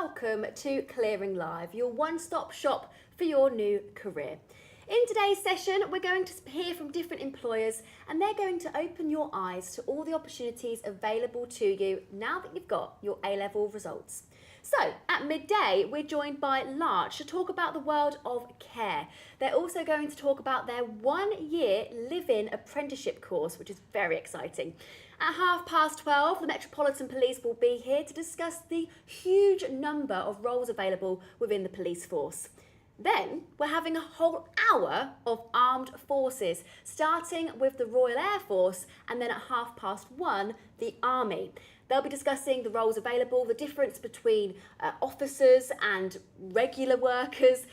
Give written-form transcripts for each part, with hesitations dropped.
welcome to Clearing Live, your one-stop shop for your new career. In today's session, we're going to hear from different employers and they're going to open your eyes to all the opportunities available to you now that you've got your A-level results. So, at midday, we're joined by Larch to talk about the world of care. They're also going to talk about their one-year live-in apprenticeship course, which is very exciting. At 12:30, the Metropolitan Police will be here to discuss the huge number of roles available within the police force. Then we're having a whole hour of armed forces, starting with the Royal Air Force and then at 1:30, the Army. They'll be discussing the roles available, the difference between officers and regular workers,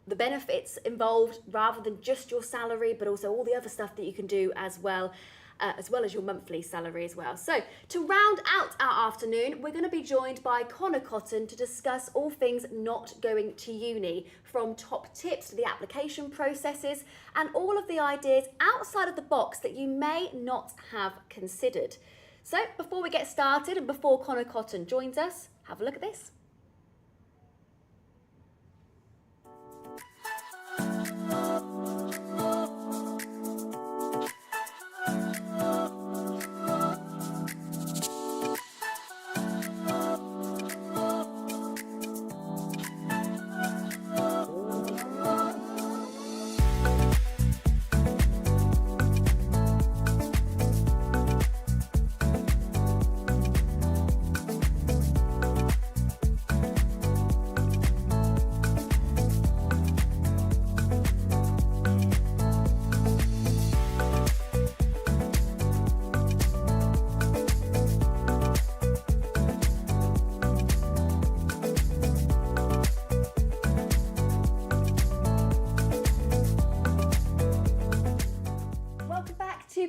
the benefits involved rather than just your salary, but also all the other stuff that you can do as well as your monthly salary as well. So to round out our afternoon, we're going to be joined by Connor Cotton to discuss all things not going to uni, from top tips to the application processes and all of the ideas outside of the box that you may not have considered. So before we get started and before Connor Cotton joins us, have a look at this.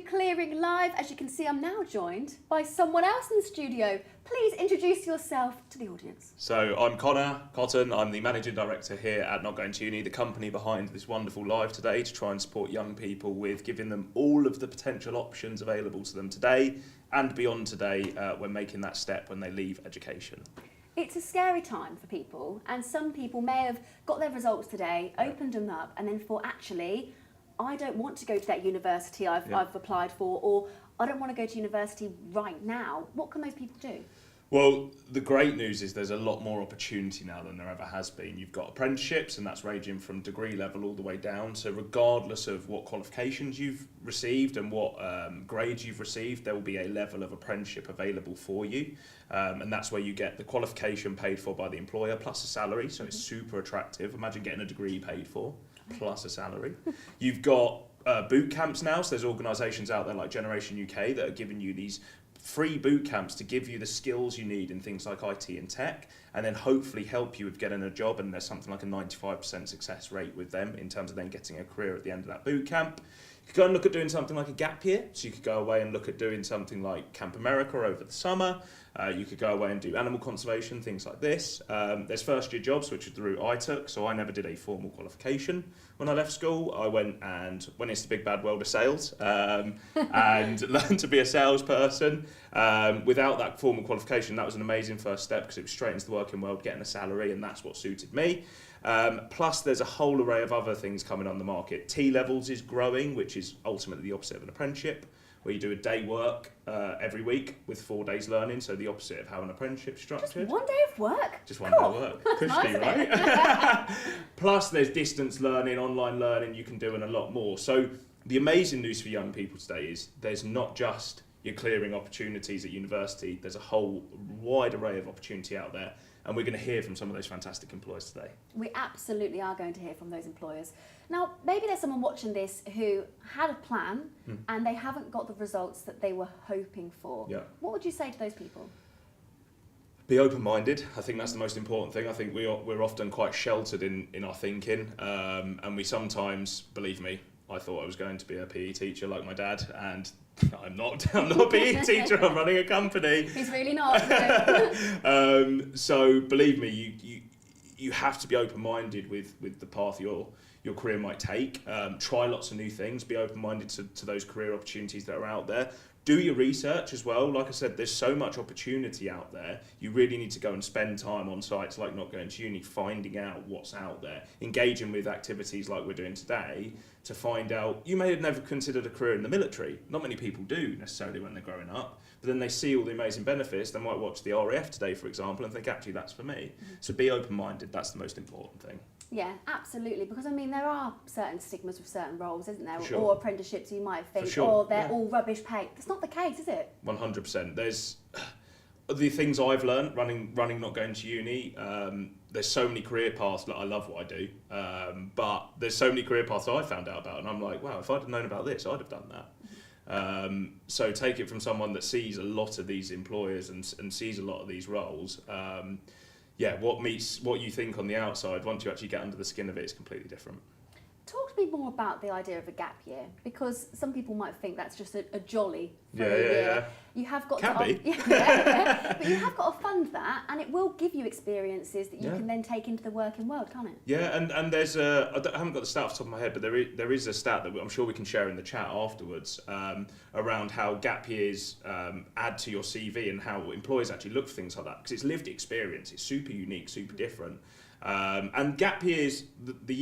Clearing Live. As you can see, I'm now joined by someone else in the studio. Please introduce yourself to the audience. So I'm Connor Cotton. I'm the Managing Director here at Not Going to Uni, the company behind this wonderful live today to try and support young people with giving them all of the potential options available to them today and beyond today when making that step when they leave education. It's a scary time for people, and some people may have got their results today, opened them up, and then thought, actually, I don't want to go to that university I've applied for, or I don't want to go to university right now. What can those people do? Well, the great news is there's a lot more opportunity now than there ever has been. You've got apprenticeships, and that's ranging from degree level all the way down. So regardless of what qualifications you've received and what grades you've received, there will be a level of apprenticeship available for you. And that's where you get the qualification paid for by the employer plus a salary. So it's super attractive. Imagine getting a degree paid for plus a salary. You've got boot camps now, so there's organisations out there like Generation UK that are giving you these free boot camps to give you the skills you need in things like IT and tech, and then hopefully help you with getting a job, and there's something like a 95% success rate with them in terms of then getting a career at the end of that boot camp. You could go and look at doing something like a gap year, so you could go away and look at doing something like Camp America over the summer. You could go away and do animal conservation, things like this. There's first year jobs, which is the route I took, so I never did a formal qualification. When I left school, I went into the big bad world of sales and learned to be a salesperson. Without that formal qualification, that was an amazing first step because it was straight into the working world, getting a salary, and that's what suited me. Plus, there's a whole array of other things coming on the market. T-levels is growing, which is ultimately the opposite of an apprenticeship, where you do a day work every week with 4 days learning, so the opposite of how an apprenticeship's structured. Just 1 day of work? Just one day of work. Cushy, right? Plus, there's distance learning, online learning you can do, and a lot more. So the amazing news for young people today is there's not just your clearing opportunities at university, there's a whole wide array of opportunity out there. And we're going to hear from some of those fantastic employers today. We absolutely are going to hear from those employers. Now, maybe there's someone watching this who had a plan and they haven't got the results that they were hoping for. Yeah. What would you say to those people? Be open-minded. I think that's the most important thing. I think we're often quite sheltered in our thinking, and we sometimes, believe me, I thought I was going to be a PE teacher like my dad, and I'm not a PE teacher, I'm running a company. He's really not. So believe me, you have to be open-minded with the path your career might take. Try lots of new things, be open-minded to those career opportunities that are out there. do your research as well. Like I said, there's so much opportunity out there. You really need to go and spend time on sites like Not Going to Uni, finding out what's out there, engaging with activities like we're doing today to find out. You may have never considered a career in the military. Not many people do necessarily when they're growing up, but then they see all the amazing benefits. They might watch the RAF today, for example, and think, actually, that's for me. So be open-minded. That's the most important thing. Yeah, absolutely. Because I mean, there are certain stigmas with certain roles, isn't there? Sure. Or apprenticeships, you might think, sure, or they're yeah. all rubbish pay. That's not the case, is it? 100%. There's the things I've learned running, Not Going to Uni. There's so many career paths. Like, I love what I do, but there's so many career paths that I found out about, and I'm like, wow, if I'd have known about this, I'd have done that. So take it from someone that sees a lot of these employers and sees a lot of these roles. What you think on the outside, once you actually get under the skin of it, is completely different. Talk to me more about the idea of a gap year, because some people might think that's just a jolly for Yeah, a yeah, year. yeah. You have got Can to, be. but you have got to fund that, and it will give you experiences that you Yeah. can then take into the working world, can't it? Yeah, and there's I haven't got the stat off the top of my head, but there is a stat that I'm sure we can share in the chat afterwards around how gap years add to your CV and how employers actually look for things like that, because it's lived experience. It's super unique, super different. And gap years, the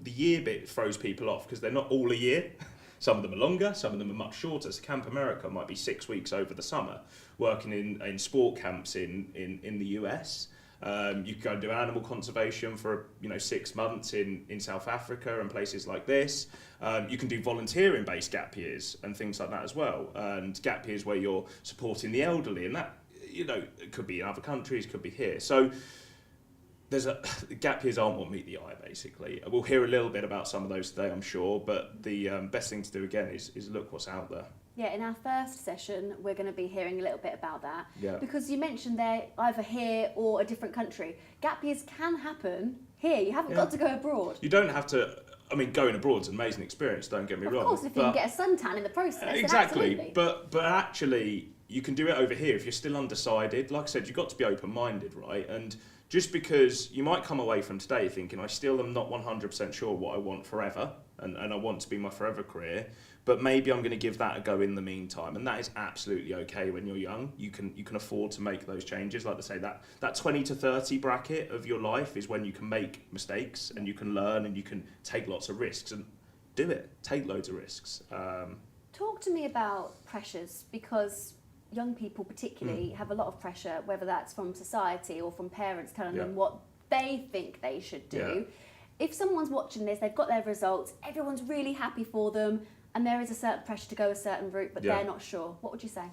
year bit throws people off because they're not all a year. Some of them are longer, some of them are much shorter. So Camp America might be 6 weeks over the summer, working in sport camps in the US. You can go and do animal conservation for 6 months in South Africa and places like this. You can do volunteering-based gap years and things like that as well. And gap years where you're supporting the elderly, and that it could be in other countries, could be here. So gap years aren't what meet the eye, basically. We'll hear a little bit about some of those today, I'm sure, but the best thing to do again is look what's out there. Yeah, in our first session, we're going to be hearing a little bit about that. Yeah. Because you mentioned they're either here or a different country. Gap years can happen here. You haven't got to go abroad. You don't have to. I mean, going abroad's an amazing experience, don't get me wrong. Of course, if you can get a suntan in the process, then exactly. absolutely. But actually, you can do it over here if you're still undecided. Like I said, you've got to be open-minded, right? And just because you might come away from today thinking, I still am not 100% sure what I want forever, and I want to be my forever career, but maybe I'm going to give that a go in the meantime. And that is absolutely okay when you're young. You can afford to make those changes. Like they say, that 20 to 30 bracket of your life is when you can make mistakes and you can learn and you can take lots of risks and do it. Take loads of risks. Talk to me about pressures, because young people particularly have a lot of pressure, whether that's from society or from parents telling them what they think they should do. Yeah. If someone's watching this, they've got their results, everyone's really happy for them, and there is a certain pressure to go a certain route, but they're not sure, what would you say?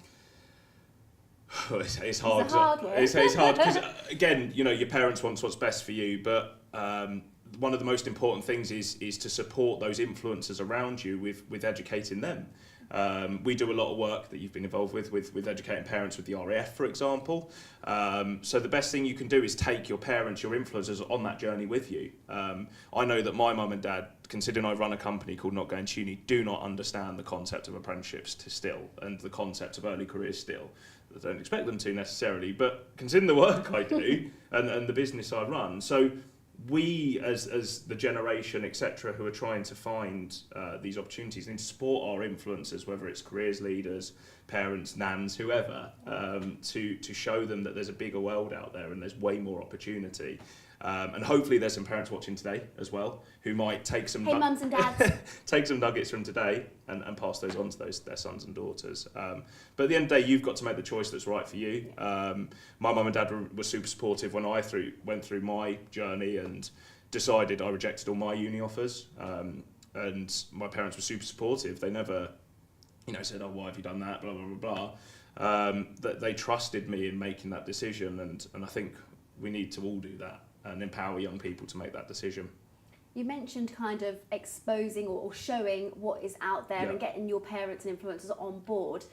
It's hard. It's a hard one. It's hard because, again, your parents want what's best for you, but one of the most important things is to support those influencers around you with educating them. We do a lot of work that you've been involved with educating parents with the RAF, for example. So the best thing you can do is take your parents, your influencers on that journey with you. I know that my mum and dad, considering I run a company called Not Going to Uni, do not understand the concept of apprenticeships still and the concept of early careers still. I don't expect them to necessarily, but considering the work I do and the business I run, so we as the generation, etc., who are trying to find these opportunities and support our influencers, whether it's careers leaders, parents, nans, whoever, to show them that there's a bigger world out there and there's way more opportunity. And hopefully there's some parents watching today as well who might take some mums and dads. take some nuggets from today and pass those on to their sons and daughters. But at the end of the day, you've got to make the choice that's right for you. My mum and dad were super supportive when I went through my journey and decided I rejected all my uni offers. And my parents were super supportive. They never, said, "Oh, why have you done that?" Blah blah blah blah. That they trusted me in making that decision, and I think we need to all do that and empower young people to make that decision. You mentioned kind of exposing or showing what is out there and getting your parents and influencers on board.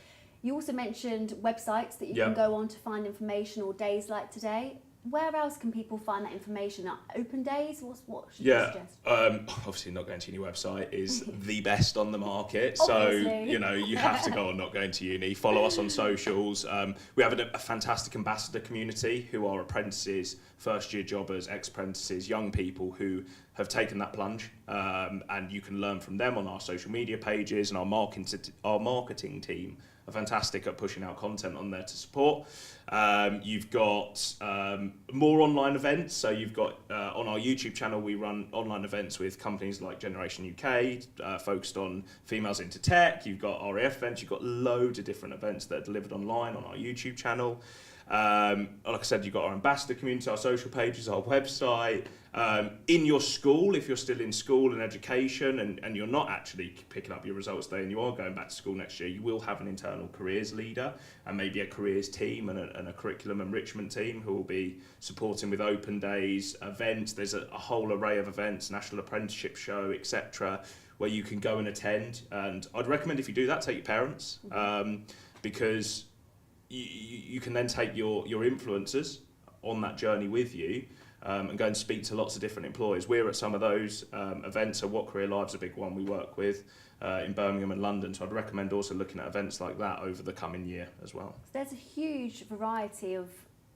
You also mentioned websites that you can go on to find information, or days like today. Where else can people find that information? Open days? What should you suggest? Obviously Not Going to Uni website is the best on the market. Obviously. So, you have to go on Not Going to Uni. Follow us on socials. We have a fantastic ambassador community who are apprentices, first year jobbers, ex-apprentices, young people who have taken that plunge, and you can learn from them on our social media pages, and our marketing team are fantastic at pushing out content on there to support. You've got more online events, so you've got on our YouTube channel we run online events with companies like Generation UK, focused on females into tech. You've got RAF events, you've got loads of different events that are delivered online on our YouTube channel. Like I said, you've got our ambassador community, our social pages, our website. In your school, if you're still in school and education and you're not actually picking up your results there and you are going back to school next year, you will have an internal careers leader and maybe a careers team and a curriculum enrichment team who will be supporting with open days, events. There's a whole array of events, national apprenticeship show, etc., where you can go and attend. And I'd recommend if you do that, take your parents, because you can then take your influencers on that journey with you, and go and speak to lots of different employers. We're at some of those events, so What Career Live's a big one we work with in Birmingham and London, so I'd recommend also looking at events like that over the coming year as well. There's a huge variety of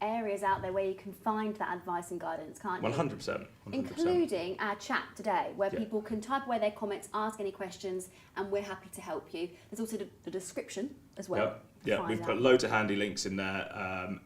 areas out there where you can find that advice and guidance, can't you? 100%. Including our chat today, where people can type away their comments, ask any questions, and we're happy to help you. There's also the description as well. Yeah, we've put loads of handy links in there,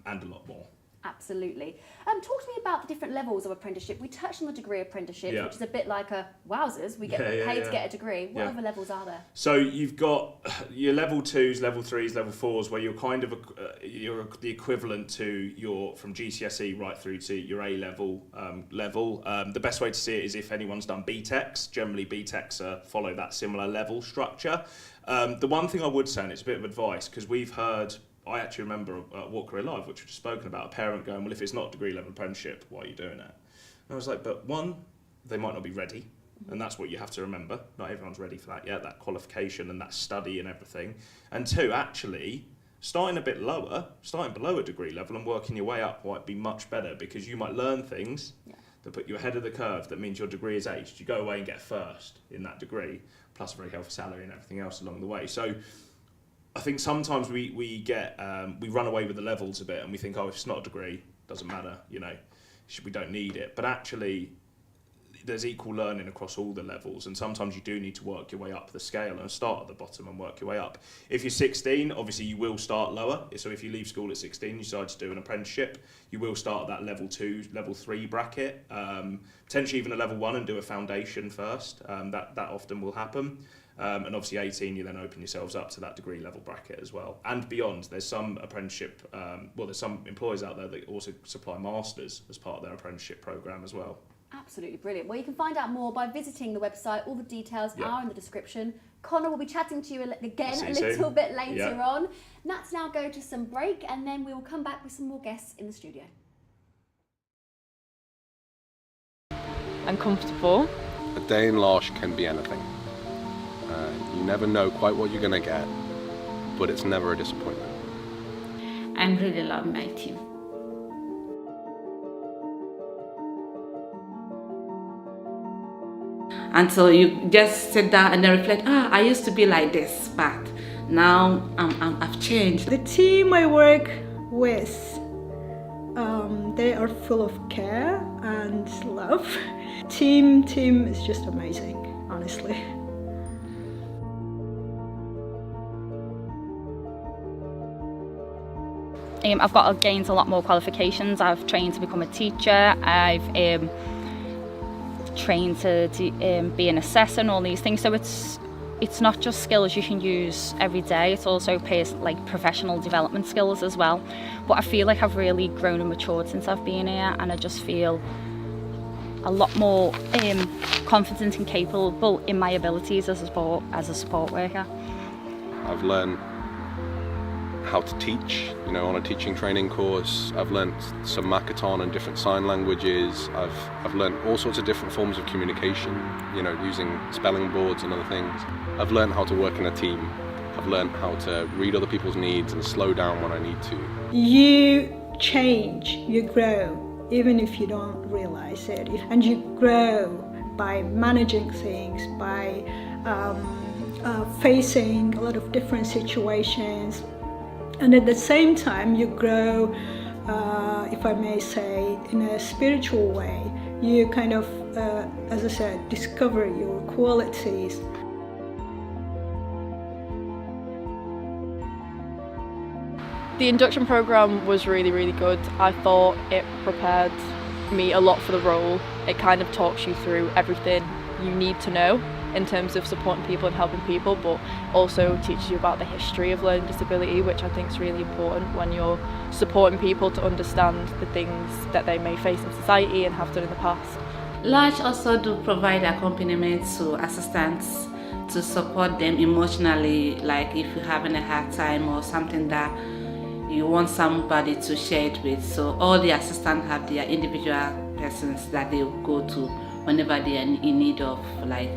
and a lot more. Absolutely. Talk to me about the different levels of apprenticeship. We touched on the degree apprenticeship, which is a bit like a wowzers, we get paid to get a degree. What other levels are there? So you've got your level 2s, level 3s, level 4s, where you're kind of you're the equivalent to your from GCSE right through to your A level level. The best way to see it is if anyone's done BTECs. Generally, BTECs follow that similar level structure. The one thing I would say, and it's a bit of advice, because we've heard. I actually remember at What Career Live, which we've just spoken about, a parent going, well, if it's not degree level apprenticeship, why are you doing it? And I was like, but one, they might not be ready. And that's what you have to remember. Not everyone's ready for that yet, that qualification and that study and everything. And two, actually, starting a bit lower, starting below a degree level and working your way up might be much better, because you might learn things that put you ahead of the curve. That means your degree is aged. You go away and get first in that degree, plus a very healthy salary and everything else along the way. So I think sometimes we run away with the levels a bit and we think, oh, if it's not a degree, doesn't matter, we don't need it. But actually, there's equal learning across all the levels, and sometimes you do need to work your way up the scale and start at the bottom and work your way up. If you're 16, obviously you will start lower. So if you leave school at 16, you decide to do an apprenticeship, you will start at that level 2, level 3 bracket, potentially even a level 1 and do a foundation first. That often will happen. And obviously 18, you then open yourselves up to that degree level bracket as well. And beyond, there's some apprenticeship, there's some employers out there that also supply masters as part of their apprenticeship programme as well. Absolutely brilliant. Well, you can find out more by visiting the website. All the details are in the description. Connor will be chatting to you again a little bit later on. Let's now go to some break, and then we will come back with some more guests in the studio. Uncomfortable. A day in L'Arche can be anything. You never know quite what you're going to get, but it's never a disappointment. I really love my team. Until you just sit down and then reflect, I used to be like this, but now I've changed. The team I work with, they are full of care and love. Team is just amazing, honestly. I've got gained a lot more qualifications. I've trained to become a teacher. I've trained to be an assessor and all these things. So it's not just skills you can use every day. It's also professional development skills as well. But I feel like I've really grown and matured since I've been here, and I just feel a lot more confident and capable in my abilities as a support worker. I've learned how to teach, on a teaching training course. I've learnt some Makaton and different sign languages. I've learnt all sorts of different forms of communication, using spelling boards and other things. I've learnt how to work in a team. I've learnt how to read other people's needs and slow down when I need to. You change, you grow, even if you don't realize it. And you grow by managing things, by facing a lot of different situations. And at the same time, you grow, if I may say, in a spiritual way. you kind of, as I said, discover your qualities. The induction programme was really, really good. I thought it prepared me a lot for the role. It kind of talks you through everything you need to know in terms of supporting people and helping people, but also teaches you about the history of learning disability, which I think is really important when you're supporting people to understand the things that they may face in society and have done in the past. Large also do provide accompaniment to assistants to support them emotionally, like if you're having a hard time or something that you want somebody to share it with. So all the assistants have their individual persons that they go to whenever they are in need of like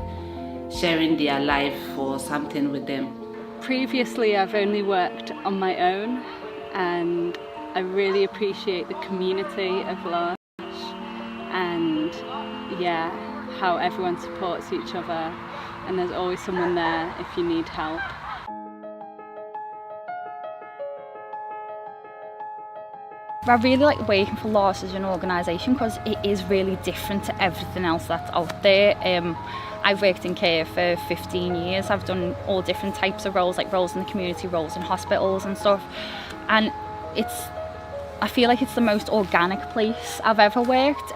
sharing their life or something with them. Previously I've only worked on my own, and I really appreciate the community of L'Arche and how everyone supports each other, and there's always someone there if you need help. I really like working for L'Arche as an organisation because it is really different to everything else that's out there. I've worked in care for 15 years. I've done all different types of roles, like roles in the community, roles in hospitals and stuff. And I feel like it's the most organic place I've ever worked.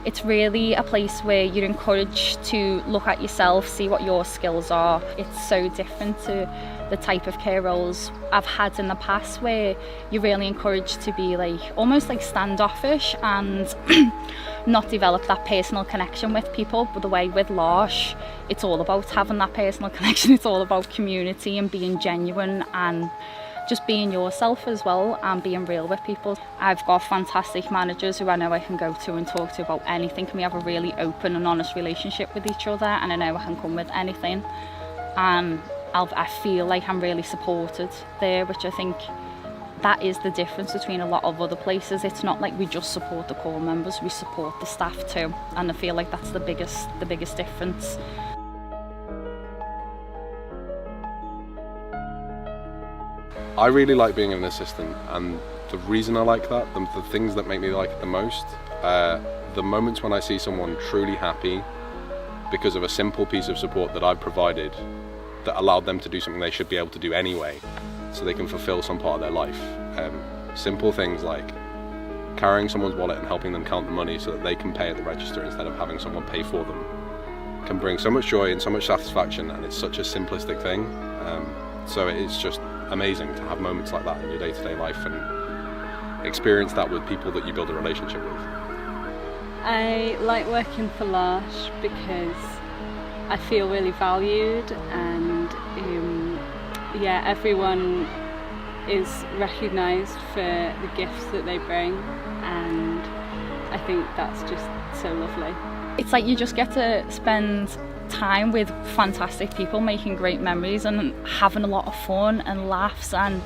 It's really a place where you're encouraged to look at yourself, see what your skills are. It's so different to the type of care roles I've had in the past, where you're really encouraged to be like almost like standoffish and not develop that personal connection with people. But the way with L'Arche, it's all about having that personal connection. It's all about community and being genuine and just being yourself as well and being real with people. I've got fantastic managers who I know I can go to and talk to about anything, and we have a really open and honest relationship with each other, and I know I can come with anything, and I feel like I'm really supported there, which I think that is the difference between a lot of other places. It's not like we just support the core members, we support the staff too, and I feel like that's the biggest difference. I really like being an assistant, and the reason I like that, the things that make me like it the most, the moments when I see someone truly happy because of a simple piece of support that I've provided that allowed them to do something they should be able to do anyway, so they can fulfill some part of their life. Simple things like carrying someone's wallet and helping them count the money so that they can pay at the register instead of having someone pay for them can bring so much joy and so much satisfaction, and it's such a simplistic thing. So it's just amazing to have moments like that in your day-to-day life and experience that with people that you build a relationship with. I like working for L'Arche because I feel really valued, and everyone is recognised for the gifts that they bring, and I think that's just so lovely. It's like you just get to spend time with fantastic people, making great memories and having a lot of fun and laughs, and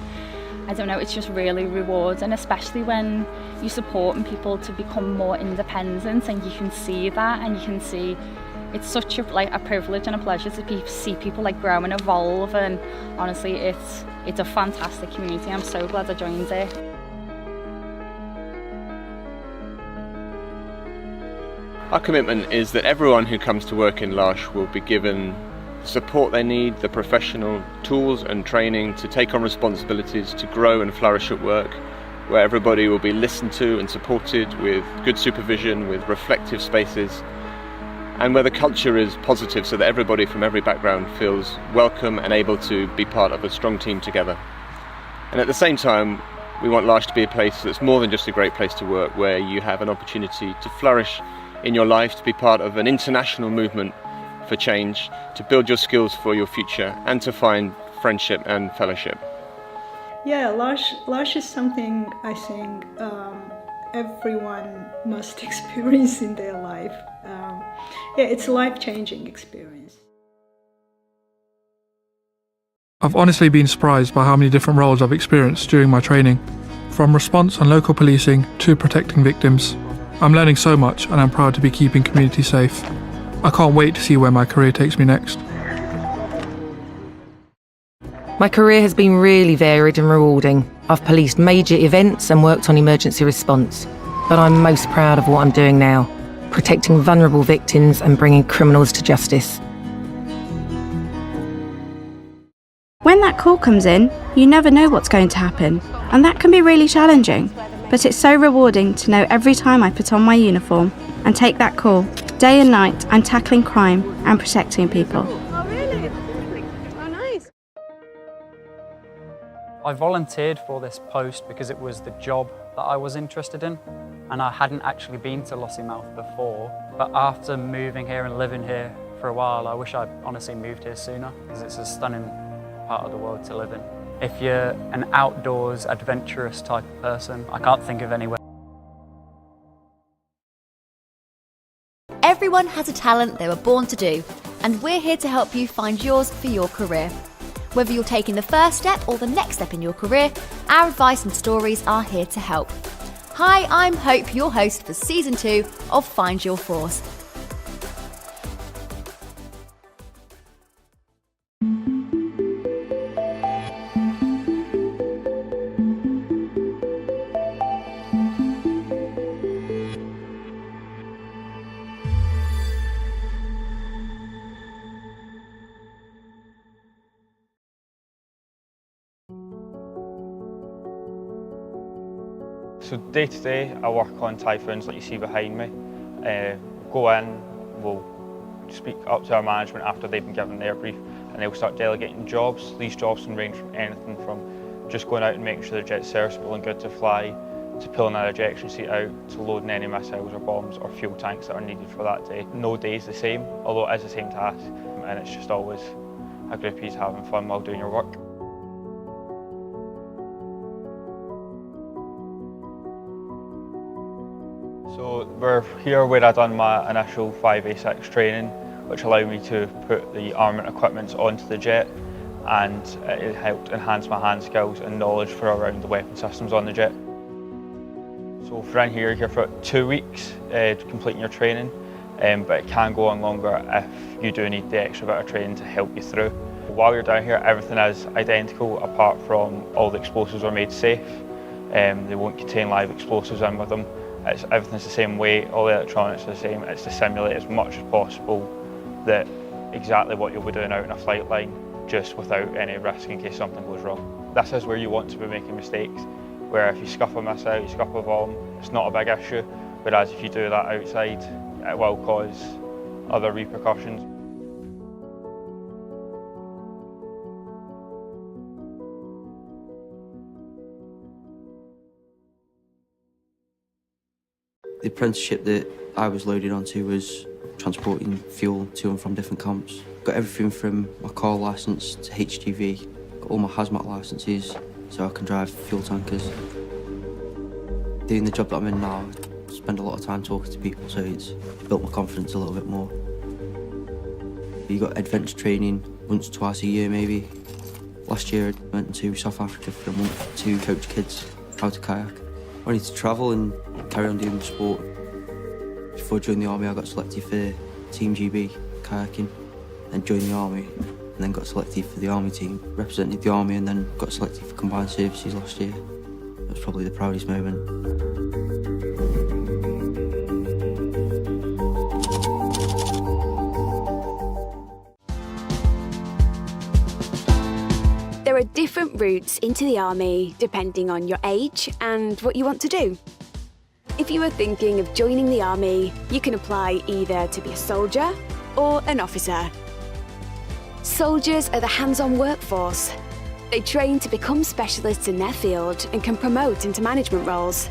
I don't know, it's just really rewarding, especially when you're supporting people to become more independent, and you can see that, and you can see it's such a privilege and a pleasure to see people like grow and evolve, and honestly it's a fantastic community. I'm so glad I joined it. Our commitment is that everyone who comes to work in L'Arche will be given the support they need, the professional tools and training to take on responsibilities, to grow and flourish at work, where everybody will be listened to and supported with good supervision, with reflective spaces, and where the culture is positive so that everybody from every background feels welcome and able to be part of a strong team together. And at the same time, we want L'Arche to be a place that's more than just a great place to work, where you have an opportunity to flourish in your life, to be part of an international movement for change, to build your skills for your future, and to find friendship and fellowship. Yeah, L'Arche is something I think everyone must experience in their life. It's a life-changing experience. I've honestly been surprised by how many different roles I've experienced during my training, from response and local policing to protecting victims. I'm learning so much, and I'm proud to be keeping community safe. I can't wait to see where my career takes me next. My career has been really varied and rewarding. I've policed major events and worked on emergency response, but I'm most proud of what I'm doing now. protecting vulnerable victims and bringing criminals to justice. When that call comes in, you never know what's going to happen, and that can be really challenging. But it's so rewarding to know every time I put on my uniform and take that call, day and night, I'm tackling crime and protecting people. Oh, really? Oh, nice. I volunteered for this post because it was the job that I was interested in, and I hadn't actually been to Lossiemouth before. But after moving here and living here for a while, I wish I'd honestly moved here sooner, because it's a stunning part of the world to live in. If you're an outdoors, adventurous type of person, I can't think of anywhere. Everyone has a talent they were born to do, and we're here to help you find yours for your career. Whether you're taking the first step or the next step in your career, our advice and stories are here to help. Hi, I'm Hope, your host for Season 2 of Find Your Force. So day to day, I work on typhoons like you see behind me. Go in, we'll speak up to our management after they've been given their brief, and they'll start delegating jobs. These jobs can range from anything from just going out and making sure the jet's serviceable and good to fly, to pulling an ejection seat out, to loading any missiles or bombs or fuel tanks that are needed for that day. No day is the same, although it is the same task, and it's just always a group of you having fun while doing your work. So we're here where I done my initial 5A6 training, which allowed me to put the armament equipment onto the jet, and it helped enhance my hand skills and knowledge for around the weapon systems on the jet. So for in here, you're here for 2 weeks completing your training, but it can go on longer if you do need the extra bit of training to help you through. While you're down here, everything is identical apart from all the explosives are made safe. They won't contain live explosives in with them. Everything's the same weight, all the electronics are the same. It's to simulate as much as possible that exactly what you'll be doing out in a flight line, just without any risk in case something goes wrong. This is where you want to be making mistakes, where if you scuff a missile, you scuff a bomb, it's not a big issue, whereas if you do that outside, it will cause other repercussions. The apprenticeship that I was loaded onto was transporting fuel to and from different camps. Got everything from my car licence to HGV, got all my hazmat licences so I can drive fuel tankers. Doing the job that I'm in now, I spend a lot of time talking to people, so it's built my confidence a little bit more. You got adventure training once, twice a year maybe. Last year I went to South Africa for a month to coach kids how to kayak. I wanted to travel and carry on doing the sport. Before I joined the army, I got selected for Team GB kayaking, then joined the army, and then got selected for the army team. Represented the army and then got selected for combined services last year. That was probably the proudest moment. There are different routes into the army depending on your age and what you want to do. If you are thinking of joining the army, you can apply either to be a soldier or an officer. Soldiers are the hands-on workforce. They train to become specialists in their field and can promote into management roles.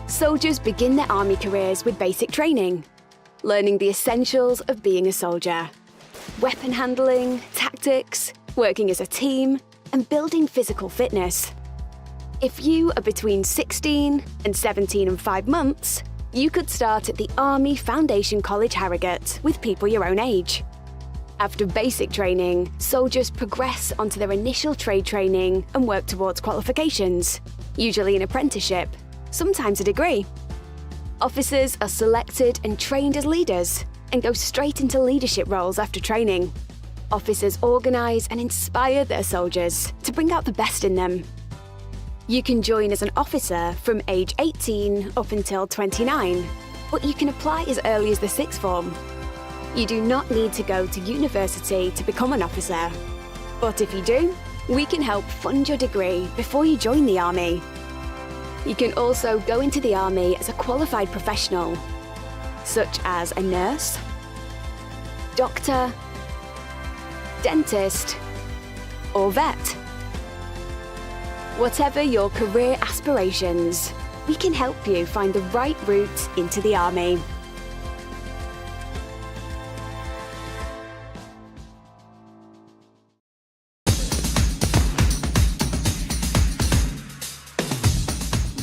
Soldiers begin their army careers with basic training, learning the essentials of being a soldier. Weapon handling, tactics, working as a team, and building physical fitness. If you are between 16 and 17 and 5 months, you could start at the Army Foundation College Harrogate with people your own age. After basic training, soldiers progress onto their initial trade training and work towards qualifications, usually an apprenticeship, sometimes a degree. Officers are selected and trained as leaders and go straight into leadership roles after training. Officers organise and inspire their soldiers to bring out the best in them. You can join as an officer from age 18 up until 29. but you can apply as early as the sixth form. You do not need to go to university to become an officer. But if you do, we can help fund your degree before you join the army. You can also go into the army as a qualified professional, such as a nurse, doctor, dentist, or vet. Whatever your career aspirations, we can help you find the right route into the army.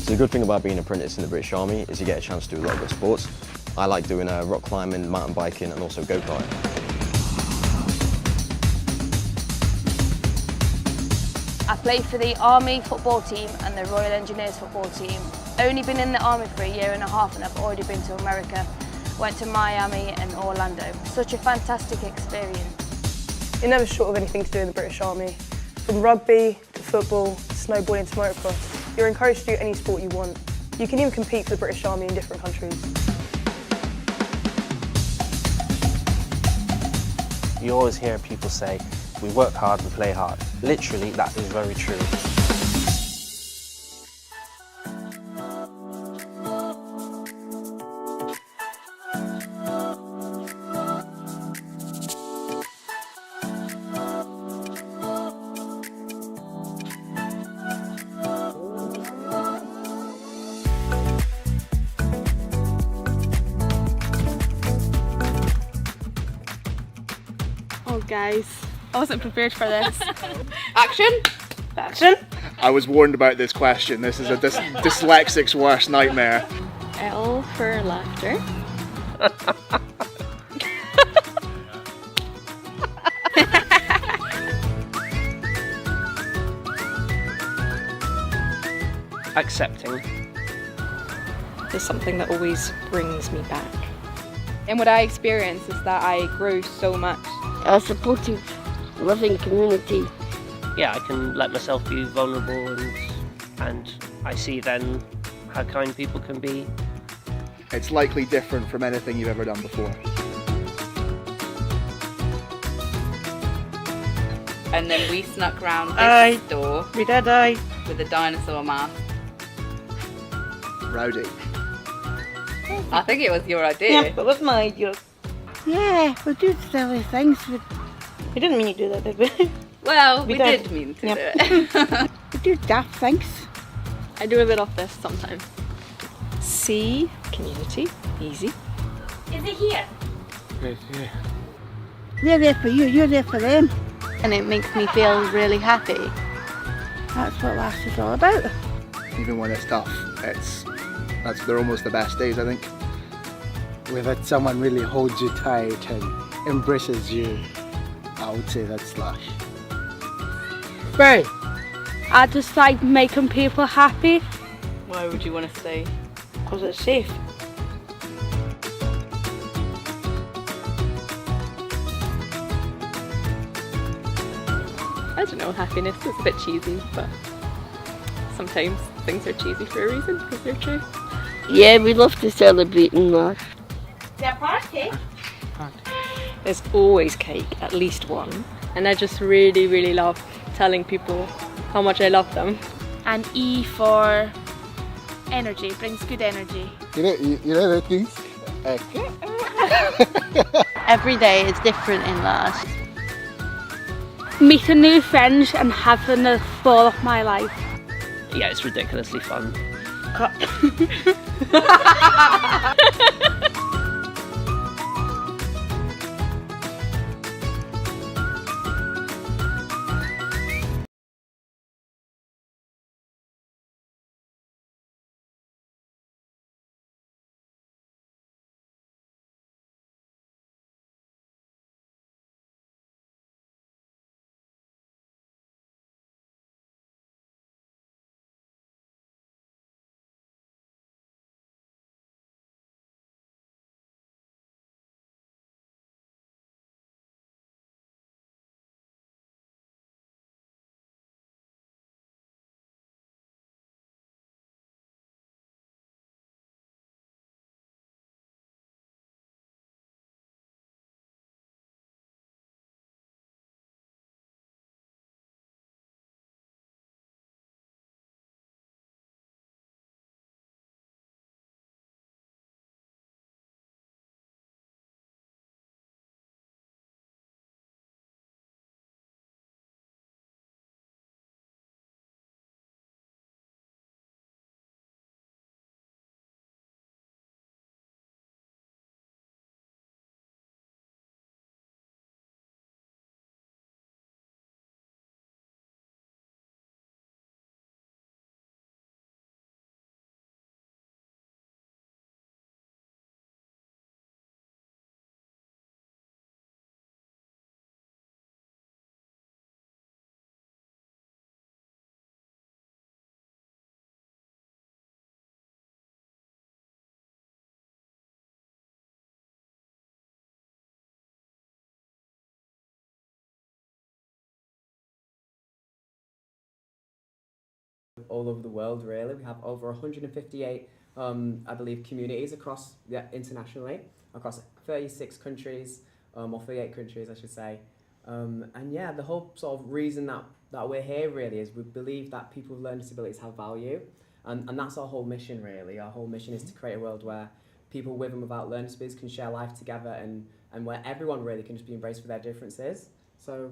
So the good thing about being an apprentice in the British Army is you get a chance to do a lot of good sports. I like doing rock climbing, mountain biking and also go-karting. I play for the Army football team and the Royal Engineers football team. Only been in the Army for a year and a half and I've already been to America. Went to Miami and Orlando. Such a fantastic experience. You're never short of anything to do in the British Army. From rugby to football, to snowboarding to motocross. You're encouraged to do any sport you want. You can even compete for the British Army in different countries. You always hear people say, we work hard, we play hard. Literally, that is very true. Oh guys, I wasn't prepared for this. Action! Action! I was warned about this question. This is a dyslexic's worst nightmare. L for laughter. Accepting. There's something that always brings me back. And what I experience is that I grow so much. A supportive, loving community. Yeah, I can let myself be vulnerable and I see then how kind people can be. It's likely different from anything you've ever done before. And then we snuck round this door. We did, aye. With a dinosaur mask. Rowdy. I think it was your idea. Yeah, it was my idea. Yeah, we do silly things. We didn't mean to do that, did we? Well, we did mean to do it. We do daft things. I do a bit of this sometimes. C, community, easy. Is it here? Right here. They're there for you, you're there for them. And it makes me feel really happy. That's what Lash is all about. Even when it's tough, they're almost the best days, I think. Whether someone really holds you tight and embraces you, I would say that's Lash. Right. I just like making people happy. Why would you want to stay? Because it's safe. I don't know, happiness is a bit cheesy, but sometimes things are cheesy for a reason because they're true. Yeah, we love to celebrate in Lash. Is there a party? There's always cake, at least one. And I just really, really love telling people how much I love them. And E for energy, brings good energy. You know that things? Every day is different in Lash. Meeting new friends and having the ball of my life. Yeah, it's ridiculously fun. all over the world, really. We have over 158, I believe, communities internationally, across 36 countries, or 38 countries, I should say. And yeah, the whole sort of reason that we're here really is we believe that people with learning disabilities have value. And that's our whole mission, really. Our whole mission is to create a world where people with and without learning disabilities can share life together, and where everyone really can just be embraced for their differences. So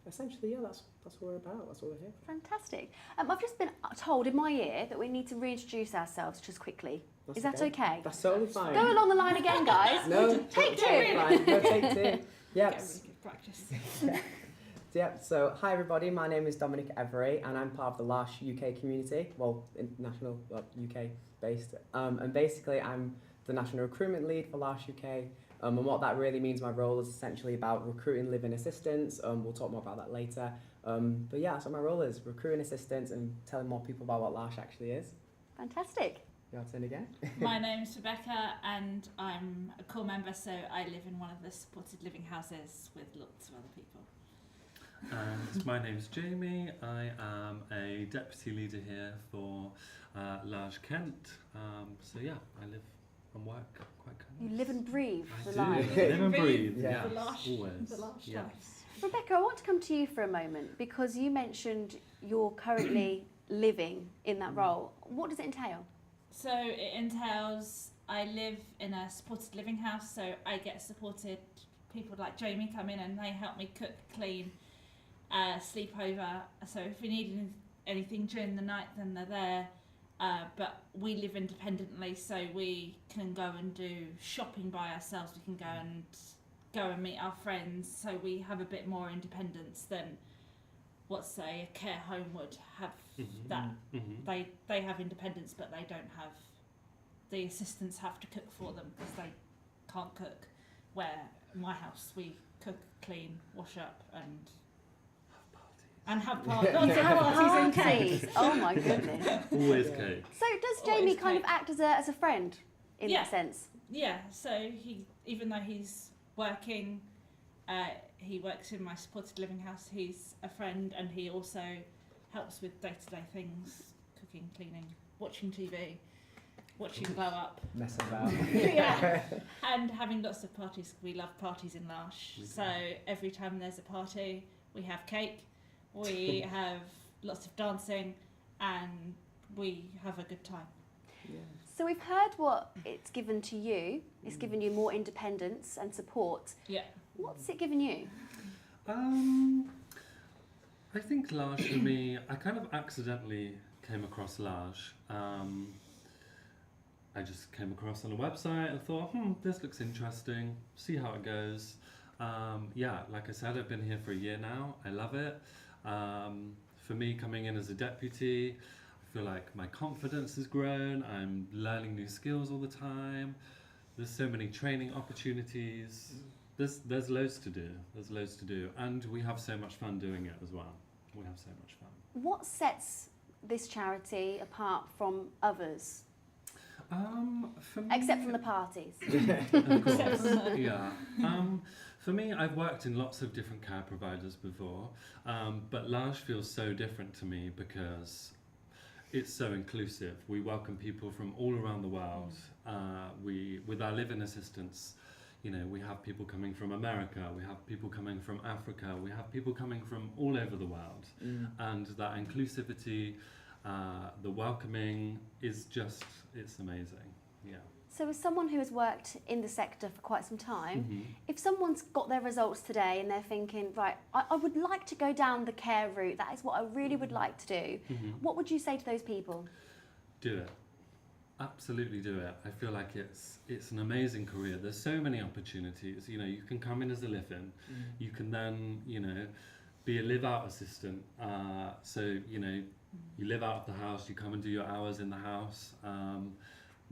essentially, yeah, that's what we're about. That's what we're here. Fantastic. I've just been told in my ear that we need to reintroduce ourselves just quickly. Is that okay? That's totally fine. Go along the line again, guys. No, take two. Fine. No, take two. Yep. Get really good practice. Yep, so hi everybody, my name is Dominic Every and I'm part of the L'Arche UK community, well, international, UK based. And basically I'm the National Recruitment Lead for L'Arche UK. And what that really means, my role is essentially about recruiting live-in assistants. We'll talk more about that later. But yeah, so my role is recruiting assistants and telling more people about what L'Arche actually is. Fantastic. Your turn again. My name's Rebecca and I'm a core member, so I live in one of the supported living houses with lots of other people. And my name's Jamie. I am a deputy leader here for L'Arche Kent. So yeah, I live and work quite close. You live and breathe the I life. do. Live and breathe, yeah. yes, The L'Arche, always. the L'Arche Yes. life. Rebecca, I want to come to you for a moment because you mentioned you're currently living in that role. What does it entail? So it entails I live in a supported living house, so I get supported. People like Jamie come in and they help me cook, clean, sleep over. So if we need anything during the night, then they're there. But we live independently, so we can go and do shopping by ourselves. We can go and meet our friends. So we have a bit more independence than what, say, a care home would have. They have independence, but they don't have. The assistants have to cook for them because they can't cook. Where in my house we cook, clean, wash up, and have parties. Have parties. Oh my goodness. Always cake. So does Jamie kind of act as a friend in Yeah. that sense? Yeah, so he, even though he's working, he works in my supported living house, he's a friend, and he also helps with day-to-day things, cooking, cleaning, watching TV, watching blow up. Messing about. Yeah, and having lots of parties. We love parties in L'Arche, so every time there's a party, we have cake, we have lots of dancing, and we have a good time. So we've heard what it's given to you. It's given you more independence and support. Yeah. What's it given you? I think L'Arche for me, I kind of accidentally came across L'Arche. I just came across on a website and thought, this looks interesting, see how it goes. Yeah, like I said, I've been here for a year now. I love it. For me, coming in as a deputy, I feel like my confidence has grown. I'm learning new skills all the time. There's so many training opportunities. There's loads to do. There's loads to do. And we have so much fun doing it as well. We have so much fun. What sets this charity apart from others? For me, except from the parties. Of course, yeah. For me, I've worked in lots of different care providers before, but L'Arche feels so different to me because it's so inclusive. We welcome people from all around the world. With our live-in assistants, you know, we have people coming from America, we have people coming from Africa, we have people coming from all over the world, and that inclusivity. The welcoming is just, it's amazing, yeah. So as someone who has worked in the sector for quite some time, if someone's got their results today and they're thinking, right, I would like to go down the care route, that is what I really would like to do, what would you say to those people? Do it. Absolutely do it. I feel like it's an amazing career. There's so many opportunities. You know, you can come in as a live-in, you can then, you know, be a live-out assistant. So, you know, you live out of the house, you come and do your hours in the house.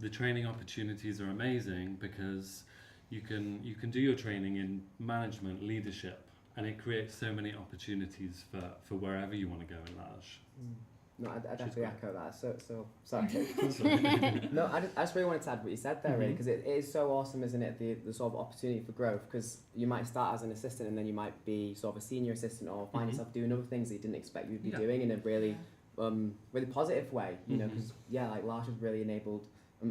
The training opportunities are amazing because you can do your training in management, leadership, and it creates so many opportunities for wherever you want to go in L'Arche. No, I definitely echo that. So sorry. No, I just really wanted to add what you said there, really, because it is so awesome, isn't it? The sort of opportunity for growth, because you might start as an assistant and then you might be sort of a senior assistant or find yourself doing other things that you didn't expect you'd be doing in a really really positive way, you know, because like Lash has really enabled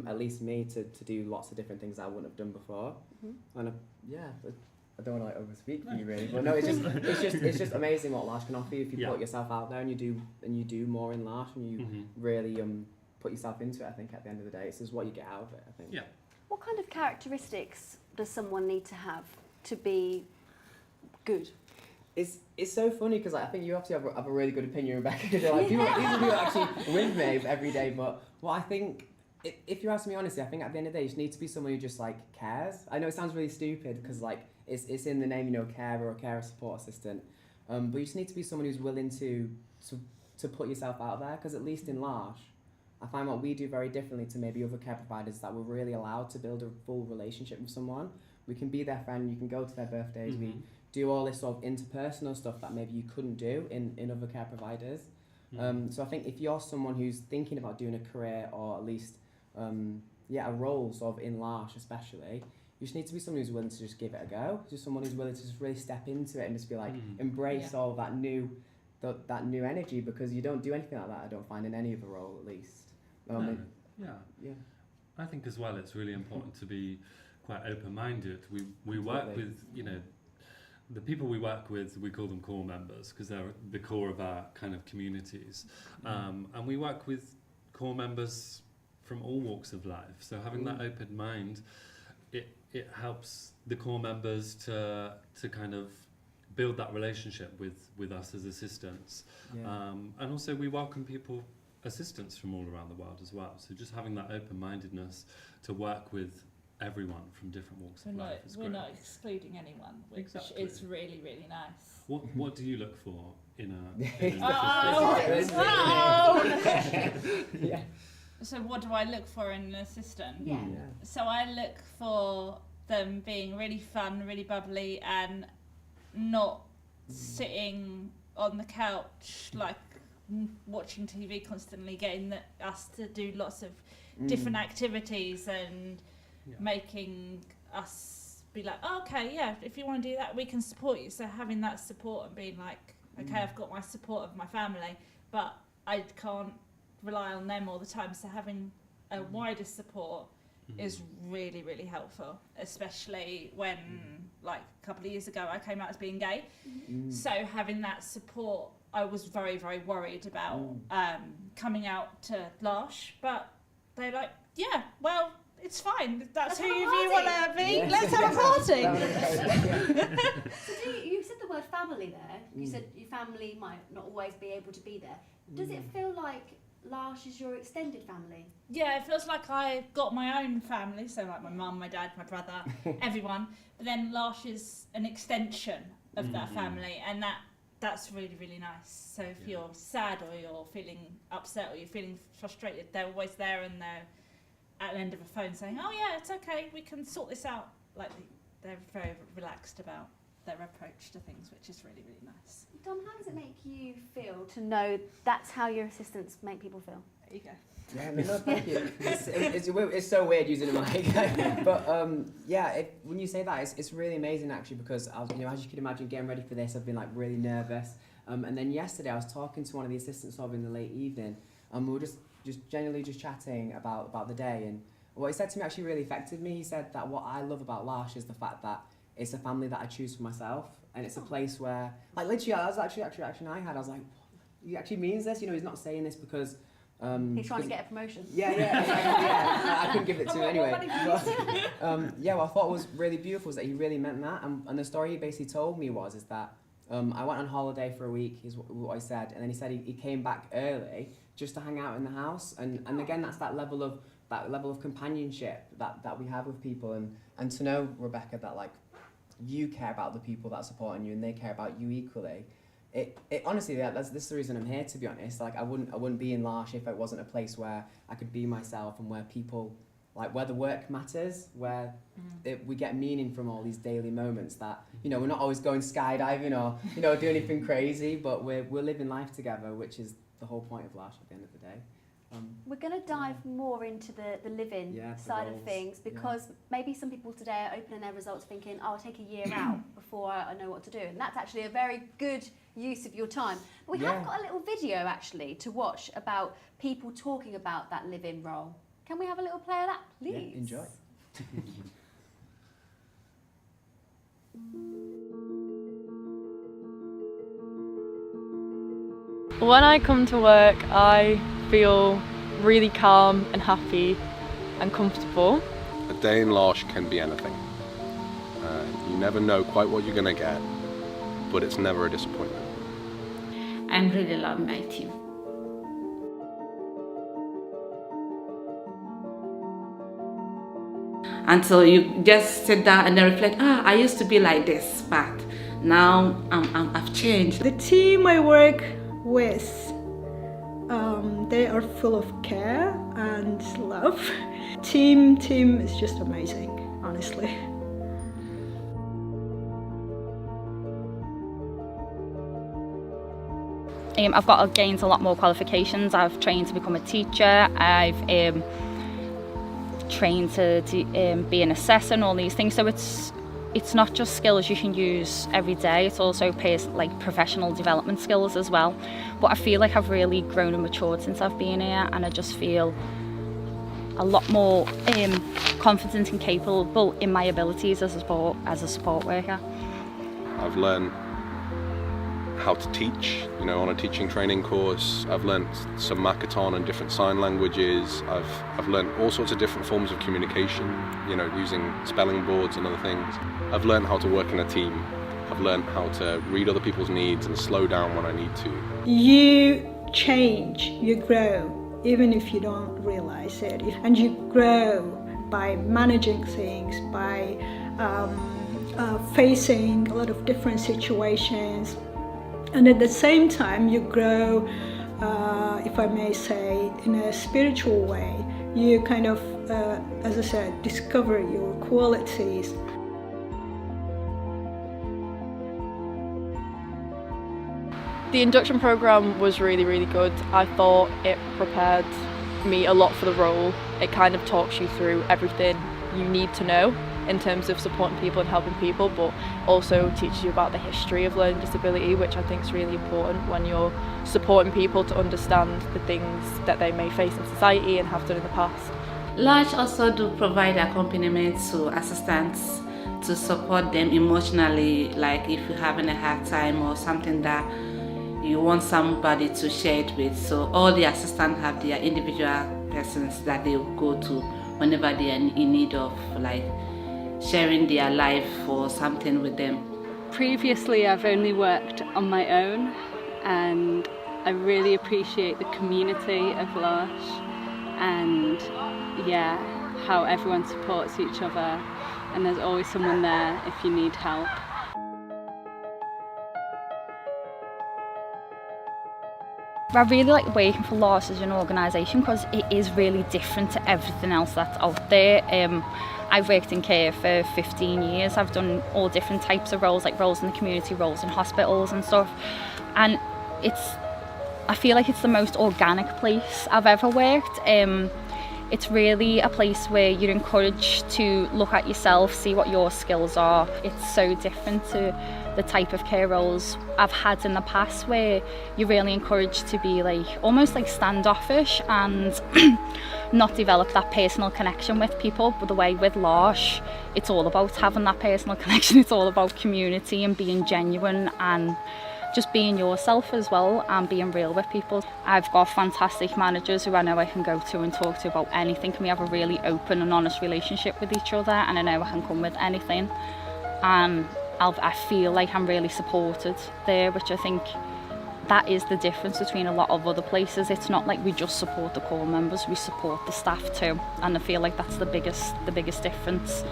at least me to do lots of different things that I wouldn't have done before, and I don't want to like overspeak for you really, but no, it's just amazing what Lash can offer you if you put yourself out there and you do more in Lash and you really put yourself into it. I think at the end of the day, it's just what you get out of it. I think. Yeah. What kind of characteristics does someone need to have to be good? It's so funny because like, I think you obviously have a really good opinion, Rebecca. Because like, these are people actually with me every day. But what I think, if you ask me honestly, I think at the end of the day, you just need to be someone who just like cares. I know it sounds really stupid because like it's in the name, you know, carer or carer support assistant. But you just need to be someone who's willing to put yourself out there. Because at least in Lash, I find what we do very differently to maybe other care providers, that we're really allowed to build a full relationship with someone. We can be their friend. You can go to their birthdays. We do all this sort of interpersonal stuff that maybe you couldn't do in other care providers. So I think if you're someone who's thinking about doing a career or at least a role sort of in Lash especially, you just need to be someone who's willing to just give it a go. Just someone who's willing to just really step into it and just be like embrace all that new energy, because you don't do anything like that, I don't find, in any other role at least. I think as well it's really important to be quite open-minded. We work with, you know, the people we work with, we call them core members because they're the core of our kind of communities. And we work with core members from all walks of life. So having that open mind, it helps the core members to kind of build that relationship with us as assistants. And also we welcome assistants from all around the world as well. So just having that open-mindedness to work with everyone from different walks of life is great. We're not excluding anyone, which is really, really nice. What do you look for in an assistant? So what do I look for in an assistant? Yeah. So I look for them being really fun, really bubbly, and not sitting on the couch like watching TV constantly, getting us to do lots of different activities and making us be like, oh, okay, yeah, if you want to do that, we can support you. So having that support and being like, okay, I've got my support of my family, but I can't rely on them all the time. So having a wider support is really, really helpful, especially when, like a couple of years ago, I came out as being gay. So having that support, I was very, very worried about coming out to Lash, but they're like, yeah, well, it's fine. That's who you want to be. Let's have a party. So you said the word family there. You said your family might not always be able to be there. Does it feel like Lash is your extended family? Yeah, it feels like I've got my own family, so like my mum, my dad, my brother, everyone. But then Lash is an extension of that family, and that's really, really nice. So if you're sad or you're feeling upset or you're feeling frustrated, they're always there, and they're at the end of a phone saying, oh yeah, it's okay, we can sort this out. Like they're very relaxed about their approach to things, which is really, really nice. Dom, how does it make you feel to know that's how your assistants make people feel? There you go. Yeah, no, thank you. It's so weird using a mic, but when you say that, it's really amazing actually, because I was, you know, as you can imagine, getting ready for this, I've been like really nervous. And then yesterday I was talking to one of the assistants in the late evening, and we were just generally chatting about the day, and what he said to me actually really affected me. He said that what I love about Lash is the fact that it's a family that I choose for myself, and it's a place where, like, literally, that was actually reaction I had. I was like, he actually means this, you know, he's not saying this because he's trying to get a promotion. I couldn't give it to him anyway. But, what I thought was really beautiful is that he really meant that, and the story he basically told me is that I went on holiday for a week, is what I said, and then he said he came back early just to hang out in the house, and again, that's that level of companionship that we have with people, and to know, Rebecca, that like you care about the people that are supporting you and they care about you equally. It honestly, this is the reason I'm here, to be honest. Like I wouldn't be in Lash if it wasn't a place where I could be myself and where people, like, where the work matters, where we get meaning from all these daily moments that, you know, we're not always going skydiving or, you know, do anything crazy, but we're living life together, which is the whole point of Lash at the end of the day. We're going to dive more into the living side of things, because maybe some people today are opening their results thinking, oh, I'll take a year out before I know what to do. And that's actually a very good use of your time. We have got a little video actually to watch about people talking about that live-in role. Can we have a little play of that, please? Yeah, enjoy. When I come to work, I feel really calm and happy and comfortable. A day in L'Arche can be anything. You never know quite what you're going to get, but it's never a disappointment. I really love my team. And so you just sit down and then reflect, I used to be like this, but now I've changed. The team I work with, they are full of care and love. Team is just amazing, honestly. I've gained a lot more qualifications. I've trained to become a teacher. I've trained to be an assessor and all these things. So it's not just skills you can use every day. It's also professional development skills as well. But I feel like I've really grown and matured since I've been here, and I just feel a lot more confident and capable in my abilities as a support worker. I've learned how to teach, on a teaching training course. I've learned some Makaton and different sign languages. I've learned all sorts of different forms of communication, using spelling boards and other things. I've learned how to work in a team. I've learned how to read other people's needs and slow down when I need to. You change, you grow, even if you don't realize it. And you grow by managing things, by facing a lot of different situations. And at the same time, you grow, if I may say, in a spiritual way. You kind of, as I said, discover your qualities. The induction program was really, really good. I thought it prepared me a lot for the role. It kind of talks you through everything you need to know in terms of supporting people and helping people, but also teaches you about the history of learning disability, which I think is really important when you're supporting people to understand the things that they may face in society and have done in the past. L'Arche also do provide accompaniment to assistants to support them emotionally, like if you're having a hard time or something that you want somebody to share it with. So all the assistants have their individual persons that they will go to whenever they are in need of sharing their life or something with them. Previously I've only worked on my own, and I really appreciate the community of L'Arche and how everyone supports each other, and there's always someone there if you need help. I really like working for L'Arche as an organisation because it is really different to everything else that's out there. I've worked in care for 15 years. I've done all different types of roles, like roles in the community, roles in hospitals and stuff. And I feel like it's the most organic place I've ever worked. It's really a place where you're encouraged to look at yourself, see what your skills are. It's so different to the type of care roles I've had in the past, where you're really encouraged to be almost standoffish and not develop that personal connection with people. But the way with L'Arche, it's all about having that personal connection. It's all about community and being genuine and just being yourself as well and being real with people. I've got fantastic managers who I know I can go to and talk to about anything, and we have a really open and honest relationship with each other, and I know I can come with anything, and I feel like I'm really supported there, which I think that is the difference between a lot of other places. It's not like we just support the core members, we support the staff too, and I feel like that's the biggest difference.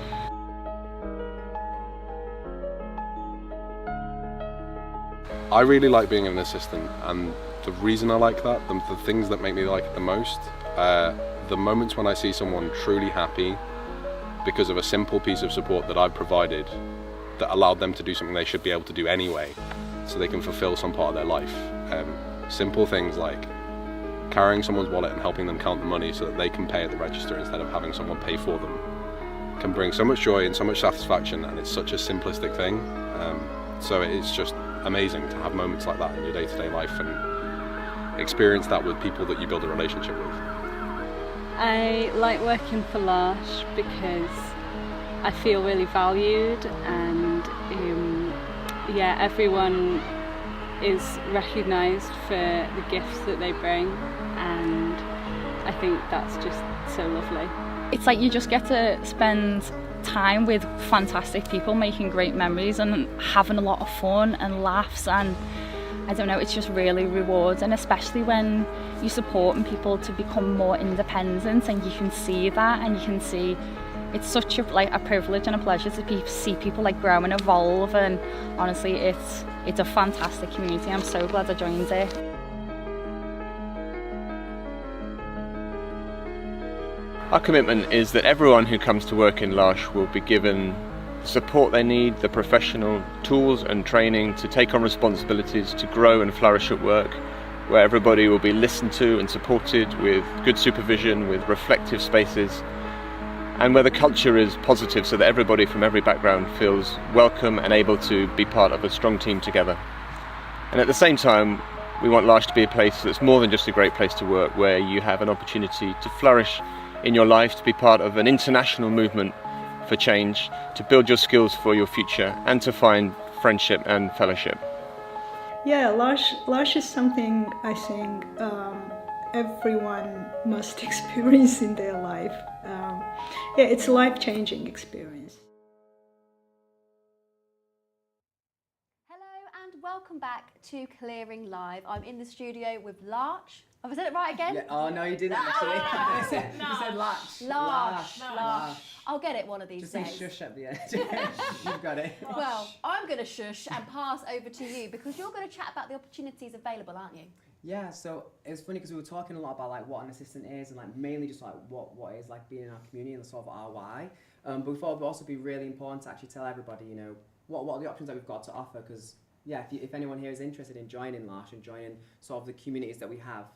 I really like being an assistant, and the reason I like that, the things that make me like it the most, the moments when I see someone truly happy because of a simple piece of support that I've provided that allowed them to do something they should be able to do anyway, so they can fulfill some part of their life. Simple things like carrying someone's wallet and helping them count the money so that they can pay at the register instead of having someone pay for them can bring so much joy and so much satisfaction, and it's such a simplistic thing. So it's just amazing to have moments like that in your day-to-day life and experience that with people that you build a relationship with. I like working for L'Arche because I feel really valued, and yeah, everyone is recognised for the gifts that they bring, and I think that's just so lovely. It's like you just get to spend time with fantastic people, making great memories and having a lot of fun and laughs, and I don't know, it's just really rewarding, especially when you're supporting people to become more independent, and you can see that, and you can see it's such a privilege and a pleasure to see people like grow and evolve, and honestly it's a fantastic community. I'm so glad I joined it. Our commitment is that everyone who comes to work in L'Arche will be given the support they need, the professional tools and training to take on responsibilities to grow and flourish at work, where everybody will be listened to and supported with good supervision, with reflective spaces, and where the culture is positive so that everybody from every background feels welcome and able to be part of a strong team together. And at the same time, we want L'Arche to be a place that's more than just a great place to work, where you have an opportunity to flourish in your life, to be part of an international movement for change, to build your skills for your future, and to find friendship and fellowship. Yeah, L'Arche is something I think everyone must experience in their life. Yeah, it's a life-changing experience. Hello and welcome back to Clearing Live. I'm in the studio with L'Arche. Have I said it right again? Yeah. Oh no, you didn't actually. You said L'Arche. L'Arche. I'll get it one of these Just days. say shush at the end. You've got it. Well, I'm going to shush and pass over to you because you're going to chat about the opportunities available, aren't you? Yeah, so it was funny because we were talking a lot about like what an assistant is, and like mainly just like what it is like being in our community and sort of our why. But we thought it would also be really important to actually tell everybody, you know, what are the options that we've got to offer, because yeah, if anyone here is interested in joining L'Arche and joining sort of the communities that we have,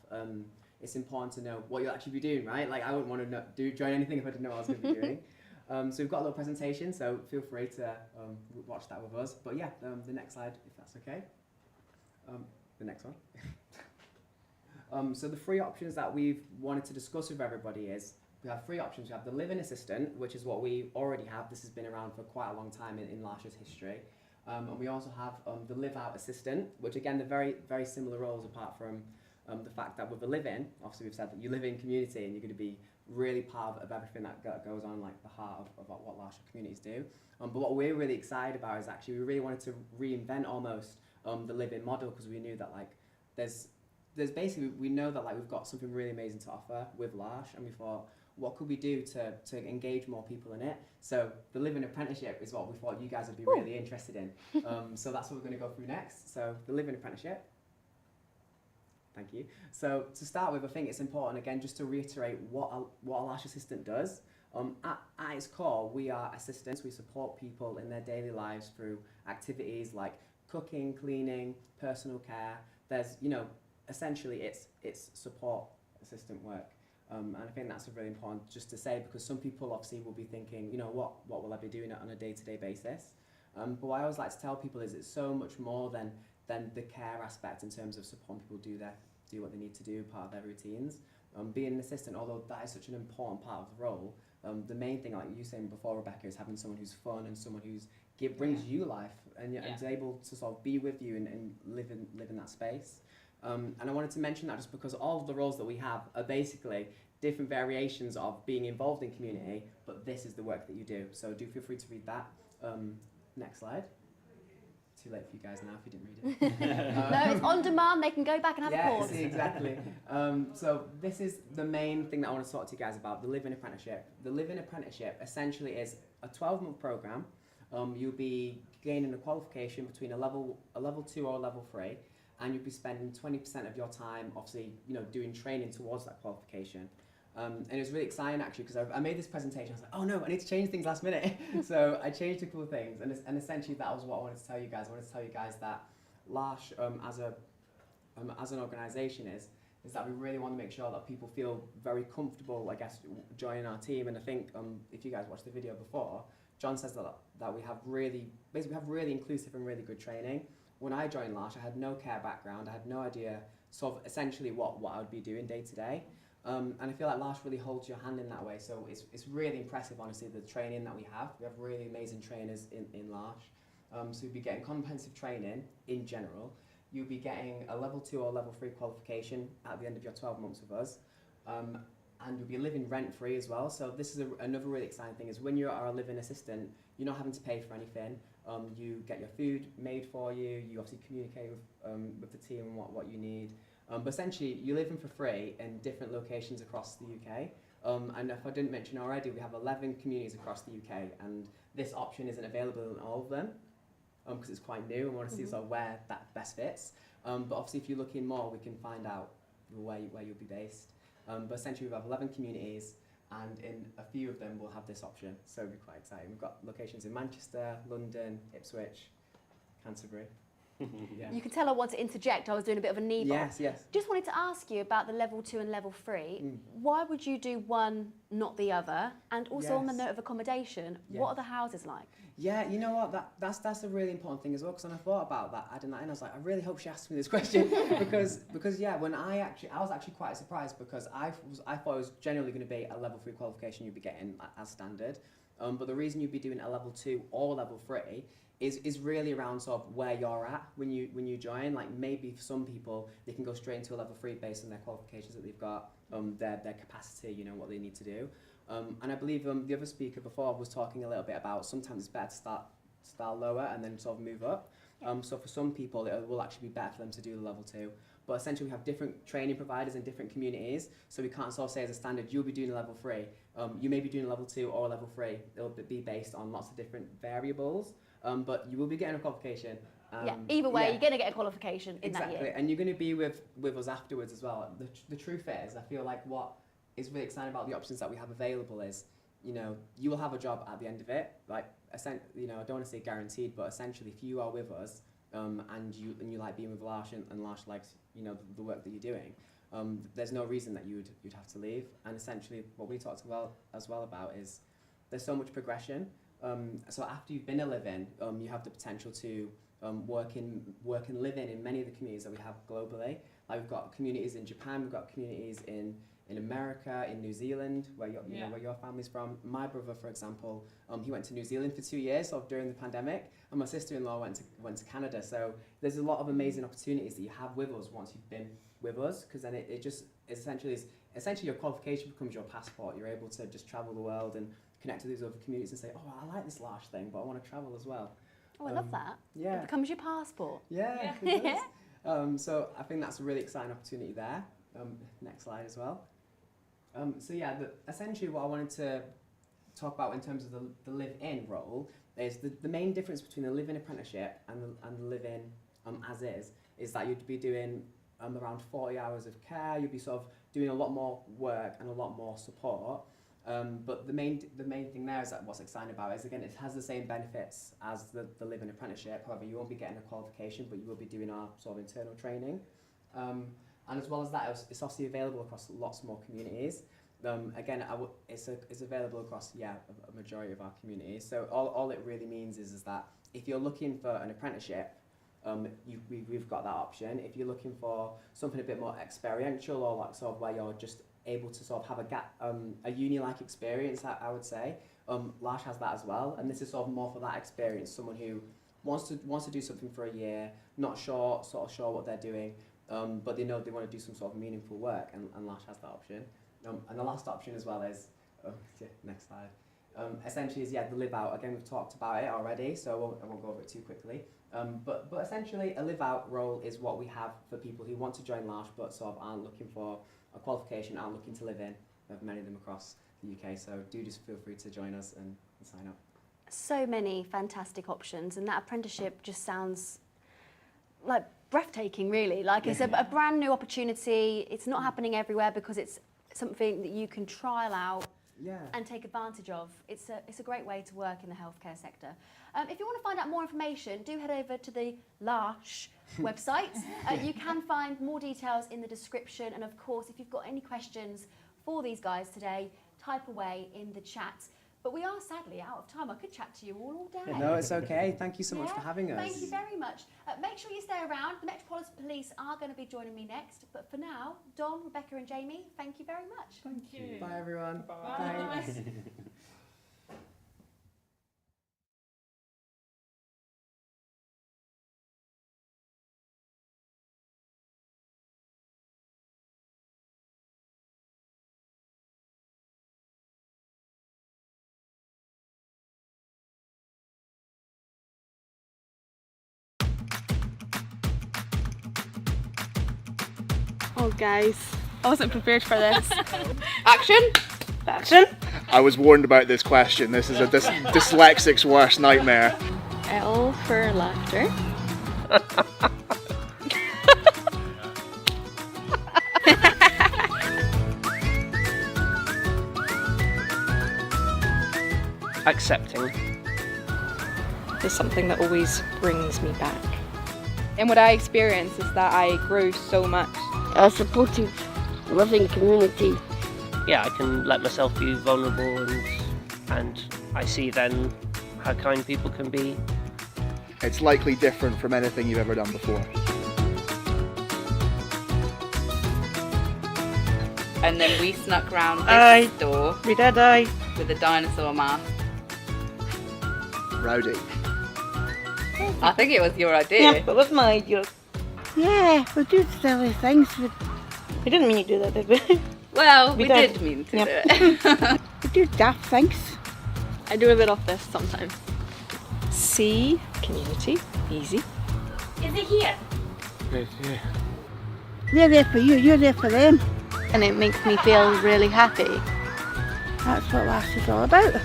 it's important to know what you'll actually be doing, right? Like I wouldn't want to join anything if I didn't know what I was going to be doing. So we've got a little presentation, so feel free to watch that with us. But yeah, the next slide, if that's okay. The next one. So the three options that we've wanted to discuss with everybody is, we have three options. We have the live-in assistant, which is what we already have. This has been around for quite a long time in L'Arche's history. And we also have the live-out assistant, which again, they're very, very similar roles apart from the fact that with the live-in, obviously we've said that you live in community and you're going to be really part of everything that goes on, like the heart of what L'Arche communities do. But what we're really excited about is actually we really wanted to reinvent almost the live-in model, because we knew that like there's basically, we know that like we've got something really amazing to offer with L'Arche, and we thought, what could we do to engage more people in it? So the live-in apprenticeship is what we thought you guys would be really interested in. So that's what we're going to go through next. So the live-in apprenticeship. Thank you. So to start with, I think it's important again just to reiterate what a L'Arche assistant does. At its core, we are assistants. We support people in their daily lives through activities like cooking, cleaning, personal care. There's, you know, essentially it's support assistant work. And I think that's really important just to say, because some people obviously will be thinking, you know, what will I be doing on a day-to-day basis? But what I always like to tell people is it's so much more than the care aspect in terms of supporting people do what they need to do, part of their routines. Being an assistant, although that is such an important part of the role, the main thing, like you saying before, Rebecca, is having someone who's fun and someone who's brings you life and is able to sort of be with you and live in that space. And I wanted to mention that just because all of the roles that we have are basically different variations of being involved in community, but this is the work that you do. So do feel free to read that. Next slide. Too late for you guys now if you didn't read it. No, it's on demand. They can go back and have a pause. Yeah, exactly. So this is the main thing that I want to talk to you guys about, the live-in apprenticeship. The live-in apprenticeship essentially is a 12-month program. You'll be gaining a qualification between a level 2 or a level 3, and you'll be spending 20% of your time, obviously, you know, doing training towards that qualification. And it was really exciting actually, because I made this presentation. I was like, oh no, I need to change things last minute. So I changed a couple of things, and essentially that was what I wanted to tell you guys. I wanted to tell you guys that L'Arche, as an organisation, is that we really want to make sure that people feel very comfortable, I guess, joining our team. And I think if you guys watched the video before, John says that we have really inclusive and really good training. when I joined Lash, I had no care background. I had no idea sort of essentially what I would be doing day to day. And I feel like Lash really holds your hand in that way. So it's really impressive, honestly, the training that we have. We have really amazing trainers in Lash. So you'll be getting comprehensive training in general. You'll be getting a level 2 or level 3 qualification at the end of your 12 months with us. And you'll be living rent-free as well. So this is another really exciting thing, is when you are a living assistant, you're not having to pay for anything. You get your food made for you. You obviously communicate with the team and what you need. But essentially, you're living for free in different locations across the UK. And if I didn't mention already, we have 11 communities across the UK, and this option isn't available in all of them because it's quite new and we want to see sort of where that best fits. But obviously, if you're looking more, we can find out where you'll be based. But essentially, we have 11 communities, and in a few of them, we'll have this option. So it'll be quite exciting. We've got locations in Manchester, London, Ipswich, Canterbury. Yeah. You can tell I want to interject. I was doing a bit of a knee bop. Yes. Just wanted to ask you about the level 2 and level 3. Why would you do one, not the other? And also on the note of accommodation, what are the houses like? Yeah, you know what? That's a really important thing as well. Because when I thought about that, adding that in, I was like, I really hope she asked me this question because yeah, when I was actually quite surprised because I thought it was generally going to be a level 3 qualification you'd be getting as standard. But the reason you'd be doing a level 2 or level 3 is really around sort of where you're at when you join. Like maybe for some people they can go straight into a level 3 based on their qualifications that they've got, their capacity, you know, what they need to do. And I believe the other speaker before was talking a little bit about sometimes it's better to start lower and then sort of move up. So for some people it will actually be better for them to do the level 2. But essentially we have different training providers in different communities, so we can't sort of say as a standard you'll be doing a level 3. You may be doing a level 2 or a level 3. It'll be based on lots of different variables. But you will be getting a qualification. Either way, you're going to get a qualification in that year. Exactly, and you're going to be with us afterwards as well. The truth is, I feel like what is really exciting about the options that we have available is, you know, you will have a job at the end of it. Like, you know, I don't want to say guaranteed, but essentially, if you are with us and you like being with Lash and Lash likes, you know, the work that you're doing, there's no reason that you'd have to leave. And essentially, what we talked as well about is there's so much progression. So after you've been a live-in, you have the potential to work and live in many of the communities that we have globally. Like we've got communities in Japan, we've got communities in America, in New Zealand, where you know, where your family's from. My brother, for example, he went to New Zealand for 2 years, sort of during the pandemic, and my sister-in-law went to Canada. So there's a lot of amazing opportunities that you have with us once you've been with us, because then it just essentially your qualification becomes your passport. You're able to just travel the world and connect to these other communities and say, oh, I like this Lash thing, but I want to travel as well. Oh, I love that. Yeah. It becomes your passport. Yeah, it does. So I think that's a really exciting opportunity there. Next slide as well. So yeah, essentially what I wanted to talk about in terms of the live-in role is the main difference between the live-in apprenticeship and the live-in as is that you'd be doing around 40 hours of care. You'd be sort of doing a lot more work and a lot more support. But the main thing there is that what's exciting about it is, again, it has the same benefits as the live-in apprenticeship. However, you won't be getting a qualification, but you will be doing our sort of internal training. And as well as that, it's obviously available across lots more communities. Again, it's available across a majority of our communities. So all it really means is that if you're looking for an apprenticeship, we've got that option. If you're looking for something a bit more experiential, or like sort of where you're just able to sort of have a uni-like experience, I would say, Lash has that as well. And this is sort of more for that experience, someone who wants to do something for a year, not sure what they're doing, but they know they want to do some sort of meaningful work, and Lash has that option. And the last option as well is, next slide, essentially is the live out. Again, we've talked about it already, so I won't go over it too quickly. But essentially a live out role is what we have for people who want to join Lash but sort of aren't looking for a qualification, aren't looking to live in. We have many of them across the UK, so do just feel free to join us and sign up. So many fantastic options, and that apprenticeship just sounds like breathtaking, really. Like it's a brand new opportunity. It's not happening everywhere because it's something that you can trial out and take advantage of. It's a great way to work in the healthcare sector. If you want to find out more information, do head over to the Lash website. You can find more details in the description, and of course, if you've got any questions for these guys today, type away in the chat But we are sadly out of time. I could chat to you all day. No, it's okay. Thank you so much for having us. Thank you very much. Make sure you stay around. The Metropolitan Police are going to be joining me next. But for now, Dom, Rebecca and Jamie, thank you very much. Thank you. Bye, everyone. Bye. Thanks. Oh guys, I wasn't prepared for this. Action! Action! I was warned about this question. This is a dyslexic's worst nightmare. L for laughter. Accepting. There's something that always brings me back. And what I experience is that I grow so much. A supportive, loving community. Yeah, I can let myself be vulnerable and I see then how kind people can be. It's likely different from anything you've ever done before. And then we snuck round Aye. this door We did, aye. with a dinosaur mask. Rowdy. I think it was your idea. Yeah, but it was my idea. Yeah, we do silly things. We didn't mean to do that, did we? Well, We we did. did mean to Yep. do it. We do daft things. I do a bit of this sometimes. C, community, easy. Is it here? Yeah. They're there for you, you're there for them. And it makes me feel really happy. That's what life is all about.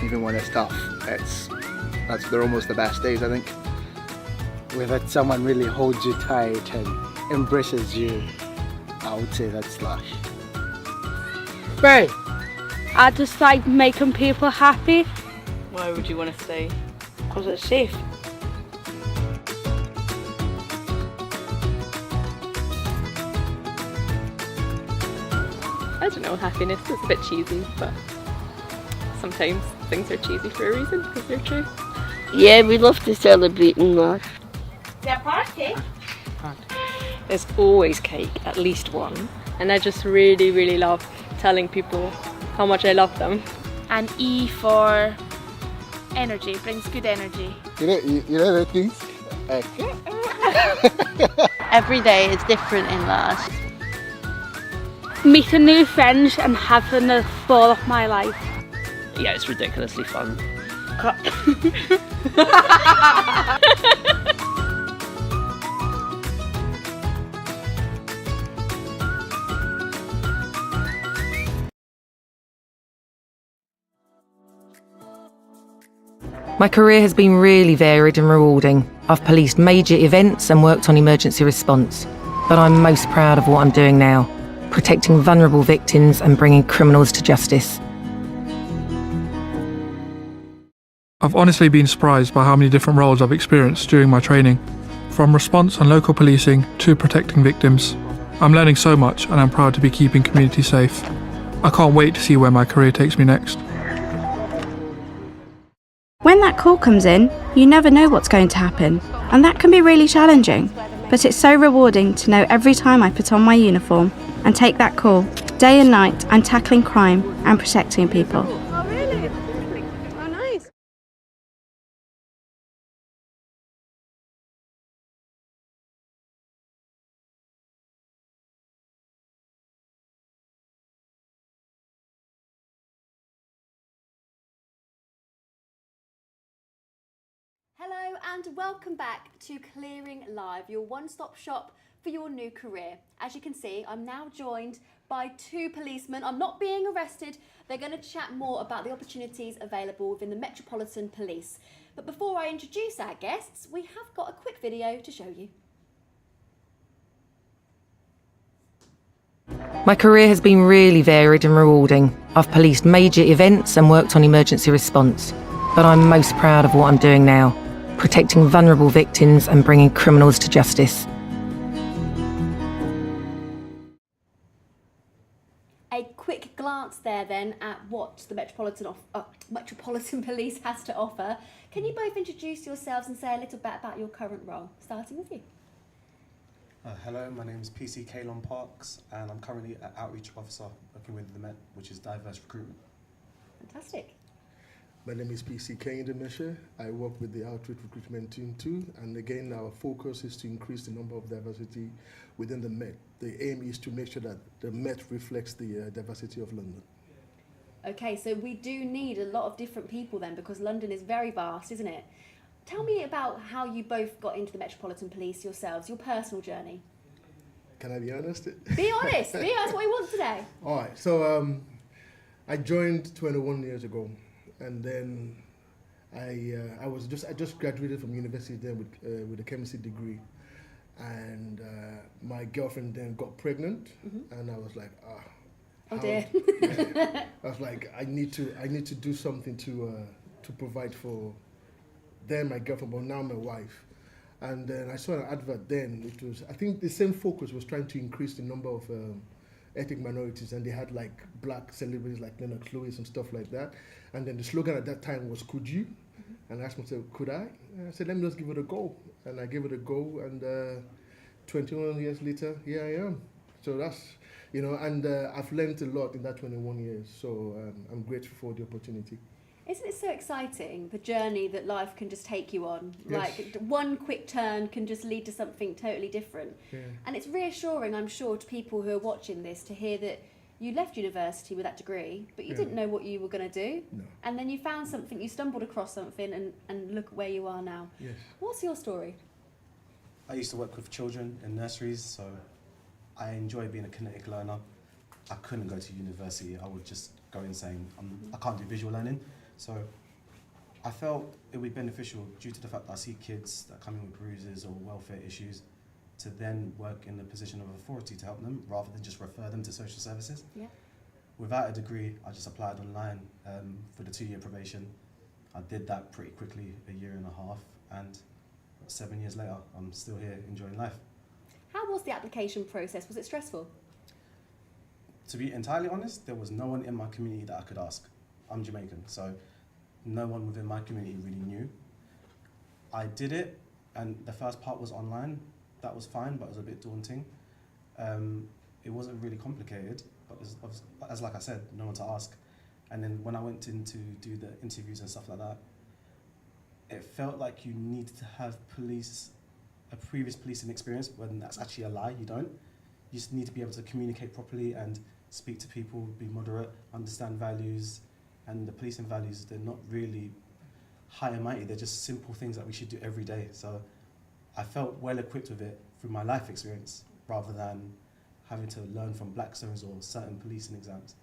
Even when it's tough, they're almost the best days, I think. With that someone really holds you tight and embraces you, I would say that's Lush. Right. I just like making people happy. Why would you want to stay? Because it's safe. I don't know, happiness. It's a bit cheesy, but sometimes things are cheesy for a reason because they're true. Yeah, we love to celebrate in Lush. Yeah, party. There's always cake, at least one. And I just really, really love telling people how much I love them. And E for energy, brings good energy. You know the things? Every day is different in Lush. Meeting new friends and having the ball of my life. Yeah, it's ridiculously fun. My career has been really varied and rewarding. I've policed major events and worked on emergency response. But I'm most proud of what I'm doing now, protecting vulnerable victims and bringing criminals to justice. I've honestly been surprised by how many different roles I've experienced during my training, from response and local policing to protecting victims. I'm learning so much and I'm proud to be keeping communities safe. I can't wait to see where my career takes me next. When that call comes in, you never know what's going to happen, and that can be really challenging. But it's so rewarding to know every time I put on my uniform and take that call, day and night, I'm tackling crime and protecting people. Oh really? Oh nice. Hello and welcome back to Clearing Live, your one-stop shop for your new career. As you can see, I'm now joined by two policemen. I'm not being arrested. They're going to chat more about the opportunities available within the Metropolitan Police. But before I introduce our guests, we have got a quick video to show you. My career has been really varied and rewarding. I've policed major events and worked on emergency response. But I'm most proud of what I'm doing now, protecting vulnerable victims and bringing criminals to justice. A quick glance glance there then at what the Metropolitan Police has to offer. Can you both introduce yourselves and say a little bit about your current role, starting with you? Hello, my name is PC Kalon Parks and I'm currently an outreach officer working with the Met, which is diverse recruitment. Fantastic. My name is PC Indonesia. I work with the outreach recruitment team too, and again our focus is to increase the number of diversity within the Met. The aim is to make sure that the Met reflects the diversity of London. Okay, so we do need a lot of different people then, because London is very vast, isn't it? Tell me about how you both got into the Metropolitan Police yourselves, your personal journey. Can I be honest? Be honest, that's what we want today. All right, so I joined 21 years ago, and then I just graduated from university then with a chemistry degree, and my girlfriend then got pregnant, and I was like, oh dear. Yeah. I was like, I need to do something to provide for then my girlfriend, but now my wife. And then I saw an advert then. It was, I think the same focus was trying to increase the number of ethnic minorities, and they had like black celebrities like Leonard Lewis and stuff like that. And then the slogan at that time was, could you? And I asked myself, could I? And I said, let me just give it a go. And I gave it a go, and 21 years later, here I am. So that's, and I've learned a lot in that 21 years. So I'm grateful for the opportunity. Isn't it so exciting, the journey that life can just take you on? Yes. Like one quick turn can just lead to something totally different. Yeah. And it's reassuring, I'm sure, to people who are watching this to hear that you left university with that degree, but you didn't know what you were going to do. No. And then you found something, you stumbled across something, and look where you are now. Yes. What's your story? I used to work with children in nurseries, so I enjoy being a kinetic learner. I couldn't go to university. I would just go insane. I can't do visual learning. So I felt it would be beneficial due to the fact that I see kids that come in with bruises or welfare issues to then work in the position of authority to help them rather than just refer them to social services. Yeah. Without a degree, I just applied online for the 2-year probation. I did that pretty quickly, 1.5 years, and 7 years later, I'm still here enjoying life. How was the application process? Was it stressful? To be entirely honest, there was no one in my community that I could ask. I'm Jamaican, so no one within my community really knew. I did it, and the first part was online. That was fine, but it was a bit daunting. It wasn't really complicated, but as like I said, no one to ask. And then when I went in to do the interviews and stuff like that, it felt like you need to have a previous policing experience, when that's actually a lie, you don't. You just need to be able to communicate properly and speak to people, be moderate, understand values. And the policing values, they're not really high and mighty, they're just simple things that we should do every day. So I felt well equipped with it through my life experience rather than having to learn from Blackstones or certain policing exams.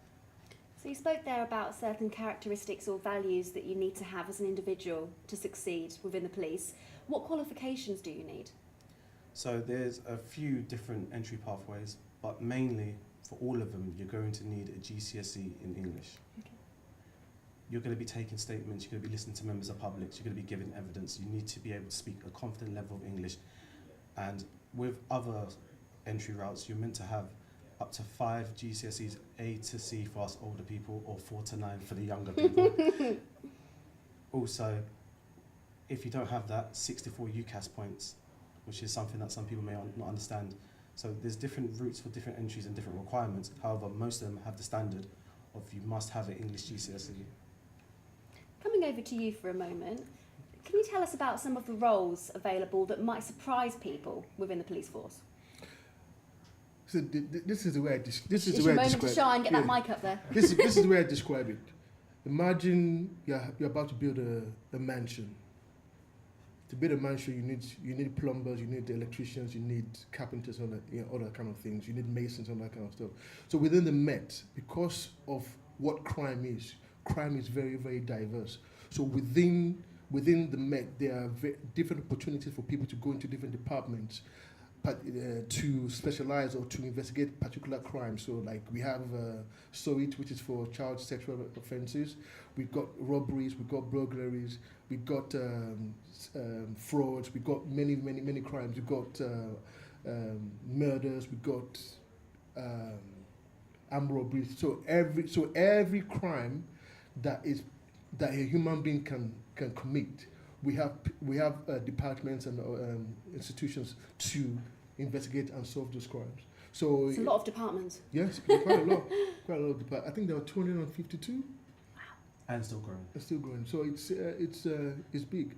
So you spoke there about certain characteristics or values that you need to have as an individual to succeed within the police. What qualifications do you need? So there's a few different entry pathways, but mainly for all of them, you're going to need a GCSE in English. Okay. You're going to be taking statements, you're going to be listening to members of public, you're going to be giving evidence. You need to be able to speak a confident level of English. And with other entry routes, you're meant to have up to 5 GCSEs, A to C for us older people, or 4 to 9 for the younger people. Also, if you don't have that, 64 UCAS points, which is something that some people may not understand. So there's different routes for different entries and different requirements. However, most of them have the standard of you must have an English GCSE. Coming over to you for a moment, can you tell us about some of the roles available that might surprise people within the police force? So this is the way I describe it. It's your moment to shine, get that mic up there. This is the way I describe it. Imagine you're about to build a mansion. To build a mansion, you need plumbers, you need electricians, you need carpenters, and all that kind of things. You need masons, and that kind of stuff. So within the Met, because of what crime is very, very diverse. So within the Met, there are different opportunities for people to go into different departments to specialize or to investigate particular crimes. So like we have SOIT, which is for child sexual offences. We've got robberies, we've got burglaries, we've got frauds, we've got many crimes. We've got murders, we've got armed robbery. So every crime that a human being can commit, we have departments and institutions to investigate and solve those crimes. So it's a lot of departments. Yes, quite a lot of departments. I think there are 252. And still growing. It's still growing. So it's big.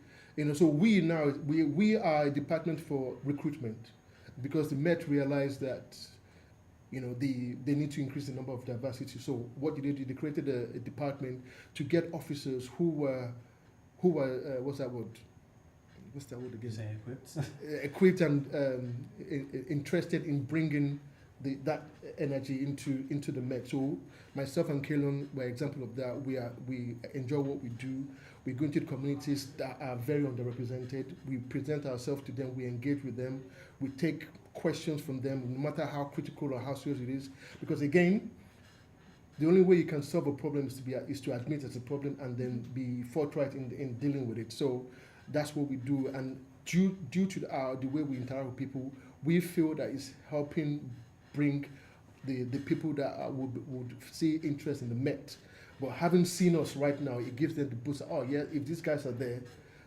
So we are a department for recruitment, because the Met realized that they need to increase the number of diversity. So what did they do? They created a department to get officers who were what's that word? What's that word again? Say equipped. Equipped and interested in bringing that energy into the Met. So myself and Kalon were example of that. We enjoy what we do. We go into the communities that are very underrepresented. We present ourselves to them. We engage with them. We take questions from them, no matter how critical or how serious it is. Because again, the only way you can solve a problem is to admit it's a problem and then be forthright in dealing with it. So that's what we do. And due to the way we interact with people, we feel that it's helping bring the people that would see interest in the Met. But having seen us right now, it gives them the boost. Oh yeah, if these guys are there,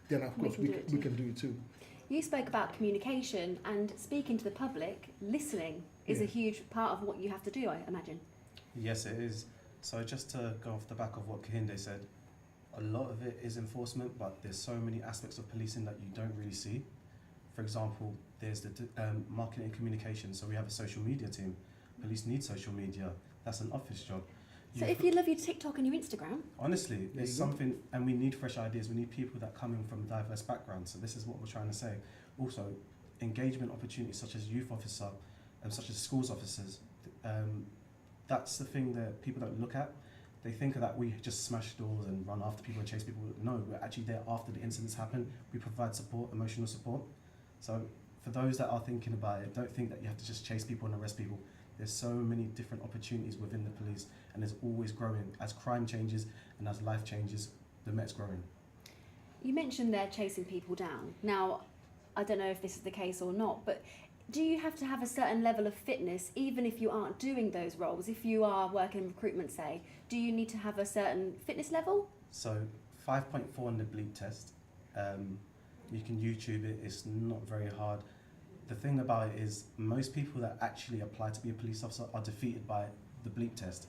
then of course we can do it too. You spoke about communication, and speaking to the public, listening is a huge part of what you have to do, I imagine. Yes, it is. So just to go off the back of what Kehinde said, a lot of it is enforcement, but there's so many aspects of policing that you don't really see. For example, there's the marketing and communication. So we have a social media team. Police need social media. That's an office job. So if you love your TikTok and your Instagram. Honestly, it's something, and we need fresh ideas. We need people that come in from diverse backgrounds. So this is what we're trying to say. Also, engagement opportunities such as youth officer and such as schools officers. That's the thing that people don't look at. They think that we just smash doors and run after people and chase people. No, we're actually there after the incidents happen. We provide support, emotional support. So for those that are thinking about it, don't think that you have to just chase people and arrest people. There's so many different opportunities within the police, and it's always growing. As crime changes and as life changes, the Met's growing. You mentioned they're chasing people down. Now, I don't know if this is the case or not, but do you have to have a certain level of fitness, even if you aren't doing those roles? If you are working in recruitment, say, do you need to have a certain fitness level? So 5.4 on the bleep test. You can YouTube it, it's not very hard. The thing about it is most people that actually apply to be a police officer are defeated by the bleep test.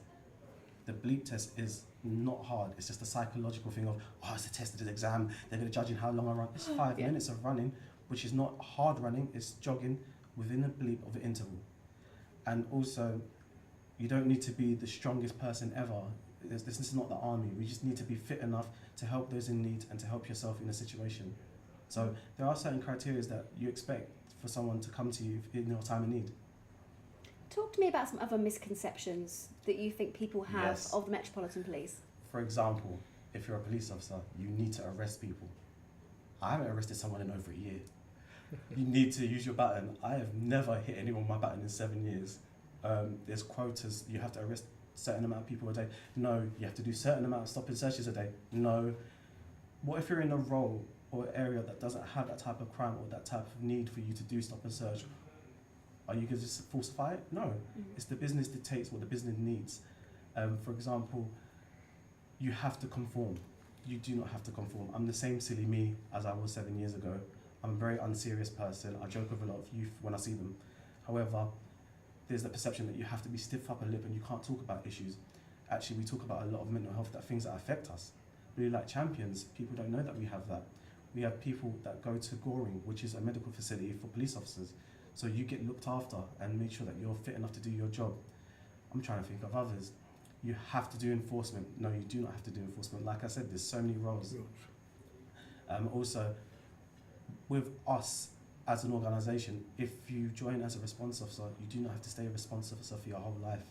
The bleep test is not hard, it's just a psychological thing of, oh, it's a test, it's an exam, they're going to judge in how long I run. It's 5 minutes of running, which is not hard running, it's jogging within a bleep of an interval. And also, you don't need to be the strongest person ever. This is not the army. We just need to be fit enough to help those in need and to help yourself in a situation. So there are certain criteria that you expect for someone to come to you in your time of need. Talk to me about some other misconceptions that you think people have of the Metropolitan Police. For example, if you're a police officer, you need to arrest people. I haven't arrested someone in over a year. You need to use your baton. I have never hit anyone with my baton in 7 years. There's quotas, you have to arrest a certain amount of people a day. No, you have to do a certain amount of stop and searches a day. No. What if you're in a role or area that doesn't have that type of crime or that type of need for you to do stop and search? Are you going to just falsify it? No. It's the business dictates what the business needs. For example, you have to conform. You do not have to conform. I'm the same silly me as I was 7 years ago. I'm a very unserious person. I joke with a lot of youth when I see them. However, there's the perception that you have to be stiff upper lip and you can't talk about issues. Actually, we talk about a lot of mental health, things that affect us. Really like champions, people don't know that we have that. We have people that go to Goring, which is a medical facility for police officers. So you get looked after and make sure that you're fit enough to do your job. I'm trying to think of others. You have to do enforcement. No, you do not have to do enforcement. Like I said, there's so many roles. Also, with us as an organisation, if you join as a response officer, you do not have to stay a response officer for your whole life.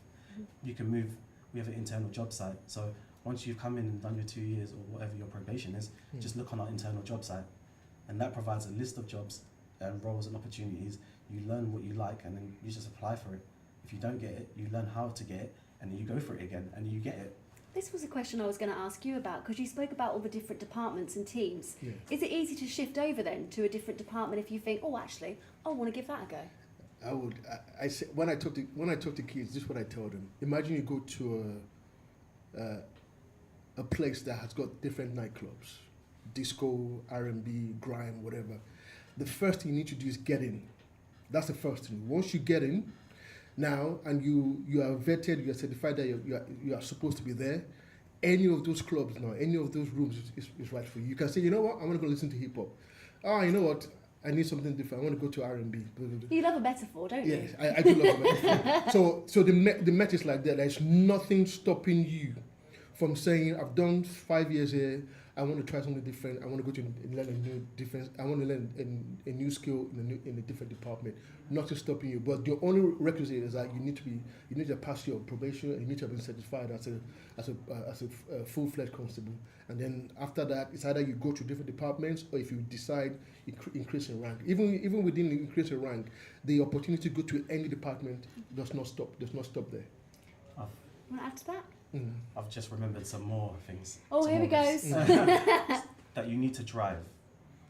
You can move. We have an internal job site. So once you've come in and done your 2 years or whatever your probation is, just look on our internal job site. And that provides a list of jobs and roles and opportunities. You learn what you like and then you just apply for it. If you don't get it, you learn how to get it and then you go for it again and you get it. This was a question I was going to ask you about, because you spoke about all the different departments and teams. Yeah. Is it easy to shift over then to a different department if you think, oh, actually, I want to give that a go? I would. I say when I talk to kids, this is what I tell them. Imagine you go to a place that has got different nightclubs, disco, R&B, grime, whatever. The first thing you need to do is get in. That's the first thing. Once you get in, now, and you are vetted, you are certified that you are supposed to be there. Any of those clubs now, any of those rooms is right for you. You can say, you know what, I'm gonna go listen to hip hop. Oh, you know what, I need something different. I want to go to R&B. You love a metaphor, don't you? Yes, I do love a metaphor. So the Met is like that. There's nothing stopping you from saying, I've done 5 years here. I want to try something different. I want to go to learn a new different. I want to learn a new skill in a different department. Nothing stopping you. But the only requisite is that you need to pass your probation, and you need to have been certified as a full-fledged constable. And then after that, it's either you go to different departments, or if you decide increase in rank. Even within the increase in rank, the opportunity to go to any department does not stop there. Want to add to that? I've just remembered some more things. Oh, here we go. That you need to drive.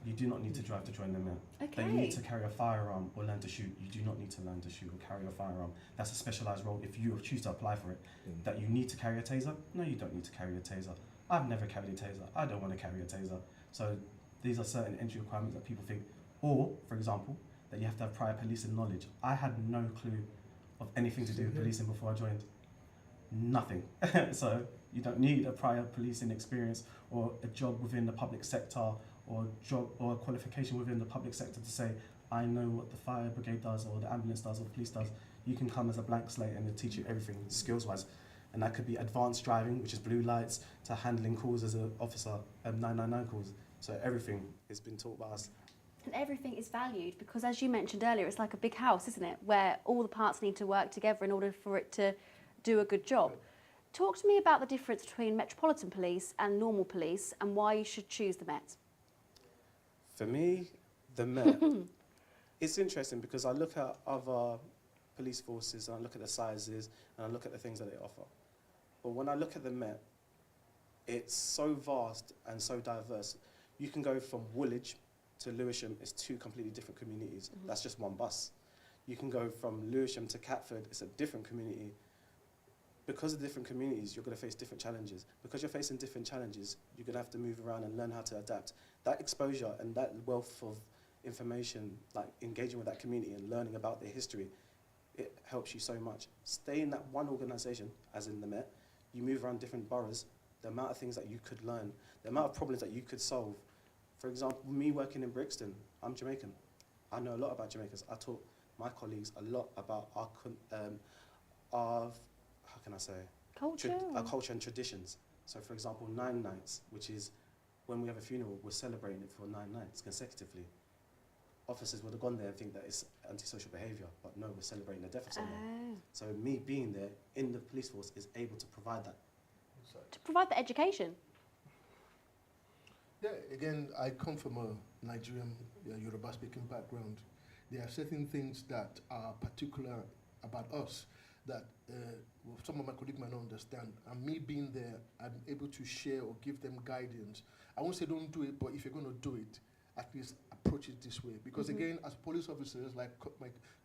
You do not need to drive to join the Met. Okay. That you need to carry a firearm or learn to shoot. You do not need to learn to shoot or carry a firearm. That's a specialised role if you choose to apply for it. That you need to carry a taser? No, you don't need to carry a taser. I've never carried a taser. I don't want to carry a taser. So these are certain entry requirements that people think. Or, for example, that you have to have prior policing knowledge. I had no clue of anything to do with policing before I joined. Nothing. So you don't need a prior policing experience or a job within the public sector or a qualification within the public sector to say, I know what the fire brigade does or the ambulance does or the police does. You can come as a blank slate and they'll teach you everything skills-wise. And that could be advanced driving, which is blue lights, to handling calls as an officer, 999 calls. So everything has been taught by us. And everything is valued because, as you mentioned earlier, it's like a big house, isn't it? Where all the parts need to work together in order for it to do a good job. Talk to me about the difference between Metropolitan Police and normal police and why you should choose the Met. For me, the Met, it's interesting because I look at other police forces and I look at the sizes and I look at the things that they offer. But when I look at the Met, it's so vast and so diverse. You can go from Woolwich to Lewisham, it's two completely different communities. That's just one bus. You can go from Lewisham to Catford, it's a different community. Because of different communities, you're going to face different challenges. Because you're facing different challenges, you're going to have to move around and learn how to adapt. That exposure and that wealth of information, like engaging with that community and learning about their history, it helps you so much. Stay in that one organisation, as in the Met, you move around different boroughs, the amount of things that you could learn, the amount of problems that you could solve. For example, me working in Brixton, I'm Jamaican. I know a lot about Jamaicans. I taught my colleagues a lot about our how can I say? Culture? Our culture and traditions. So for example, 9 nights, which is when we have a funeral, we're celebrating it for 9 nights consecutively. Officers would have gone there and think that it's antisocial behaviour, but no, we're celebrating the death of someone. So me being there in the police force is able to provide that. To provide the education. Yeah, again, I come from a Nigerian, Yoruba-speaking background. There are certain things that are particular about us that some of my colleagues might not understand. And me being there, I'm able to share or give them guidance. I won't say don't do it, but if you're going to do it, at least approach it this way. Because again, as police officers, like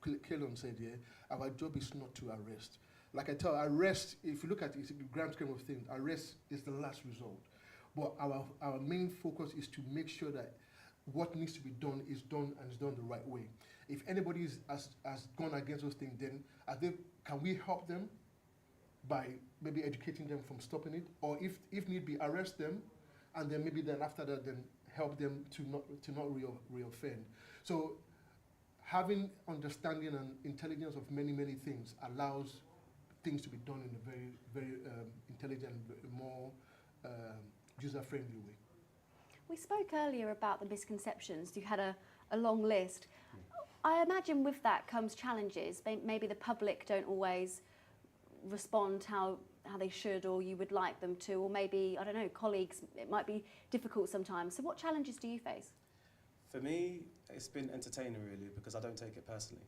Kellon said here, our job is not to arrest. Like I tell, arrest, if you look at it, the grand scheme of things, arrest is the last result. But our main focus is to make sure that what needs to be done is done and is done the right way. If anybody has gone against those things, then can we help them by maybe educating them from stopping it? Or if need be, arrest them, and then maybe then after that, then help them to not reoffend. So having understanding and intelligence of many things allows things to be done in a very intelligent, more user-friendly way. We spoke earlier about the misconceptions. You had a long list. I imagine with that comes challenges. Maybe the public don't always respond how they should or you would like them to, or maybe, I don't know, colleagues, it might be difficult sometimes. So what challenges do you face? For me, it's been entertaining really because I don't take it personally.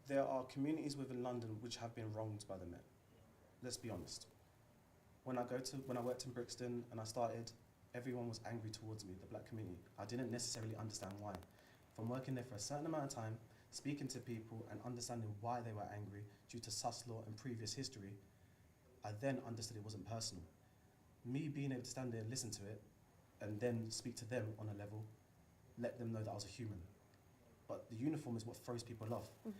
There are communities within London which have been wronged by the Met. Let's be honest. When I worked in Brixton and I started, everyone was angry towards me, the black community. I didn't necessarily understand why. From working there for a certain amount of time speaking to people and understanding why they were angry due to sus law and previous history, I then understood it wasn't personal. Me being able to stand there and listen to it and then speak to them on a level, let them know that I was a human. But the uniform is what throws people off. Mm.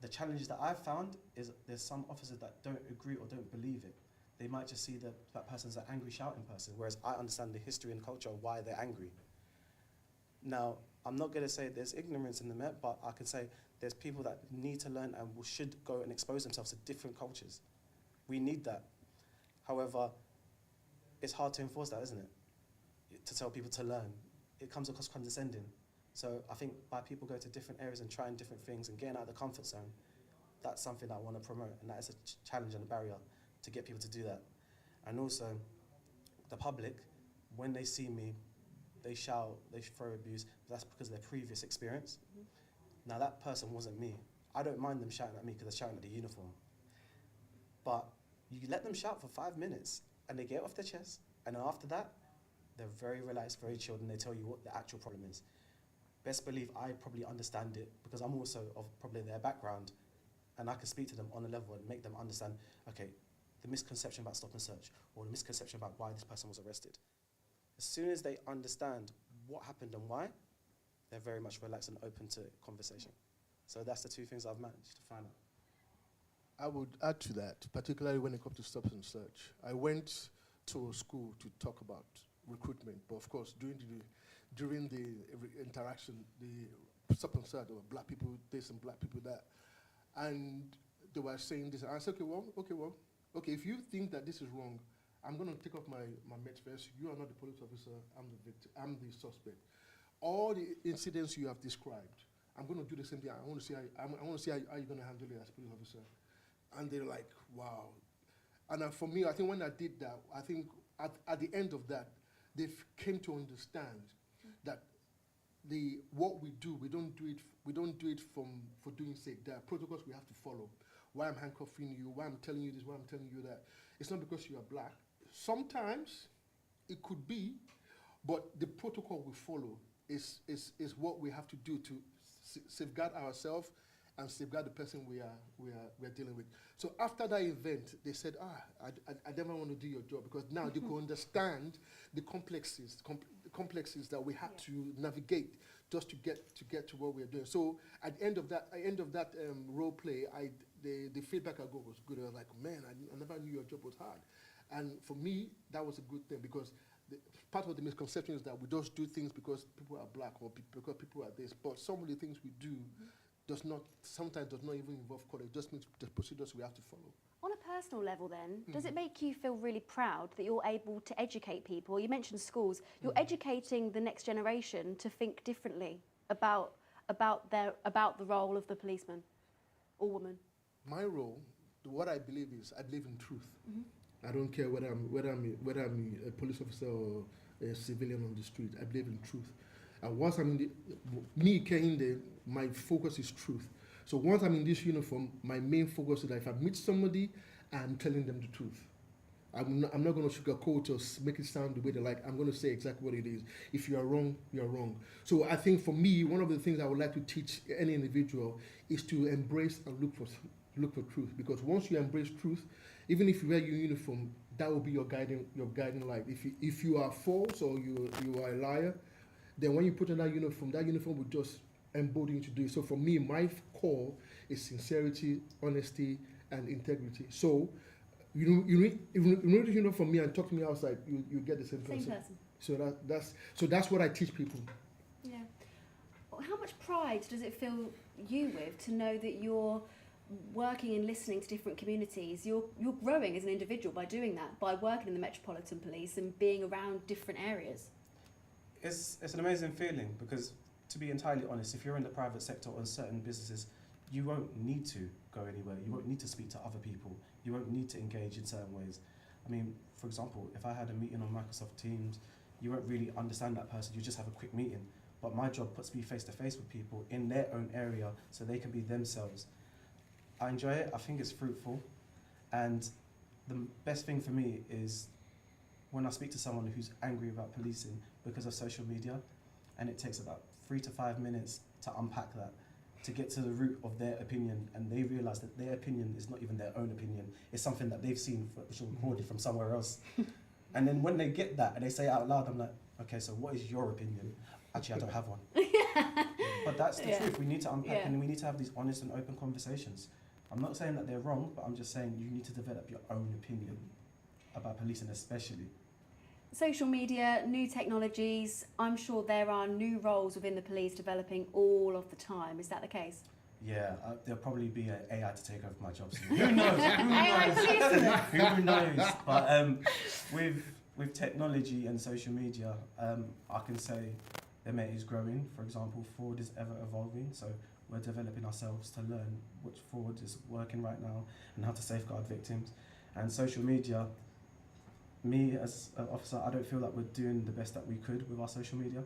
The challenges that I've found is there's some officers that don't agree or don't believe it. They might just see that person as an angry shouting person, whereas I understand the history and culture of why they're angry. Now, I'm not going to say there's ignorance in the Met, but I can say there's people that need to learn and should go and expose themselves to different cultures. We need that. However, it's hard to enforce that, isn't it? To tell people to learn. It comes across condescending. So I think by people going to different areas and trying different things and getting out of the comfort zone, that's something that I want to promote, and that is a challenge and a barrier to get people to do that. And also, the public, when they see me, they shout, they throw abuse, that's because of their previous experience. Mm-hmm. Now that person wasn't me. I don't mind them shouting at me because they're shouting at the uniform. But you let them shout for 5 minutes and they get off their chest, and then after that, they're very relaxed, very chilled, and they tell you what the actual problem is. Best believe I probably understand it because I'm also of probably their background, and I can speak to them on a level and make them understand, okay, the misconception about stop and search, or the misconception about why this person was arrested. As soon as they understand what happened and why, they're very much relaxed and open to conversation. So that's the two things I've managed to find out. I would add to that, particularly when it comes to stop and search. I went to a school to talk about recruitment, but of course, during the interaction, the stop and search, there were black people this and black people that, and they were saying this. And I said, okay, if you think that this is wrong, I'm going to take off my meds vest. You are not the police officer. I'm the victim. I'm the suspect. All the incidents you have described, I'm going to do the same thing. I want to see how you're going to handle it as a police officer. And they're like, wow. And for me, I think when I did that, I think at the end of that, they came to understand that what we do, we don't do it for doing sake. There are protocols we have to follow. Why I'm handcuffing you, why I'm telling you this, why I'm telling you that. It's not because you are black. Sometimes it could be, but the protocol we follow is what we have to do to safeguard ourselves and safeguard the person we are dealing with. So after that event, they said, I never want to do your job, because now they could understand the complexities that we had to navigate just to get to what we are doing. So at the end of that role play, the feedback I got was good. I was like, man, I never knew your job was hard. And for me, that was a good thing, because part of the misconception is that we just do things because people are black or because people are this. But some of the things we do sometimes does not even involve color. It just means the procedures we have to follow. On a personal level then, does it make you feel really proud that you're able to educate people? You mentioned schools. You're educating the next generation to think differently about the role of the policeman or woman. My role, what I believe is, I believe in truth. Mm-hmm. I don't care whether I'm a police officer or a civilian on the street. I believe in truth. And once I'm in my focus is truth. So once I'm in this uniform, my main focus is that if I meet somebody, I'm telling them the truth. I'm not going to sugarcoat or make it sound the way they like. I'm going to say exactly what it is. If you are wrong, you're wrong. So I think for me, one of the things I would like to teach any individual is to embrace and look for truth. Because once you embrace truth, even if you wear your uniform, that will be your guiding light. If you are false or you are a liar, then when you put on that uniform will just embolden you to do it. So for me, my core is sincerity, honesty, and integrity. So you know from me and talk to me outside, you get the same person. So that's what I teach people. Yeah. How much pride does it fill you with to know that you're working and listening to different communities? You're growing as an individual by doing that, by working in the Metropolitan Police and being around different areas. It's an amazing feeling, because to be entirely honest, if you're in the private sector or in certain businesses, you won't need to go anywhere. You won't need to speak to other people. You won't need to engage in certain ways. I mean, for example, if I had a meeting on Microsoft Teams, you won't really understand that person. You just have a quick meeting. But my job puts me face to face with people in their own area so they can be themselves. I enjoy it. I think it's fruitful. And the best thing for me is when I speak to someone who's angry about policing because of social media, and it takes about 3 to 5 minutes to unpack that. to get to the root of their opinion, and they realise that their opinion is not even their own opinion. It's something that they've seen, which was recorded from somewhere else. And then when they get that and they say it out loud, I'm like, okay, so what is your opinion? Actually, I don't have one. But that's the truth. We need to unpack and we need to have these honest and open conversations. I'm not saying that they're wrong, but I'm just saying you need to develop your own opinion about policing, especially. Social media, new technologies, I'm sure there are new roles within the police developing all of the time. Is that the case? Yeah, there'll probably be an AI to take over my job soon. Who knows? Who knows? But with technology and social media, I can say the mate is growing. For example, fraud is ever evolving, so we're developing ourselves to learn which fraud is working right now and how to safeguard victims. And social media, me as an officer, I don't feel like we're doing the best that we could with our social media.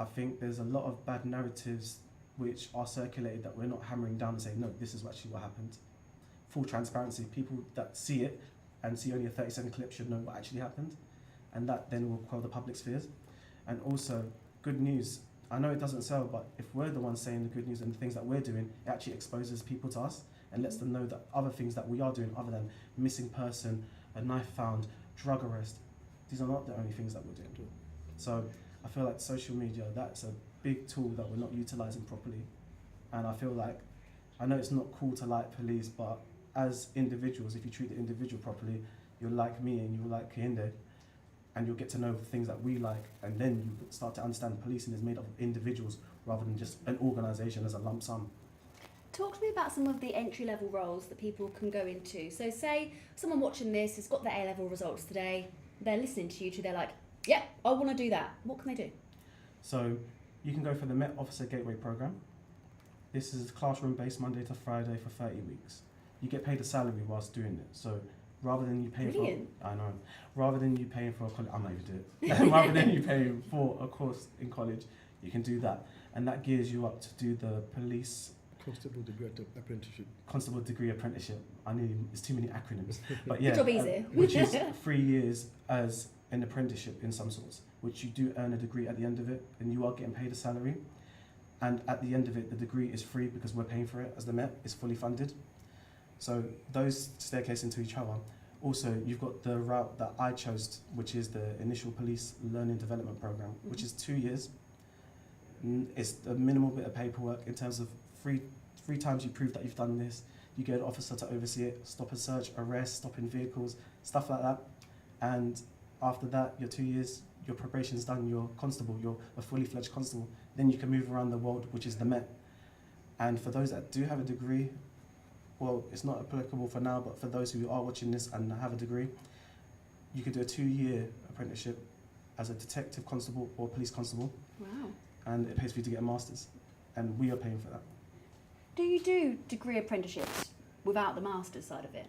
I think there's a lot of bad narratives which are circulated that we're not hammering down and saying, no, this is actually what happened. Full transparency, people that see it and see only a 30-second clip should know what actually happened, and that then will quell the public's fears. And also, good news. I know it doesn't sell, but if we're the ones saying the good news and the things that we're doing, it actually exposes people to us and lets them know that other things that we are doing, other than missing person, a knife found, drug arrest, these are not the only things that we're doing. So I feel like social media, that's a big tool that we're not utilising properly. And I feel like, I know it's not cool to like police, but as individuals, if you treat the individual properly, you'll like me and you'll like Kehinde, and you'll get to know things that we like, and then you start to understand policing is made up of individuals rather than just an organisation as a lump sum. Talk to me about some of the entry-level roles that people can go into. So say someone watching this has got their A-level results today, they're listening to you two, they're like, yep, I want to do that. What can they do? So you can go for the Met Officer Gateway Programme. This is classroom-based Monday to Friday for 30 weeks. You get paid a salary whilst doing it. So rather than you paying rather than you paying for a college, I'm not even doing it. Rather than you paying for a course in college, you can do that. And that gears you up to do the police Constable degree apprenticeship. Constable degree apprenticeship. It's too many acronyms. But yeah, good job, easy. Which is 3 years as an apprenticeship in some sorts, which you do earn a degree at the end of it, and you are getting paid a salary. And at the end of it, the degree is free because we're paying for it, as the Met is fully funded. So those staircase into each other. Also, you've got the route that I chose, which is the Initial Police Learning Development Programme, which is 2 years. It's a minimal bit of paperwork in terms of three times you prove that you've done this. You get an officer to oversee it, stop and search, arrest, stopping vehicles, stuff like that. And after that, your 2 years, your probation's done, you're constable, you're a fully fledged constable. Then you can move around the world, which is the Met. And for those that do have a degree, well, it's not applicable for now, but for those who are watching this and have a degree, you could do a 2-year apprenticeship as a detective constable or police constable. Wow. And it pays for you to get a master's. And we are paying for that. Do you do degree apprenticeships without the master's side of it?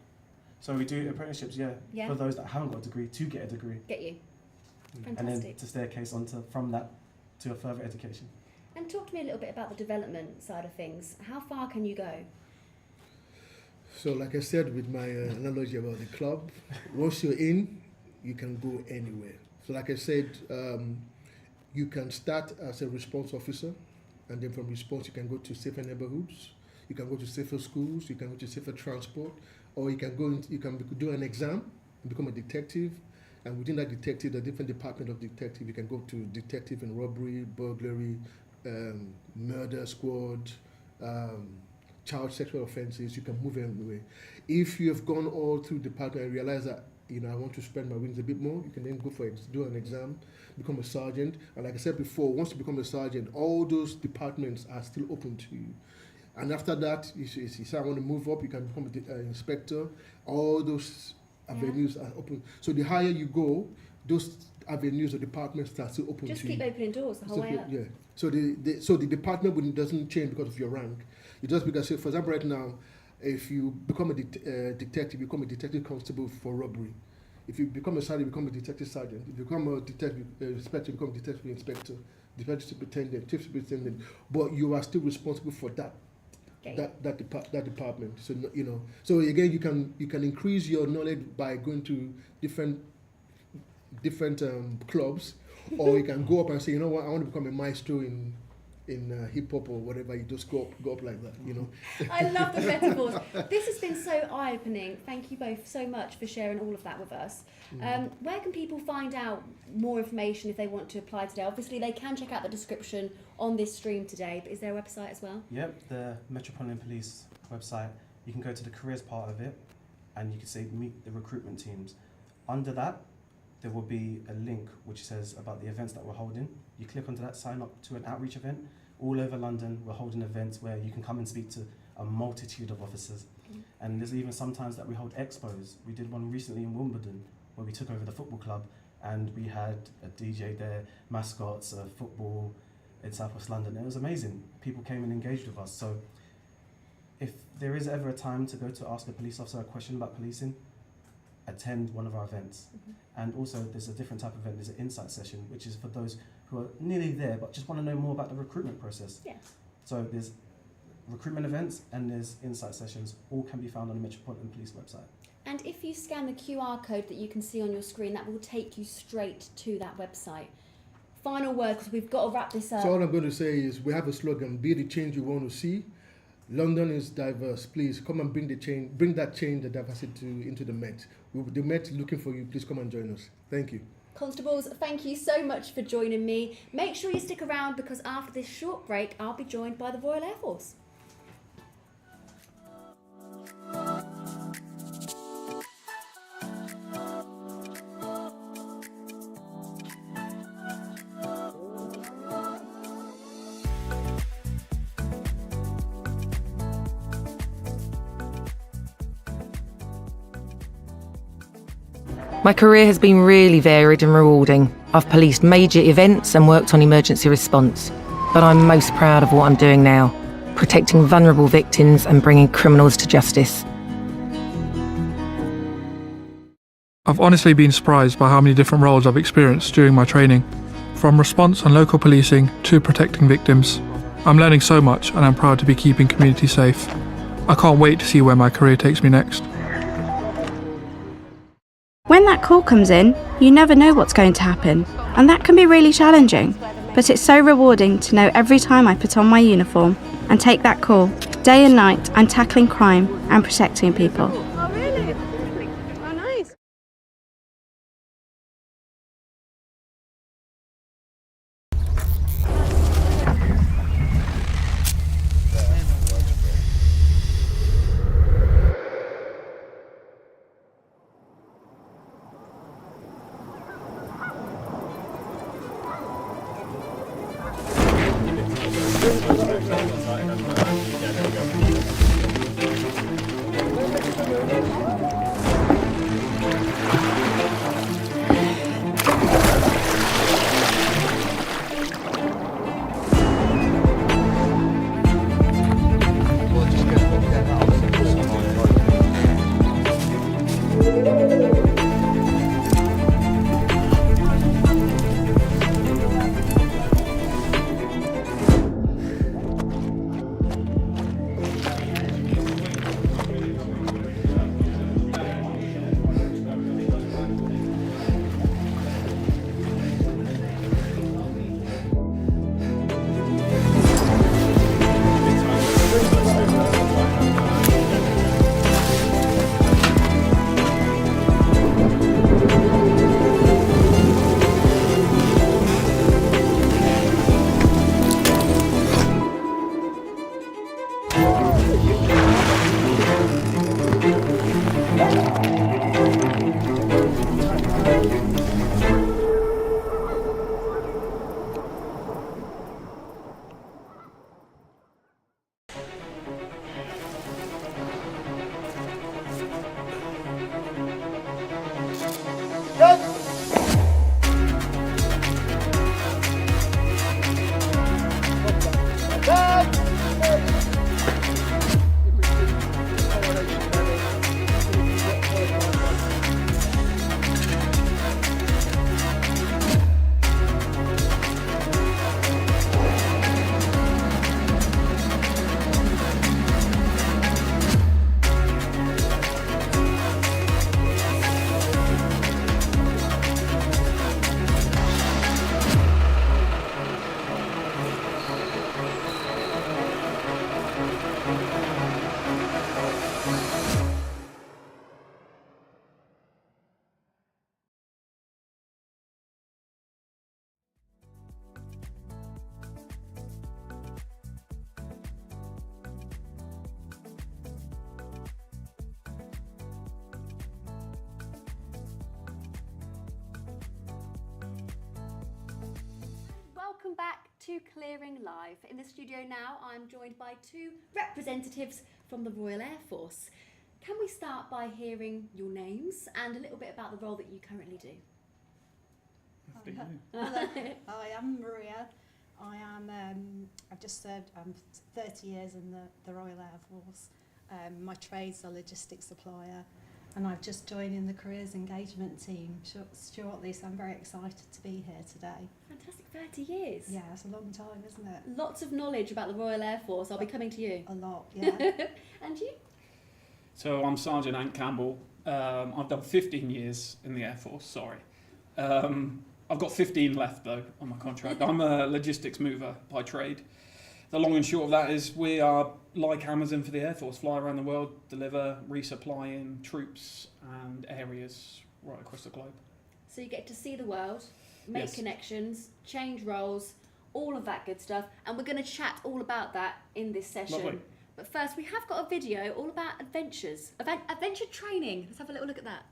So we do apprenticeships, yeah, for those that haven't got a degree to get a degree. Get you. Fantastic. And then to staircase from that to a further education. And talk to me a little bit about the development side of things. How far can you go? So like I said with my analogy about the club, once you're in, you can go anywhere. So like I said, you can start as a response officer, and then from response you can go to safer neighborhoods, you can go to safer schools, you can go to safer transport, or you can do an exam and become a detective. And within that detective, the different department of detective, you can go to detective in robbery, burglary, murder squad, child sexual offences. You can move anyway. If you have gone all through the department and realize that I want to spread my wings a bit more, you can then go do an exam, become a sergeant. And like I said before, once you become a sergeant, all those departments are still open to you. And after that, you say I want to move up, you can become an inspector. All those avenues are open. So the higher you go, those avenues or departments are still open Just to you. keep opening doors the whole way up. Yeah. So the department doesn't change because of your rank. It just because, for example, right now, if you become a detective, you become a detective constable for robbery. If you become a sergeant, you become a detective sergeant. If you become a detective inspector, you become a detective inspector, detective superintendent, chief superintendent. But you are still responsible for that department. So So again, you can increase your knowledge by going to different clubs, or you can go up and say, you know what, I want to become a maestro in in hip hop or whatever. You just go up like that, you know. I love the metaphors. This has been so eye-opening. Thank you both so much for sharing all of that with us. Where can people find out more information if they want to apply today? Obviously, they can check out the description on this stream today, but is there a website as well? Yep, the Metropolitan Police website. You can go to the careers part of it, and you can say meet the recruitment teams. Under that, there will be a link which says about the events that we're holding. You click onto that, sign up to an outreach event. All over London, we're holding events where you can come and speak to a multitude of officers. And there's even sometimes that we hold expos. We did one recently in Wimbledon where we took over the football club and we had a DJ there, mascots, football in Southwest London. It was amazing. People came and engaged with us. So if there is ever a time to go to ask a police officer a question about policing, attend one of our events. And also there's a different type of event, there's an insight session, which is for those who are nearly there but just want to know more about the recruitment process. So there's recruitment events and there's insight sessions, all can be found on the Metropolitan Police website. And if you scan the QR code that you can see on your screen, that will take you straight to that website. Final word, because we've got to wrap this up. So all I'm going to say is we have a slogan, be the change you want to see. London is diverse. Please come and bring that change, the diversity into the Met. The Met looking for you. Please come and join us. Thank you. Constables, thank you so much for joining me. Make sure you stick around because after this short break, I'll be joined by the Royal Air Force. My career has been really varied and rewarding. I've policed major events and worked on emergency response. But I'm most proud of what I'm doing now, protecting vulnerable victims and bringing criminals to justice. I've honestly been surprised by how many different roles I've experienced during my training, from response and local policing to protecting victims. I'm learning so much and I'm proud to be keeping communities safe. I can't wait to see where my career takes me next. When that call comes in, you never know what's going to happen, and that can be really challenging. But it's so rewarding to know every time I put on my uniform and take that call, day and night, I'm tackling crime and protecting people. Oh, really? Oh, nice. to Clearing Live. In the studio now, I'm joined by two representatives from the Royal Air Force. Can we start by hearing your names and a little bit about the role that you currently do? Hi, I'm Maria. I've just served 30 years in the Royal Air Force. My trade's a logistics supplier, and I've just joined in the careers engagement team shortly, so I'm very excited to be here today. Fantastic, 30 years. Yeah, it's a long time, isn't it? Lots of knowledge about the Royal Air Force. I'll be coming to you. A lot, yeah. And you? So I'm Sergeant Ant Campbell. I've done 15 years in the Air Force, sorry. I've got 15 left though on my contract. I'm a logistics mover by trade. The long and short of that is we are like Amazon for the Air Force, fly around the world, deliver, resupplying troops and areas right across the globe. So you get to see the world, make Yes. connections, change roles, all of that good stuff, and we're going to chat all about that in this session. Lovely. But first, we have got a video all about adventures, adventure training. Let's have a little look at that.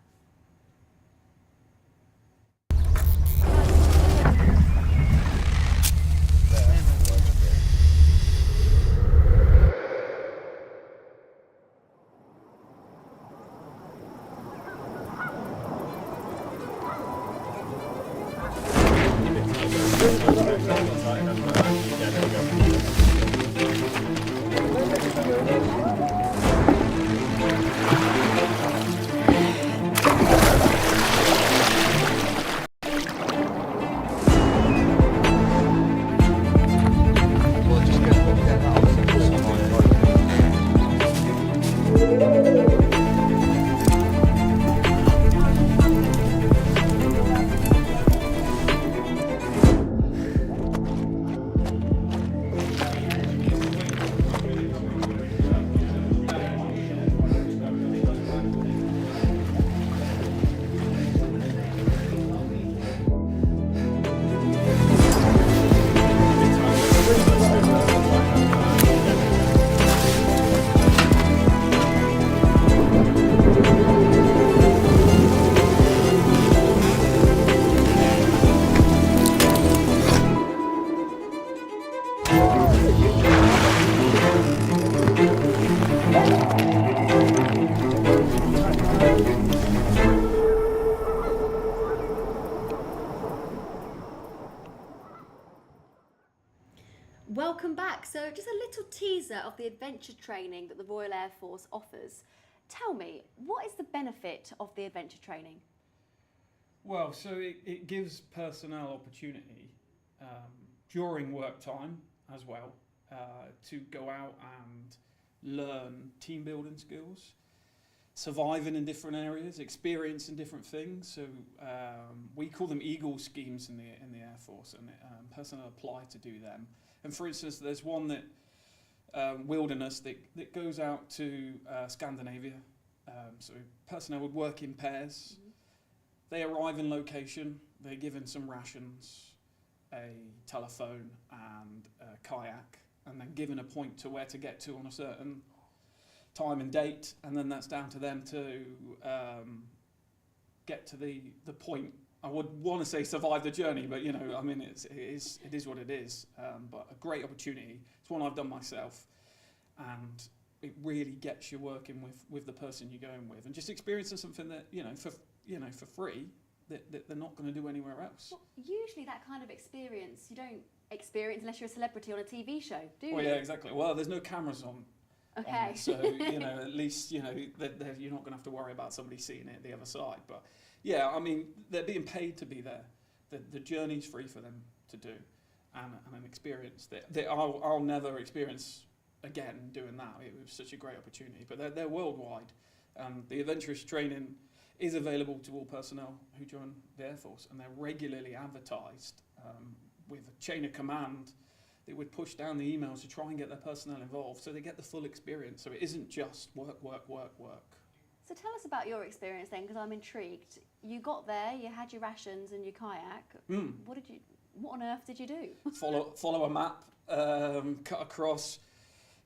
Welcome back. So just a little teaser of the adventure training that the Royal Air Force offers. Tell me, what is the benefit of the adventure training? Well, so it gives personnel opportunity during work time as well to go out and learn team building skills, surviving in different areas, experiencing different things. So we call them Eagle schemes in the Air Force, and personnel apply to do them. And for instance, there's one that wilderness that goes out to Scandinavia. So personnel would work in pairs. Mm-hmm. They arrive in location, they're given some rations, a telephone and a kayak, and then given a point to where to get to on a certain time and date, and then that's down to them to get to the point. I would want to say survive the journey, but you know, I mean, it is what it is. But a great opportunity. It's one I've done myself, and it really gets you working with the person you're going with, and just experiencing something that for free that they're not going to do anywhere else. Well, usually that kind of experience you don't experience unless you're a celebrity on a TV show, do you? Well, yeah, exactly. Well, there's no cameras on. Okay. So at least you're not going to have to worry about somebody seeing it the other side. But yeah, I mean, they're being paid to be there. The journey's free for them to do, and an experience that I'll never experience again doing that. It was such a great opportunity. But they're worldwide. The adventurous training is available to all personnel who join the Air Force, and they're regularly advertised with a chain of command. They would push down the emails to try and get their personnel involved so they get the full experience. So it isn't just work. So tell us about your experience then, because I'm intrigued. You got there, you had your rations and your kayak. What on earth did you do? Follow a map, cut across,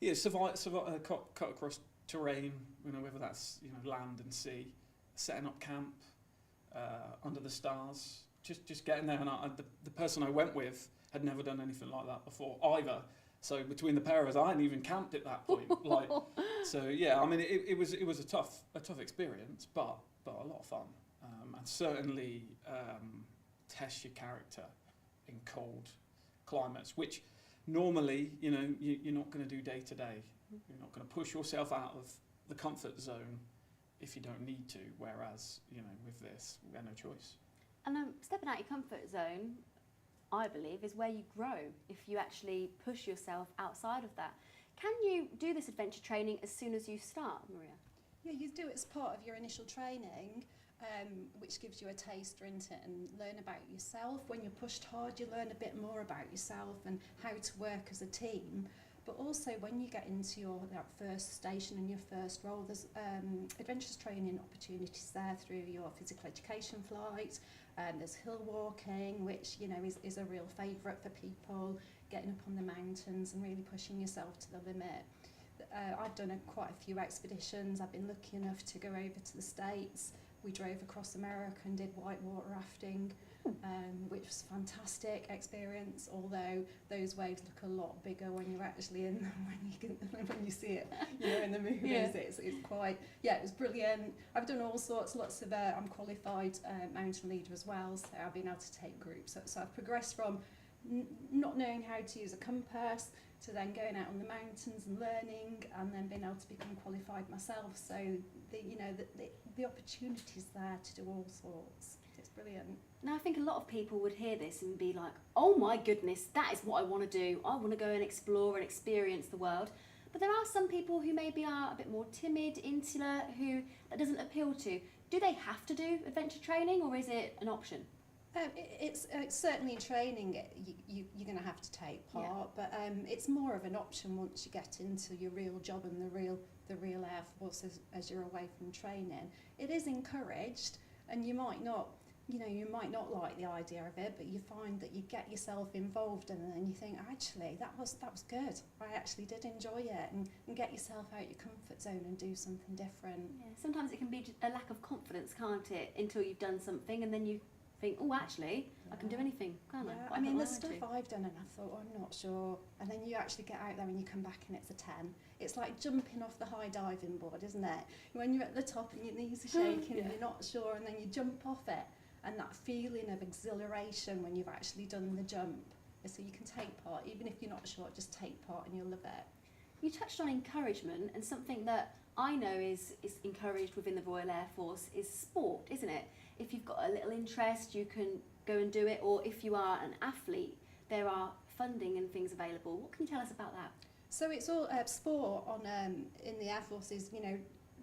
cut across terrain. Whether that's land and sea, setting up camp under the stars. Just getting there, and the person I went with had never done anything like that before either. So between the pair of us, I hadn't even camped at that point. So yeah, I mean, it was a tough experience, but a lot of fun, and certainly tests your character in cold climates, which normally, you know, you're not going to do day to day. You're not going to push yourself out of the comfort zone if you don't need to. Whereas, you know, with this, we had no choice. And stepping out your comfort zone, I believe, is where you grow if you actually push yourself outside of that. Can you do this adventure training as soon as you start, Maria? Yeah, you do it as part of your initial training, which gives you a taster into it and learn about yourself. When you're pushed hard, you learn a bit more about yourself and how to work as a team. But also when you get into that first station and your first role, there's adventurous training opportunities there through your physical education flight. There's hill walking, which, you know, is a real favourite for people, getting up on the mountains and really pushing yourself to the limit. I've done quite a few expeditions. I've been lucky enough to go over to the States. We drove across America and did whitewater rafting, which was a fantastic experience, although those waves look a lot bigger when you're actually in them, when you see it, you know, in the movies. Yeah. It's quite, yeah, it was brilliant. I've done all sorts, lots of, I'm qualified mountain leader as well, so I've been able to take groups. So I've progressed from not knowing how to use a compass to then going out on the mountains and learning, and then being able to become qualified myself. So the opportunities there to do all sorts. It's brilliant. Now, I think a lot of people would hear this and be like, oh my goodness, that is what I want to do. I want to go and explore and experience the world. But there are some people who maybe are a bit more timid, insular, who that doesn't appeal to. Do they have to do adventure training, or is it an option? It's certainly training. You're going to have to take part, but it's more of an option once you get into your real job and the real Air Force as you're away from training. It is encouraged, and you might not like the idea of it, but you find that you get yourself involved, and then you think, actually, that was good. I actually did enjoy it, and get yourself out your comfort zone and do something different. Yeah, sometimes it can be a lack of confidence, can't it? Until you've done something, and then you think, oh, actually, I can do anything, can't I? I mean, the stuff I've done, and I thought, I'm not sure, and then you actually get out there and you come back and it's a 10. It's like jumping off the high diving board, isn't it? When you're at the top and your knees are shaking and you're not sure, and then you jump off it, and that feeling of exhilaration when you've actually done the jump. So you can take part, even if you're not sure, just take part and you'll love it. You touched on encouragement, and something that I know is encouraged within the Royal Air Force is sport, isn't it? If you've got a little interest, you can go and do it, or if you are an athlete, there are funding and things available. What can you tell us about that? So it's all sport in the Air Force is, you know,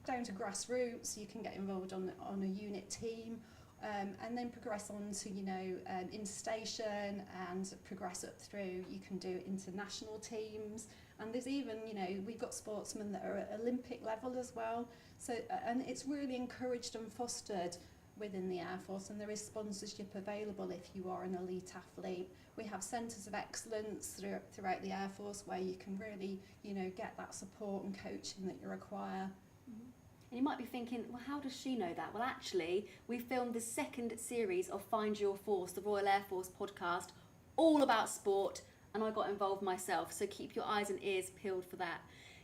down to grassroots. You can get involved on a unit team, and then progress on to, you know, interstation, and progress up through. You can do international teams, and there's even, you know, we've got sportsmen that are at Olympic level as well. So and it's really encouraged and fostered within the Air Force, and there is sponsorship available if you are an elite athlete. We have centres of excellence throughout the Air Force where you can really, you know, get that support and coaching that you require. Mm-hmm. And you might be thinking, well, how does she know that? Well, actually, we filmed the second series of Find Your Force, the Royal Air Force podcast, all about sport, and I got involved myself, so keep your eyes and ears peeled for that.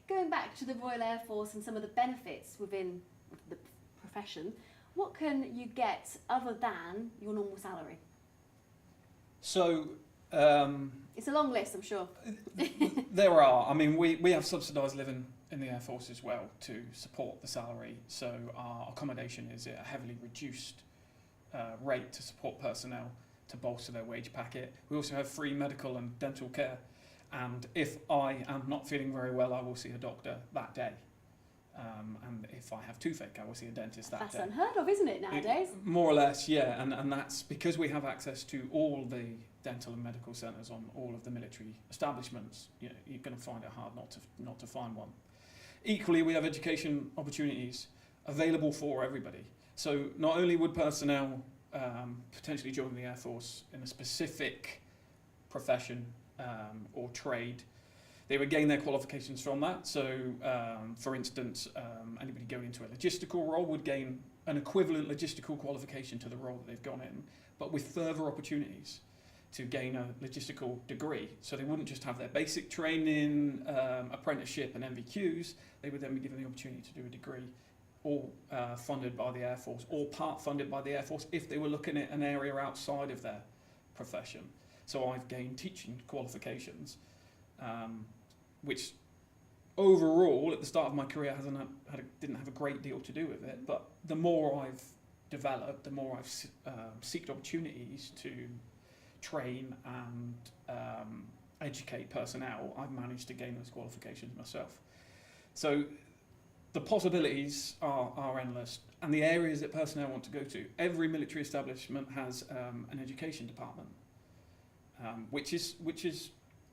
Going back to the Royal Air Force and some of the benefits within the profession, what can you get other than your normal salary? So it's a long list, I'm sure. There are. I mean, we have subsidised living in the Air Force as well to support the salary. So our accommodation is at a heavily reduced rate to support personnel to bolster their wage packet. We also have free medical and dental care. And if I am not feeling very well, I will see a doctor that day. And if I have toothache, I will see a dentist that day. That's unheard of, isn't it, nowadays? More or less, yeah. And that's because we have access to all the dental and medical centres on all of the military establishments. You know, you're going to find it hard not to find one. Equally, we have education opportunities available for everybody. So not only would personnel potentially join the Air Force in a specific profession or trade, they would gain their qualifications from that. So, for instance, anybody going into a logistical role would gain an equivalent logistical qualification to the role that they've gone in, but with further opportunities. to gain a logistical degree. So they wouldn't just have their basic training, apprenticeship and MVQs, they would then be given the opportunity to do a degree, all funded by the Air Force, or part funded by the Air Force if they were looking at an area outside of their profession. So I've gained teaching qualifications, which overall at the start of my career didn't have a great deal to do with it, but the more I've developed, the more I've sought opportunities to train and educate personnel, I've managed to gain those qualifications myself. So the possibilities are endless, and the areas that personnel want to go to. Every military establishment has an education department, which is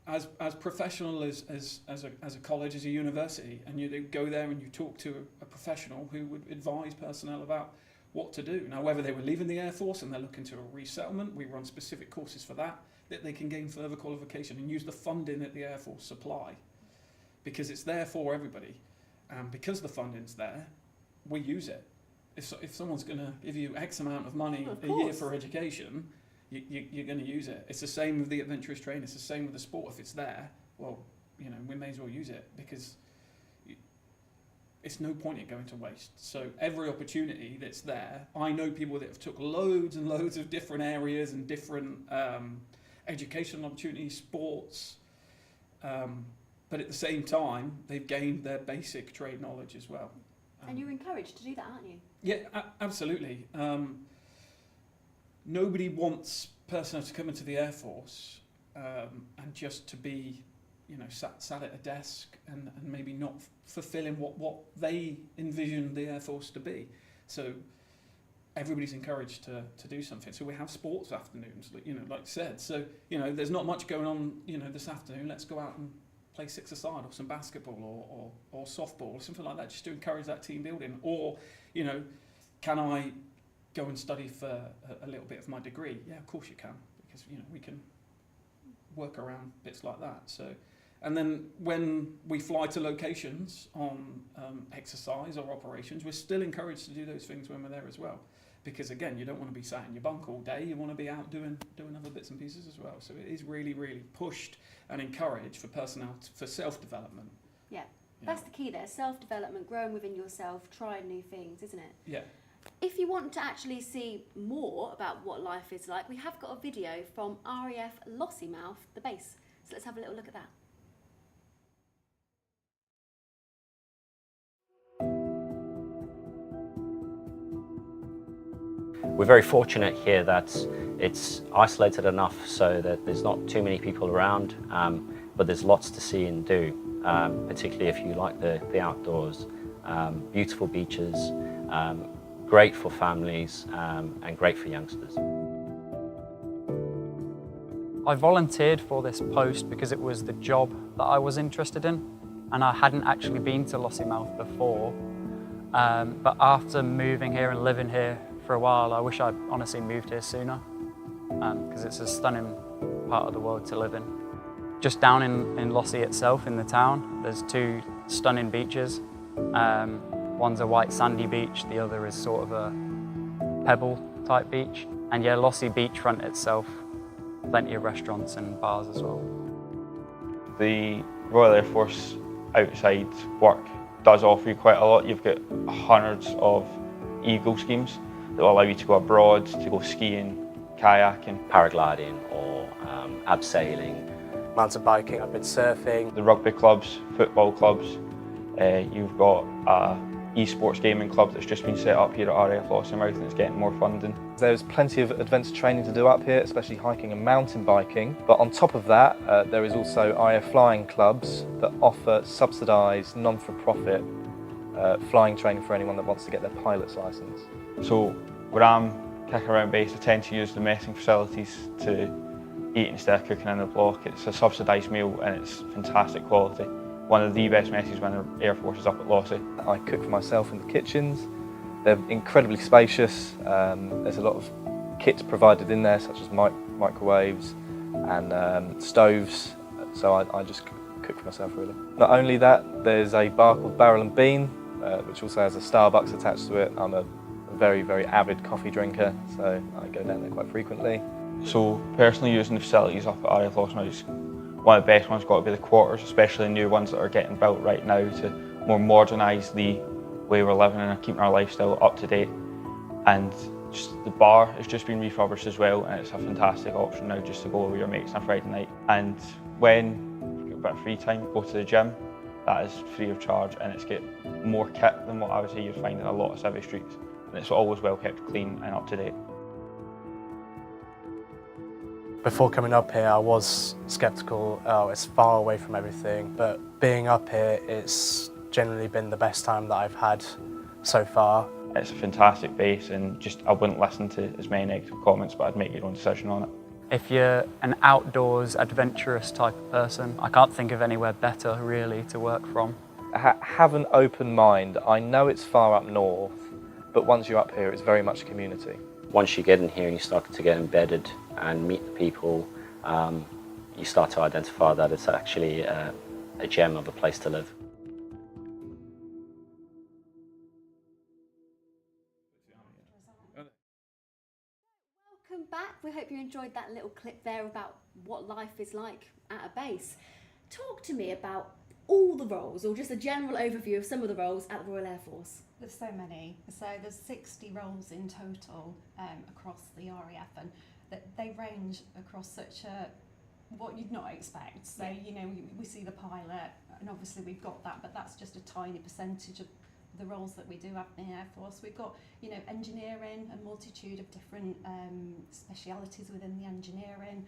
as professional as a college, as a university, and you go there and you talk to a professional who would advise personnel about what to do. Now, whether they were leaving the Air Force and they're looking to a resettlement, we run specific courses for that they can gain further qualification and use the funding that the Air Force supply, because it's there for everybody. And because the funding's there, we use it. If someone's going to give you X amount of money a year for education, you're going to use it. It's the same with the adventurous training. It's the same with the sport. If it's there, well, we may as well use it, because it's no point in going to waste. So every opportunity that's there, I know people that have took loads and loads of different areas and different educational opportunities, sports, but at the same time, they've gained their basic trade knowledge as well. And you're encouraged to do that, aren't you? Yeah, absolutely. Nobody wants personnel to come into the Air Force and just to be, sat at a desk and maybe not fulfilling what they envision the Air Force to be. So everybody's encouraged to do something. So we have sports afternoons, like I said. So there's not much going on, this afternoon. Let's go out and play six-a-side or some basketball or softball or something like that, just to encourage that team building. Or can I go and study for a little bit of my degree? Yeah, of course you can, because we can work around bits like that. So, and then when we fly to locations on exercise or operations, we're still encouraged to do those things when we're there as well, because again, you don't want to be sat in your bunk all day. You want to be out doing other bits and pieces as well. So it is really, really pushed and encouraged for personnel for self-development. Yeah, that's the key there. Self-development, growing within yourself, trying new things, isn't it? Yeah. If you want to actually see more about what life is like, we have got a video from RAF Lossiemouth, the base. So let's have a little look at that. We're very fortunate here that it's isolated enough so that there's not too many people around, but there's lots to see and do, particularly if you like the outdoors. Beautiful beaches, great for families, and great for youngsters. I volunteered for this post because it was the job that I was interested in, and I hadn't actually been to Lossiemouth before. But after moving here and living here for a while, I wish I'd honestly moved here sooner, because it's a stunning part of the world to live in. Just down in Lossie itself, in the town, there's two stunning beaches. One's a white sandy beach, the other is sort of a pebble type beach. And yeah, Lossie beachfront itself, plenty of restaurants and bars as well. The Royal Air Force outside work does offer you quite a lot. You've got hundreds of Eagle schemes that will allow you to go abroad, to go skiing, kayaking, paragliding or abseiling, mountain biking, I've been surfing. The rugby clubs, football clubs. You've got a esports gaming club that's just been set up here at RAF Lossiemouth and it's getting more funding. There's plenty of adventure training to do up here, especially hiking and mountain biking. But on top of that, there is also RAF flying clubs that offer subsidised, non-for-profit flying training for anyone that wants to get their pilot's licence. So where I'm kicking around base, I tend to use the messing facilities to eat instead of cooking in the block. It's a subsidised meal and it's fantastic quality. One of the best messes when the Air Force is up at Lossie. I cook for myself in the kitchens. They're incredibly spacious. There's a lot of kits provided in there, such as microwaves and stoves. So I just cook for myself, really. Not only that, there's a bar called Barrel and Bean, which also has a Starbucks attached to it. I'm a very, very avid coffee drinker, so I go down there quite frequently. So personally using the facilities up at RAF Lawsonhouse, one of the best ones got to be the quarters, especially the new ones that are getting built right now to more modernise the way we're living and keeping our lifestyle up to date. And just the bar has just been refurbished as well, and it's a fantastic option now just to go with your mates on a Friday night. And when you've got a bit of free time, go to the gym. That is free of charge, and it's got more kit than what I would say you'd find in a lot of civvy streets. And it's always well kept clean and up to date. Before coming up here, I was sceptical. Oh, it's far away from everything. But being up here, it's generally been the best time that I've had so far. It's a fantastic base, and just I wouldn't listen to as many negative comments, but I'd make your own decision on it. If you're an outdoors, adventurous type of person, I can't think of anywhere better really to work from. Have an open mind. I know it's far up north, but once you're up here, it's very much a community. Once you get in here and you start to get embedded and meet the people, you start to identify that it's actually a gem of a place to live. Welcome back. We hope you enjoyed that little clip there about what life is like at a base. Talk to me about all the roles, or just a general overview of some of the roles at the Royal Air Force. There's so many. So there's 60 roles in total across the RAF, and they range across such a what you'd not expect. So you know, we see the pilot, and obviously we've got that, but that's just a tiny percentage of the roles that we do have in the Air Force. We've got, you know, engineering, a multitude of different specialities within the engineering,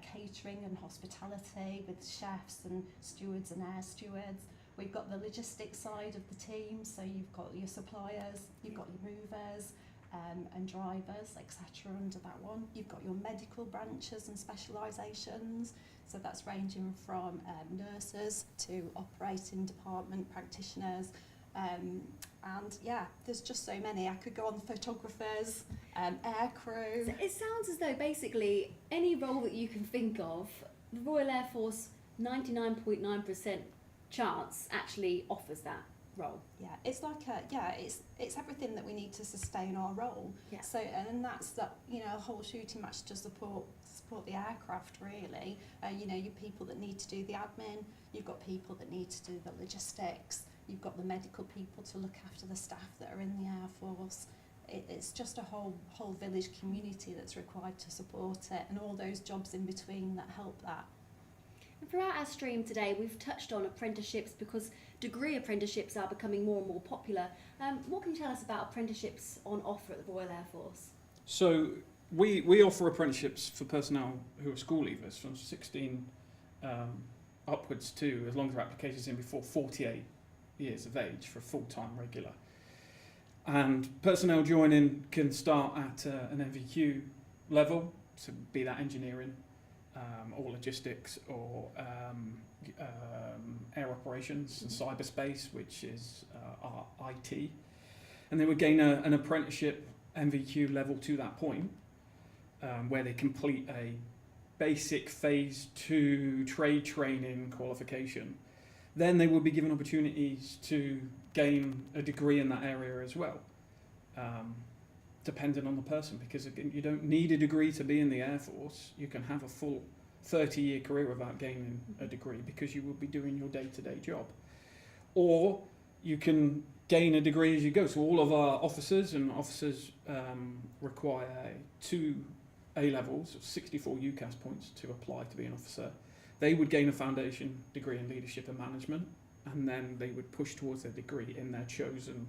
catering and hospitality with chefs and stewards and air stewards. We've got the logistics side of the team, so you've got your suppliers, you've got your movers and drivers, etc. under that one. You've got your medical branches and specialisations, so that's ranging from nurses to operating department practitioners. And yeah, there's just so many. I could go on, photographers, air crew. So it sounds as though basically any role that you can think of, the Royal Air Force 99.9% chance actually offers that role. Yeah, it's like it's everything that we need to sustain our role. Yeah. So and that's that, you know, a whole shooting match to support the aircraft really. You know, you've people that need to do the admin, you've got people that need to do the logistics. You've got the medical people to look after the staff that are in the Air Force. It's just a whole village community that's required to support it, and all those jobs in between that help that. And throughout our stream today, we've touched on apprenticeships because degree apprenticeships are becoming more and more popular. What can you tell us about apprenticeships on offer at the Royal Air Force? So we offer apprenticeships for personnel who are school leavers from 16 upwards to, as long as their application's in before 48 years of age for full-time regular. And personnel joining can start at an NVQ level, so be that engineering or logistics or air operations and cyberspace, which is our IT. And they would gain an apprenticeship NVQ level to that point, where they complete a basic phase 2 trade training qualification. Then they will be given opportunities to gain a degree in that area as well, depending on the person, because again, you don't need a degree to be in the Air Force. You can have a full 30-year career without gaining a degree because you will be doing your day-to-day job. Or you can gain a degree as you go. So all of our officers require 2 A-levels of 64 UCAS points to apply to be an officer. They would gain a foundation degree in leadership and management, and then they would push towards their degree in their chosen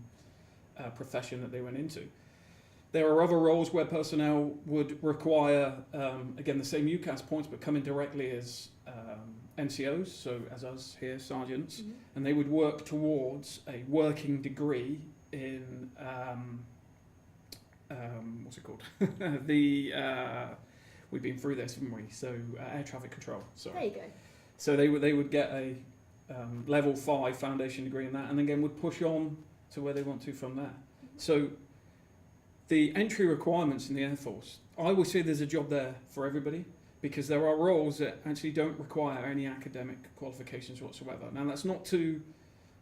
profession that they went into. There are other roles where personnel would require, again, the same UCAS points, but come in directly as NCOs, so as us here, sergeants, and they would work towards a working degree in, what's it called? We've been through this, haven't we? So air traffic control. Sorry. There you go. So they would get a level 5 foundation degree in that, and again would push on to where they want to from there. So the entry requirements in the Air Force, I would say there's a job there for everybody, because there are roles that actually don't require any academic qualifications whatsoever. Now that's not to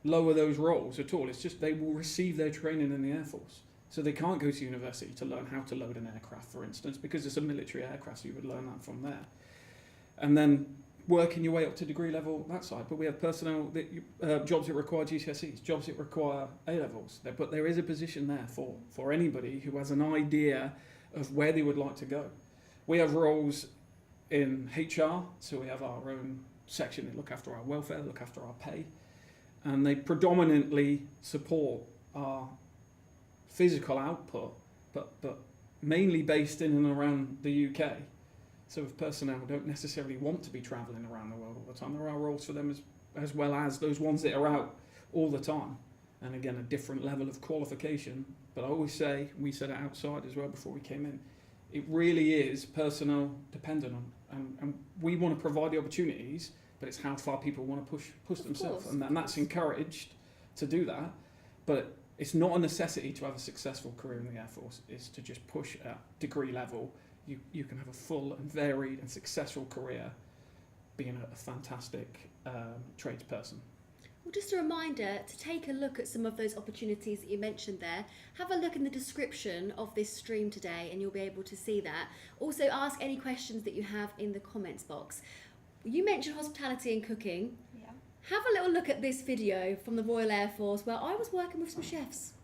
lower those roles at all. It's just they will receive their training in the Air Force. So they can't go to university to learn how to load an aircraft, for instance, because it's a military aircraft, so you would learn that from there. And then working your way up to degree level that side. But we have personnel, jobs that require GCSEs, jobs that require A-levels. But there is a position there for anybody who has an idea of where they would like to go. We have roles in HR, so we have our own section that look after our welfare, look after our pay, and they predominantly support our physical output, but mainly based in and around the UK. So if personnel don't necessarily want to be travelling around the world all the time, there are roles for them as well as those ones that are out all the time. And again, a different level of qualification. But I always say, we said it outside as well before we came in, it really is personnel dependent on, and we want to provide the opportunities, but it's how far people want to push themselves, and that's encouraged to do that. But it's not a necessity to have a successful career in the Air Force. It's to just push at degree level. You can have a full and varied and successful career being a fantastic tradesperson. Well, just a reminder to take a look at some of those opportunities that you mentioned there. Have a look in the description of this stream today and you'll be able to see that. Also, ask any questions that you have in the comments box. You mentioned hospitality and cooking. Yeah. Have a little look at this video from the Royal Air Force where I was working with some chefs.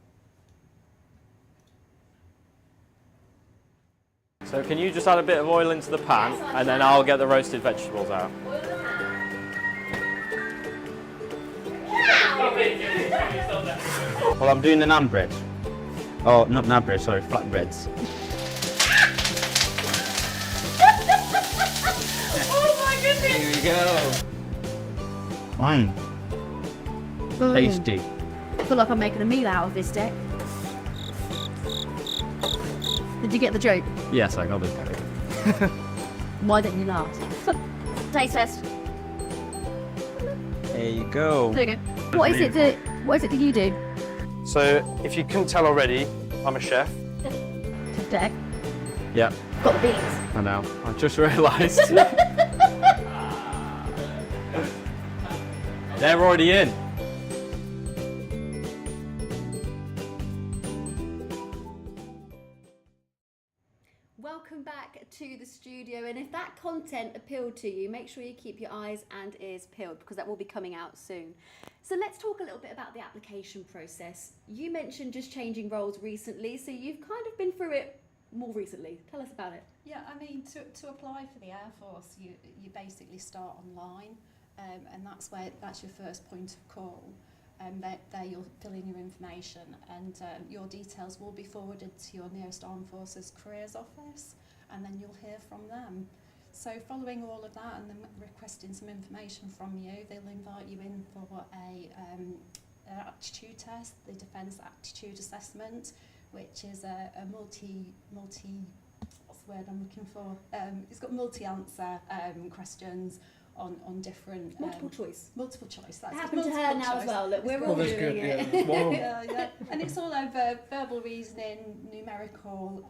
So can you just add a bit of oil into the pan, and then I'll get the roasted vegetables out. Well, I'm doing the naan bread. Oh, not naan bread, sorry, flatbreads. Oh my goodness! Here we go. Fine. Tasty. I feel like I'm making a meal out of this deck. Did you get the joke? Yes, I got it. Why didn't you laugh? Taste test. There you go. There you go. What is it that you do? So, if you couldn't tell already, I'm a chef. Deck. Yeah. Got the beans. I know. I just realised. They're already in. Welcome back to the studio, and if that content appealed to you, make sure you keep your eyes and ears peeled because that will be coming out soon. So let's talk a little bit about the application process. You mentioned just changing roles recently, so you've kind of been through it more recently. Tell us about it. Yeah, I mean, to apply for the Air Force, you basically start online, and that's your first point of call. There you'll fill in your information, and your details will be forwarded to your nearest Armed Forces Careers Office, and then you'll hear from them. So following all of that and then requesting some information from you, they'll invite you in for an aptitude test, the Defence Aptitude Assessment, which is a multi what's the word I'm looking for? It's got multi-answer questions on different multiple choice. Multiple choice. That's happened to her now as well. Look, we're all doing it. Yeah. And it's all over verbal reasoning, numerical,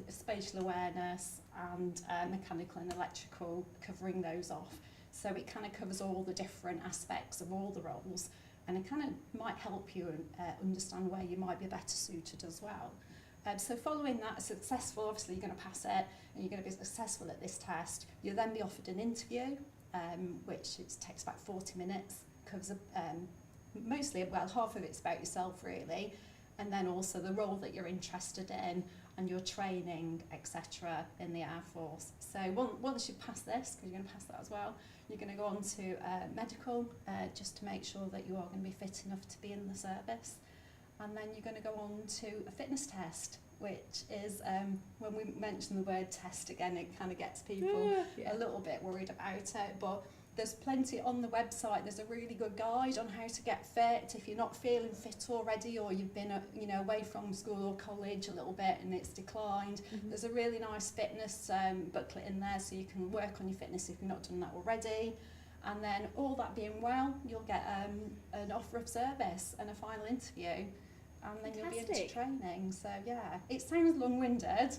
spatial awareness, and mechanical and electrical, covering those off. So it kind of covers all the different aspects of all the roles, and it kind of might help you understand where you might be better suited as well. So following that, successful, obviously you're going to pass it, and you're going to be successful at this test. You'll then be offered an interview, which takes about 40 minutes, covers mostly, well, half of it's about yourself really, and then also the role that you're interested in and your training, etc. in the Air Force. So once you pass this, because you're going to pass that as well, you're going to go on to medical, just to make sure that you are going to be fit enough to be in the service. And then you're going to go on to a fitness test, which is, when we mention the word test again, it kind of gets people a little bit worried about it. But there's plenty on the website. There's a really good guide on how to get fit if you're not feeling fit already, or you've been away from school or college a little bit and it's declined. Mm-hmm. There's a really nice fitness booklet in there, so you can work on your fitness if you've not done that already. And then all that being well, you'll get an offer of service and a final interview. And then you'll be into training. So yeah, it sounds long-winded,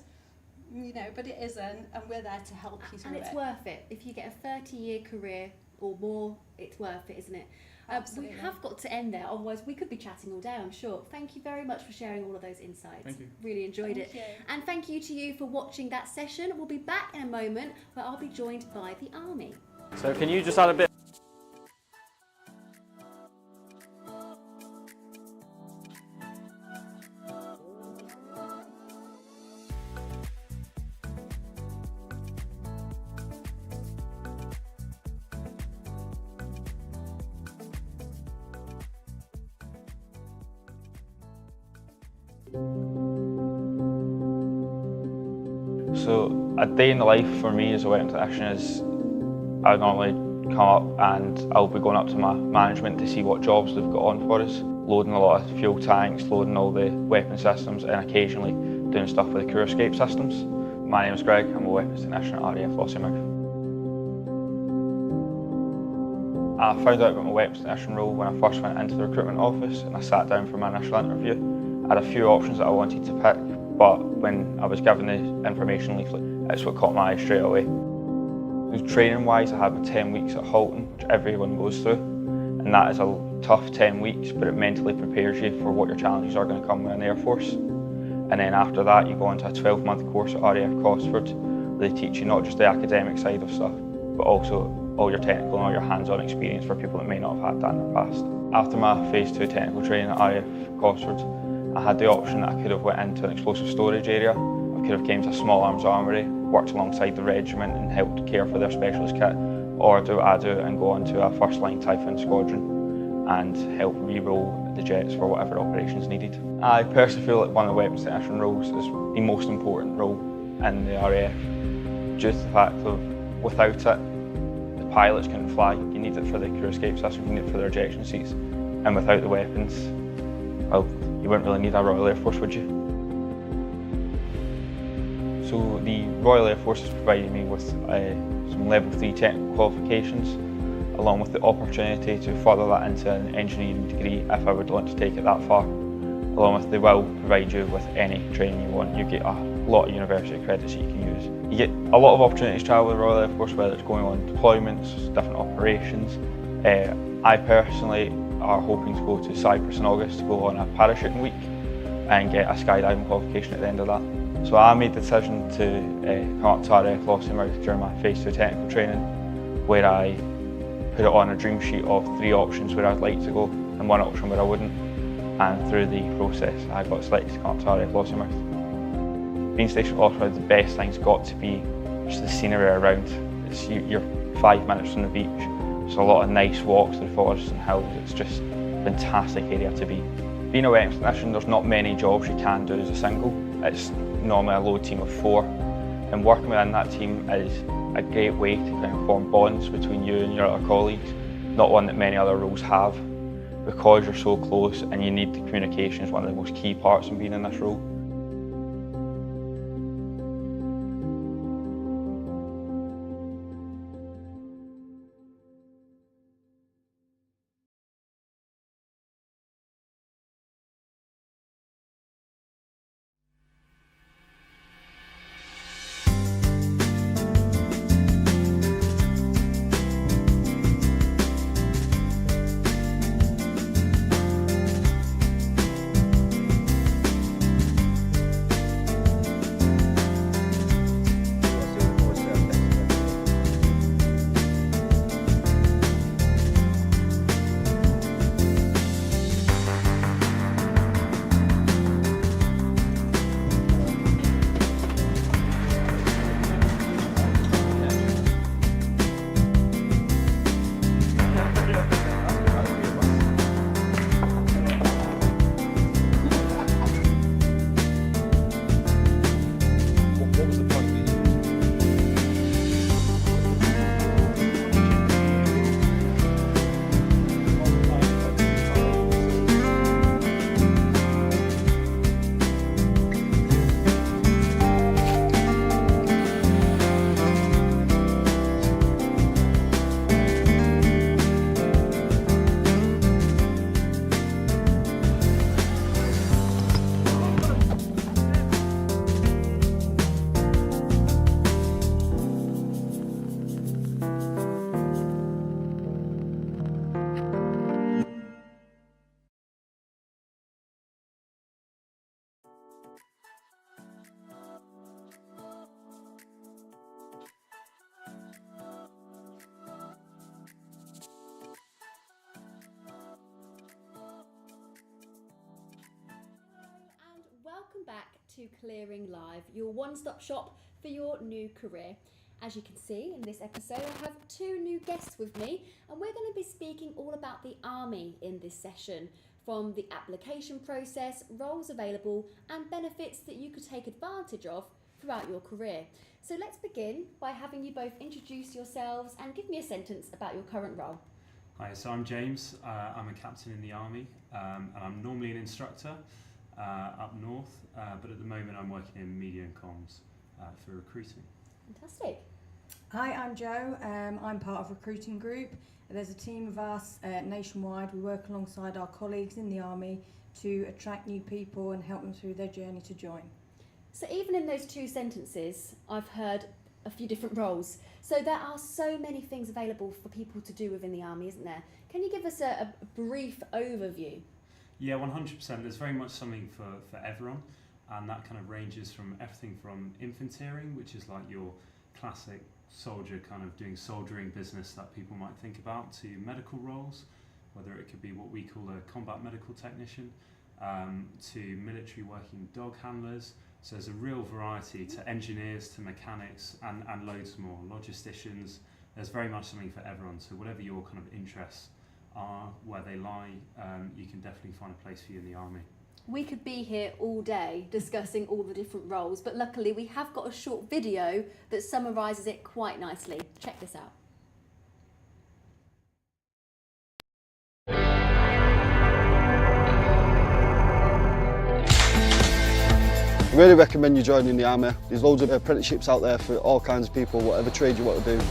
but it isn't, and we're there to help you through it. And it's worth it. If you get a 30-year career or more, it's worth it, isn't it? We have got to end there, otherwise we could be chatting all day, I'm sure. Thank you very much for sharing all of those insights. Thank you. Really enjoyed it. you. And thank you to you for watching that session. We'll be back in a moment where I'll be joined by the Army. So can you just add a bit? So a day in the life for me as a weapons technician is I normally come up and I'll be going up to my management to see what jobs they've got on for us, loading a lot of fuel tanks, loading all the weapon systems, and occasionally doing stuff with the crew escape systems. My name is Greg, I'm a weapons technician at RAF Lossiemouth. I found out about my weapons technician role when I first went into the recruitment office and I sat down for my initial interview. I had a few options that I wanted to pick, but when I was given the information leaflet, it's what caught my eye straight away. Training wise, I had my 10 weeks at Halton, which everyone goes through, and that is a tough 10 weeks, but it mentally prepares you for what your challenges are going to come in the Air Force. And then after that, you go into a 12-month course at RAF Cosford, where they teach you not just the academic side of stuff, but also all your technical and all your hands-on experience for people that may not have had that in the past. After my Phase 2 technical training at RAF Cosford, I had the option that I could have went into an explosive storage area, I could have came to a small arms armoury, worked alongside the regiment and helped care for their specialist kit, or do what I do and go on to a first line Typhoon squadron and help re-roll the jets for whatever operations needed. I personally feel that one of the weapons technician roles is the most important role in the RAF, due to the fact of without it, the pilots couldn't fly. You need it for the crew escape system, you need it for their ejection seats, and without the weapons, well, you wouldn't really need a Royal Air Force, would you? So the Royal Air Force has provided me with some level 3 technical qualifications, along with the opportunity to further that into an engineering degree if I would want to take it that far. Along with they will provide you with any training you want. You get a lot of university credits that you can use. You get a lot of opportunities to travel with the Royal Air Force, whether it's going on deployments, different operations. I personally are hoping to go to Cyprus in August to go on a parachuting week and get a skydiving qualification at the end of that. So I made the decision to come up to RAF Lossiemouth during my Phase 2 technical training, where I put it on a dream sheet of 3 options where I'd like to go and 1 option where I wouldn't. And through the process, I got selected to come up to RAF Lossiemouth. Being stationed at Lossiemouth, the best thing's got to be just the scenery around. You're 5 minutes from the beach. There's a lot of nice walks through forests and hills. It's just a fantastic area to be. Being a weapons technician, there's not many jobs you can do as a single. It's normally a load team of 4, and working within that team is a great way to kind of form bonds between you and your other colleagues, not one that many other roles have. Because you're so close and you need the communication is one of the most key parts in being in this role. to Clearing Live, your one-stop shop for your new career. As you can see in this episode, I have two new guests with me, and we're going to be speaking all about the Army in this session, from the application process, roles available, and benefits that you could take advantage of throughout your career. So let's begin by having you both introduce yourselves and give me a sentence about your current role. Hi, so I'm James. I'm a captain in the Army, and I'm normally an instructor up north, but at the moment I'm working in media and comms for recruiting. Fantastic. Hi, I'm Jo. I'm part of recruiting group. There's a team of us nationwide. We work alongside our colleagues in the Army to attract new people and help them through their journey to join. So even in those two sentences, I've heard a few different roles. So there are so many things available for people to do within the Army, isn't there? Can you give us a brief overview? Yeah, 100%. There's very much something for everyone, and that kind of ranges from everything from infanteering, which is like your classic soldier kind of doing soldiering business that people might think about, to medical roles, whether it could be what we call a combat medical technician, to military working dog handlers. So there's a real variety, to engineers, to mechanics, and loads more, logisticians. There's very much something for everyone. So whatever your kind of interests are, where they lie, you can definitely find a place for you in the Army. We could be here all day discussing all the different roles, but luckily we have got a short video that summarises it quite nicely. Check this out. Really recommend you joining the Army. There's loads of apprenticeships out there for all kinds of people, whatever trade you want to do.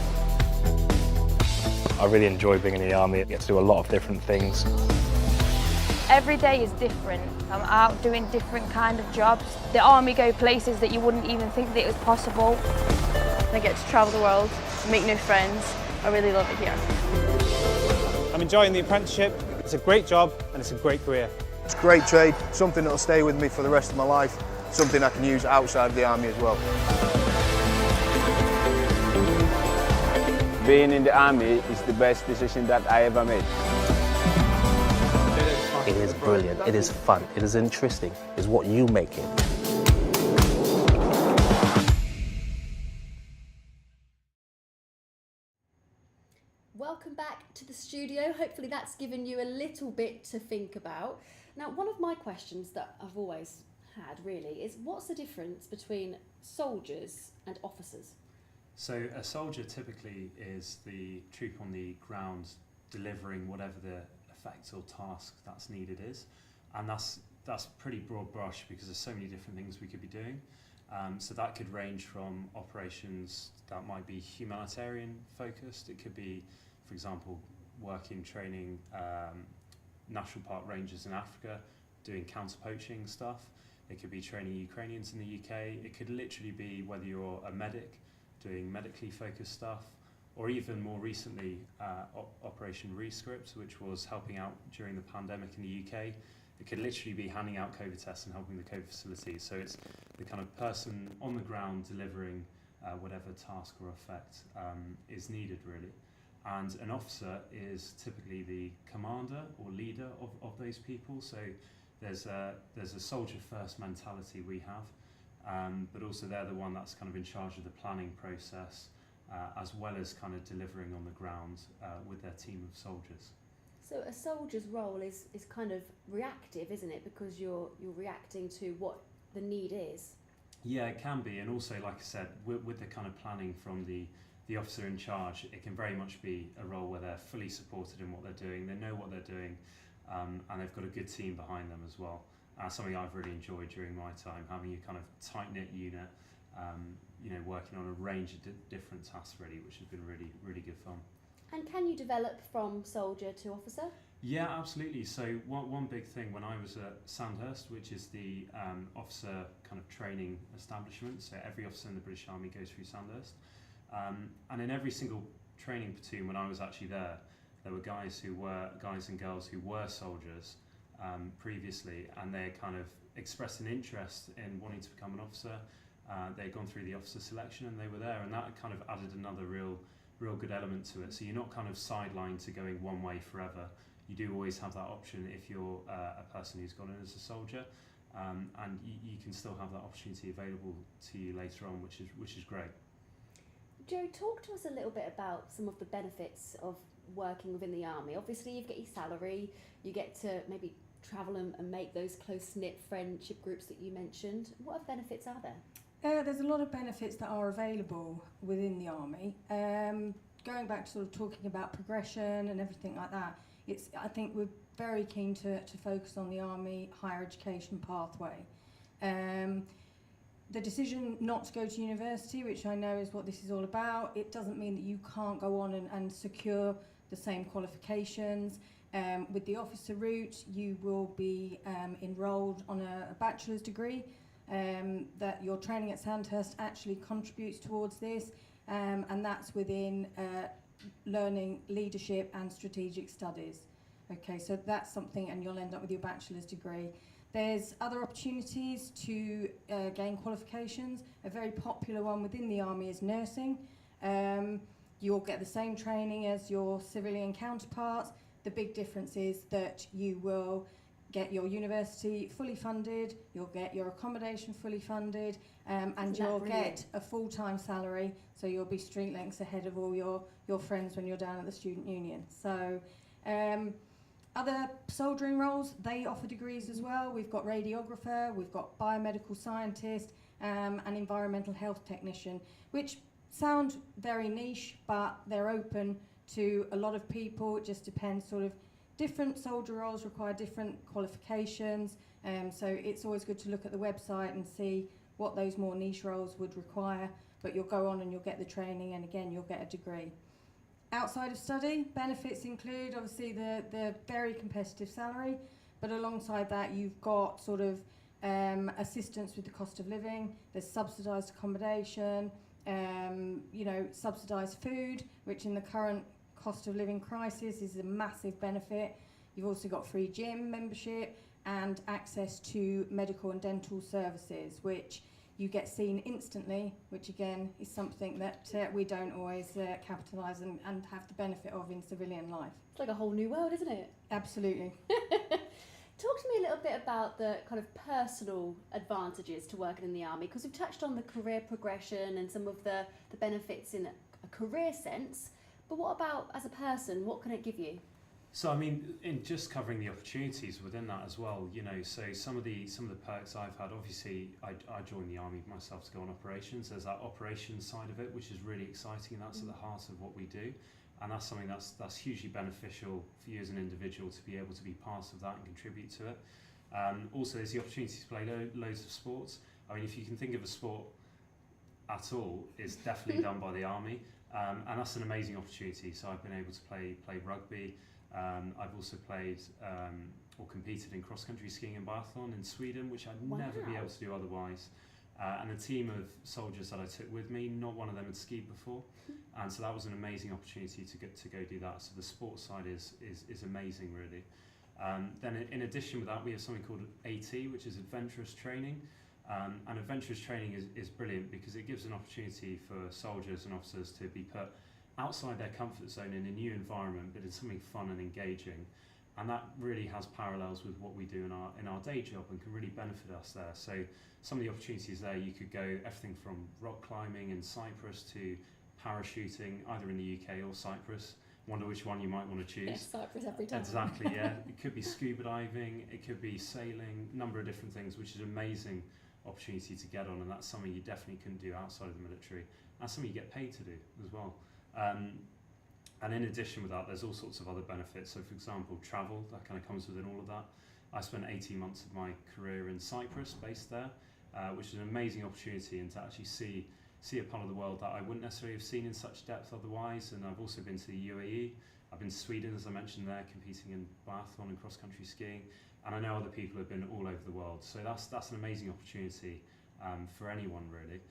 I really enjoy being in the Army. I get to do a lot of different things. Every day is different. I'm out doing different kind of jobs. The Army go places that you wouldn't even think that it was possible. I get to travel the world, make new friends. I really love it here. I'm enjoying the apprenticeship. It's a great job and it's a great career. It's a great trade, something that'll stay with me for the rest of my life, something I can use outside of the Army as well. Being in the Army is the best decision that I ever made. It is brilliant, it is fun, it is interesting, it's what you make it. Welcome back to the studio. Hopefully that's given you a little bit to think about. Now, one of my questions that I've always had really is, what's the difference between soldiers and officers? So a soldier typically is the troop on the ground delivering whatever the effect or task that's needed is, and that's pretty broad brush because there's so many different things we could be doing. So that could range from operations that might be humanitarian focused. It could be, for example, working training national park rangers in Africa, doing counter-poaching stuff. It could be training Ukrainians in the UK. It could literally be whether you're a medic doing medically focused stuff, or even more recently Operation Rescript, which was helping out during the pandemic in the UK. It could literally be handing out COVID tests and helping the COVID facilities. So it's the kind of person on the ground delivering whatever task or effect is needed, really. And an officer is typically the commander or leader of those people. So there's a soldier first mentality we have, but also they're the one that's kind of in charge of the planning process, as well as kind of delivering on the ground with their team of soldiers. So a soldier's role is kind of reactive, isn't it? Because you're reacting to what the need is. Yeah, it can be, and also, like I said, with the kind of planning from the officer in charge, it can very much be a role where they're fully supported in what they're doing, they know what they're doing, and they've got a good team behind them as well. Something I've really enjoyed during my time, having a kind of tight-knit unit, working on a range of different tasks really, which has been really, really good fun. And can you develop from soldier to officer? Yeah, absolutely. So one big thing when I was at Sandhurst, which is the officer kind of training establishment, so every officer in the British Army goes through Sandhurst, and in every single training platoon when I was actually there were guys and girls who were soldiers previously, and they kind of expressed an interest in wanting to become an officer. They'd gone through the officer selection and they were there, and that kind of added another real good element to it. So you're not kind of sidelined to going one way forever. You do always have that option if you're a person who's gone in as a soldier. and you can still have that opportunity available to you later on, which is great. Joe, talk to us a little bit about some of the benefits of working within the army. Obviously, you get your salary, you get to maybe travel and make those close-knit friendship groups that you mentioned. What other benefits are there? There's a lot of benefits that are available within the army. Going back to sort of talking about progression and everything like that, I think we're very keen to focus on the army higher education pathway. The decision not to go to university, which I know is what this is all about, it doesn't mean that you can't go on and secure the same qualifications. With the officer route, you will be enrolled on a bachelor's degree, that your training at Sandhurst actually contributes towards this, and that's within learning leadership and strategic studies. Okay, so that's something, and you'll end up with your bachelor's degree. There's other opportunities to gain qualifications. A very popular one within the army is nursing. You'll get the same training as your civilian counterparts. The big difference is that you will get your university fully funded, you'll get your accommodation fully funded, and you'll get a full-time salary, so you'll be street lengths ahead of all your friends when you're down at the student union. So other soldiering roles, they offer degrees as well. We've got radiographer, we've got biomedical scientist, and environmental health technician, which sound very niche, but they're open to a lot of people. It just depends, sort of different soldier roles require different qualifications, so it's always good to look at the website and see what those more niche roles would require, but you'll go on and you'll get the training, and again you'll get a degree. Outside of study, benefits include obviously the very competitive salary, but alongside that you've got sort of assistance with the cost of living, there's subsidised accommodation, subsidised food, which in the current cost of living crisis is a massive benefit. You've also got free gym membership and access to medical and dental services, which you get seen instantly, which again is something that we don't always capitalise and have the benefit of in civilian life. It's like a whole new world, isn't it? Absolutely. Talk to me a little bit about the kind of personal advantages to working in the army, because we've touched on the career progression and some of the benefits in a career sense, but what about as a person, what can it give you? So I mean, in just covering the opportunities within that as well, so some of the perks I've had, obviously I joined the army myself to go on operations. There's that operations side of it, which is really exciting, and that's at the heart of what we do, and that's something that's hugely beneficial for you as an individual to be able to be part of that and contribute to it. Also, there's the opportunity to play loads of sports. I mean, if you can think of a sport at all, it's definitely done by the army, and that's an amazing opportunity. So I've been able to play rugby. I've also played or competed in cross-country skiing and biathlon in Sweden, which I'd never be able to do otherwise. And the team of soldiers that I took with me, not one of them had skied before, and so that was an amazing opportunity to go do that. So the sports side is amazing, really. Then in addition with that, we have something called AT, which is adventurous training. And adventurous training is brilliant because it gives an opportunity for soldiers and officers to be put outside their comfort zone in a new environment, but in something fun and engaging, and that really has parallels with what we do in our day job and can really benefit us there. So some of the opportunities there, you could go everything from rock climbing in Cyprus to parachuting, either in the UK or Cyprus. Wonder which one you might want to choose. Yes, Cyprus every time. Exactly, yeah. It could be scuba diving, it could be sailing, a number of different things, which is an amazing opportunity to get on, and that's something you definitely couldn't do outside of the military. That's something you get paid to do as well. And in addition with that, there's all sorts of other benefits. So for example, travel, that kind of comes within all of that. I spent 18 months of my career in Cyprus, based there, which is an amazing opportunity, and to actually see a part of the world that I wouldn't necessarily have seen in such depth otherwise. And I've also been to the UAE, I've been to Sweden, as I mentioned there, competing in biathlon and cross-country skiing, and I know other people have been all over the world. So that's an amazing opportunity for anyone, really.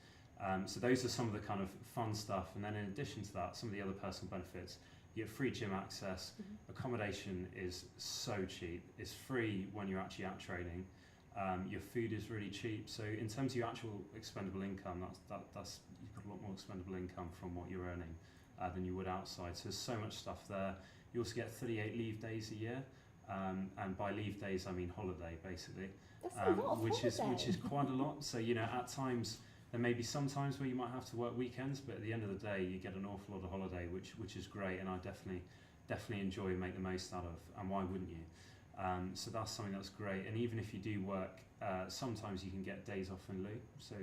So those are some of the kind of fun stuff, and then in addition to that, some of the other personal benefits. You get free gym access, accommodation is so cheap, it's free when you're actually out training, your food is really cheap, so in terms of your actual expendable income, that's you've got a lot more expendable income from what you're earning than you would outside, so there's so much stuff there. You also get 38 leave days a year, and by leave days I mean holiday basically, That's a lot of which holiday. is quite a lot. So you know, at times there may be some times where you might have to work weekends, but at the end of the day you get an awful lot of holiday, which is great, and I definitely enjoy and make the most out of, and why wouldn't you? So that's something that's great. And even if you do work, sometimes you can get days off in lieu, so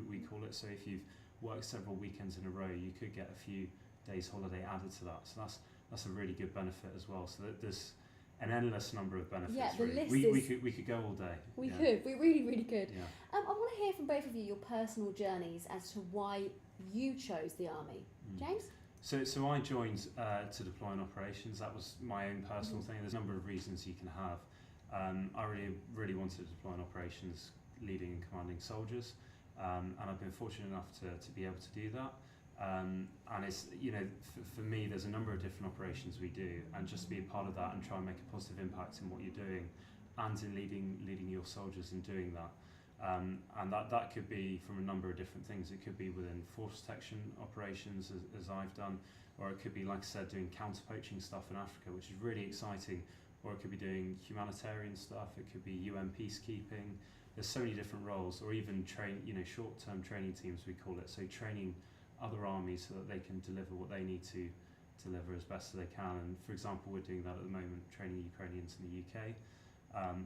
we call it. So if you've worked several weekends in a row, you could get a few days holiday added to that. So that's a really good benefit as well. So that there's an endless number of benefits. Yeah, the really. list We could go all day. We really could. Yeah. I want to hear from both of you your personal journeys as to why you chose the army. James? So I joined to deploy in operations. That was my own personal thing. There's a number of reasons you can have. I really wanted to deploy in operations, leading and commanding soldiers, and I've been fortunate enough to be able to do that. And it's, you know, for me, there's a number of different operations we do, and just to be a part of that and try and make a positive impact in what you're doing, and in leading your soldiers in doing that. And that could be from a number of different things. It could be within force protection operations, as I've done, or it could be, like I said, doing counter-poaching stuff in Africa, which is really exciting, or it could be doing humanitarian stuff, it could be UN peacekeeping. There's so many different roles, or even short-term training teams, we call it, so training other armies so that they can deliver what they need to deliver as best as they can. And for example, we're doing that at the moment, training Ukrainians in the UK,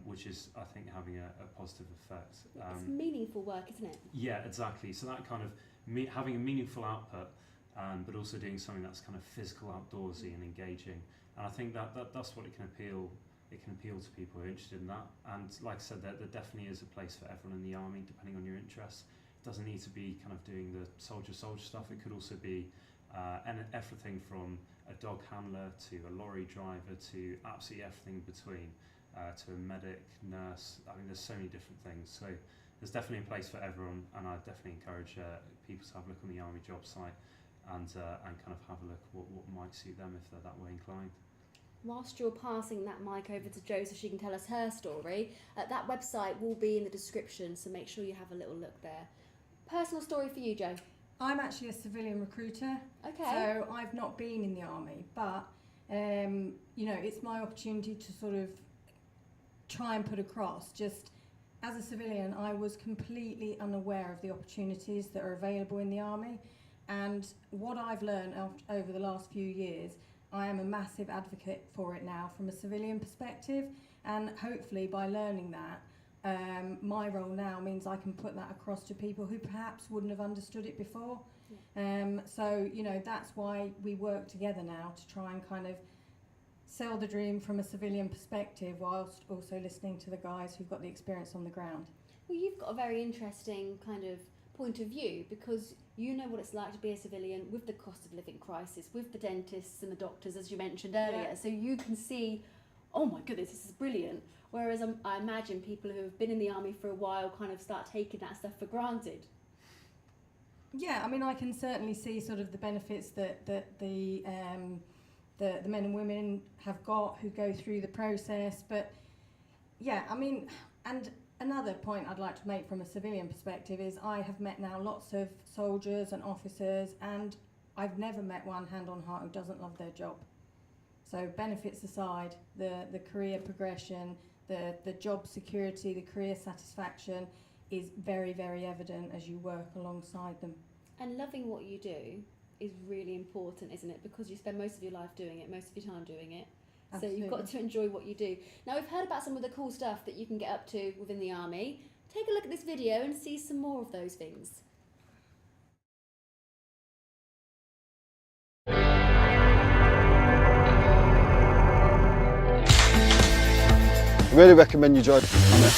which is, I think, having a positive effect. It's meaningful work, isn't it? Yeah, exactly. So that kind of having a meaningful output, but also doing something that's kind of physical, outdoorsy, and engaging. And I think that's what it can appeal. It can appeal to people who are interested in that. And like I said, there definitely is a place for everyone in the army, depending on your interests. It doesn't need to be kind of doing the soldier stuff. It could also be everything from a dog handler to a lorry driver to absolutely everything between. To a medic, nurse. I mean, there's so many different things. So there's definitely a place for everyone, and I definitely encourage people to have a look on the Army job site and kind of have a look what might suit them if they're that way inclined. Whilst you're passing that mic over to Jo so she can tell us her story, that website will be in the description, so make sure you have a little look there. Personal story for you, Jo? I'm actually a civilian recruiter. Okay. So I've not been in the army, but you know, it's my opportunity to sort of try and put across, just as a civilian, I was completely unaware of the opportunities that are available in the army, and what I've learned over the last few years, I am a massive advocate for it now from a civilian perspective, and hopefully by learning that, my role now means I can put that across to people who perhaps wouldn't have understood it before. Yeah. So, you know, that's why we work together now to try and kind of sell the dream from a civilian perspective whilst also listening to the guys who've got the experience on the ground. Well, you've got a very interesting kind of point of view, because you know what it's like to be a civilian with the cost of living crisis, with the dentists and the doctors, as you mentioned earlier. Yeah. So you can see, oh my goodness, this is brilliant. Whereas I imagine people who have been in the army for a while kind of start taking that stuff for granted. Yeah, I mean, I can certainly see sort of the benefits that the men and women have got who go through the process, but yeah, I mean, and another point I'd like to make from a civilian perspective is I have met now lots of soldiers and officers, and I've never met one hand on heart who doesn't love their job. So benefits aside, the career progression, the job security, the career satisfaction is very, very evident as you work alongside them. And loving what you do is really important, isn't it? Because you spend most of your life doing it, most of your time doing it. Absolutely. So you've got to enjoy what you do. Now, we've heard about some of the cool stuff that you can get up to within the army. Take a look at this video and see some more of those things. Really recommend you join the army.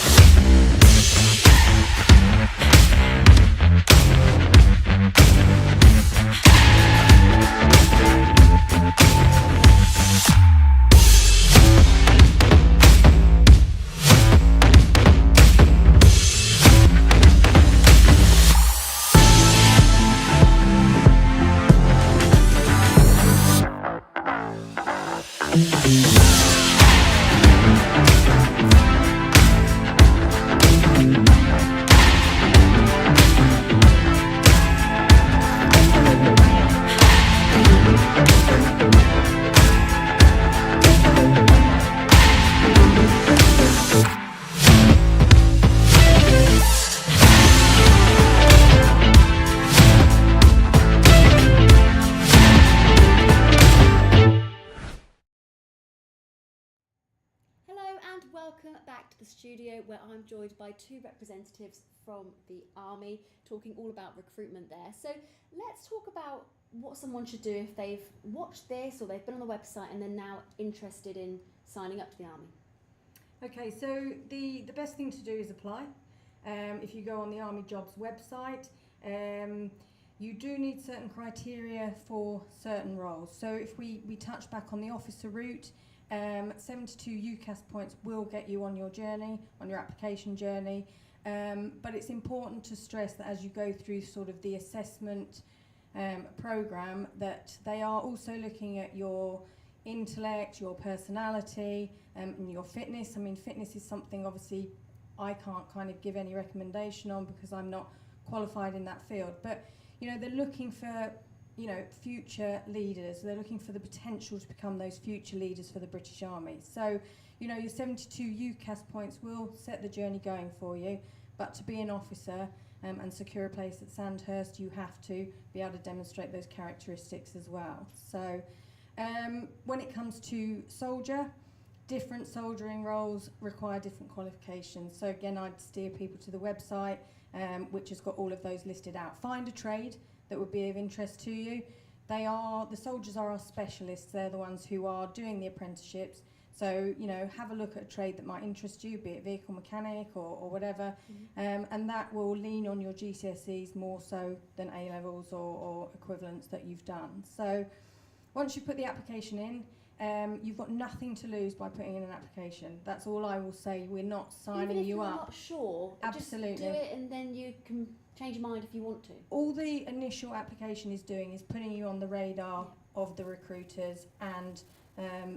And welcome back to the studio, where I'm joined by two representatives from the Army talking all about recruitment there. So let's talk about what someone should do if they've watched this or they've been on the website and they're now interested in signing up to the Army. Okay, so the best thing to do is apply. If you go on the Army Jobs website, you do need certain criteria for certain roles. So if we touch back on the officer route, 72 UCAS points will get you on your journey, on your application journey, but it's important to stress that as you go through sort of the assessment programme, that they are also looking at your intellect, your personality, and your fitness. I mean, fitness is something obviously I can't kind of give any recommendation on because I'm not qualified in that field, but you know, they're looking for, you know, future leaders. They're looking for the potential to become those future leaders for the British Army. So, you know, your 72 UCAS points will set the journey going for you, but to be an officer and secure a place at Sandhurst, you have to be able to demonstrate those characteristics as well. So when it comes to soldier, different soldiering roles require different qualifications. So again, I'd steer people to the website, which has got all of those listed out. Find a trade that would be of interest to you. The soldiers are our specialists. They're the ones who are doing the apprenticeships. So, you know, have a look at a trade that might interest you, be it vehicle mechanic or whatever, and that will lean on your GCSEs more so than A-levels or equivalents that you've done. So once you put the application in, you've got nothing to lose by putting in an application. That's all I will say. We're not signing you up. Even if you're not sure, absolutely. Just do it and then you can change your mind if you want to. All the initial application is doing is putting you on the radar of the recruiters and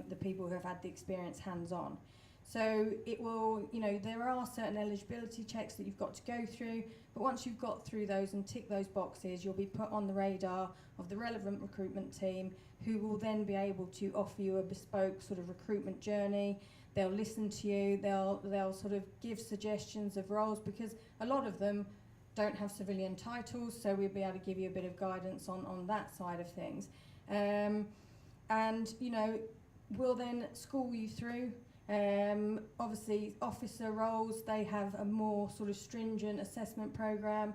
the people who have had the experience hands-on. So it will, you know, there are certain eligibility checks that you've got to go through, but once you've got through those and tick those boxes, you'll be put on the radar of the relevant recruitment team, who will then be able to offer you a bespoke sort of recruitment journey. They'll listen to you, they'll sort of give suggestions of roles, because a lot of them don't have civilian titles, so we'll be able to give you a bit of guidance on that side of things. And, you know, we'll then school you through. Obviously, officer roles, they have a more sort of stringent assessment programme,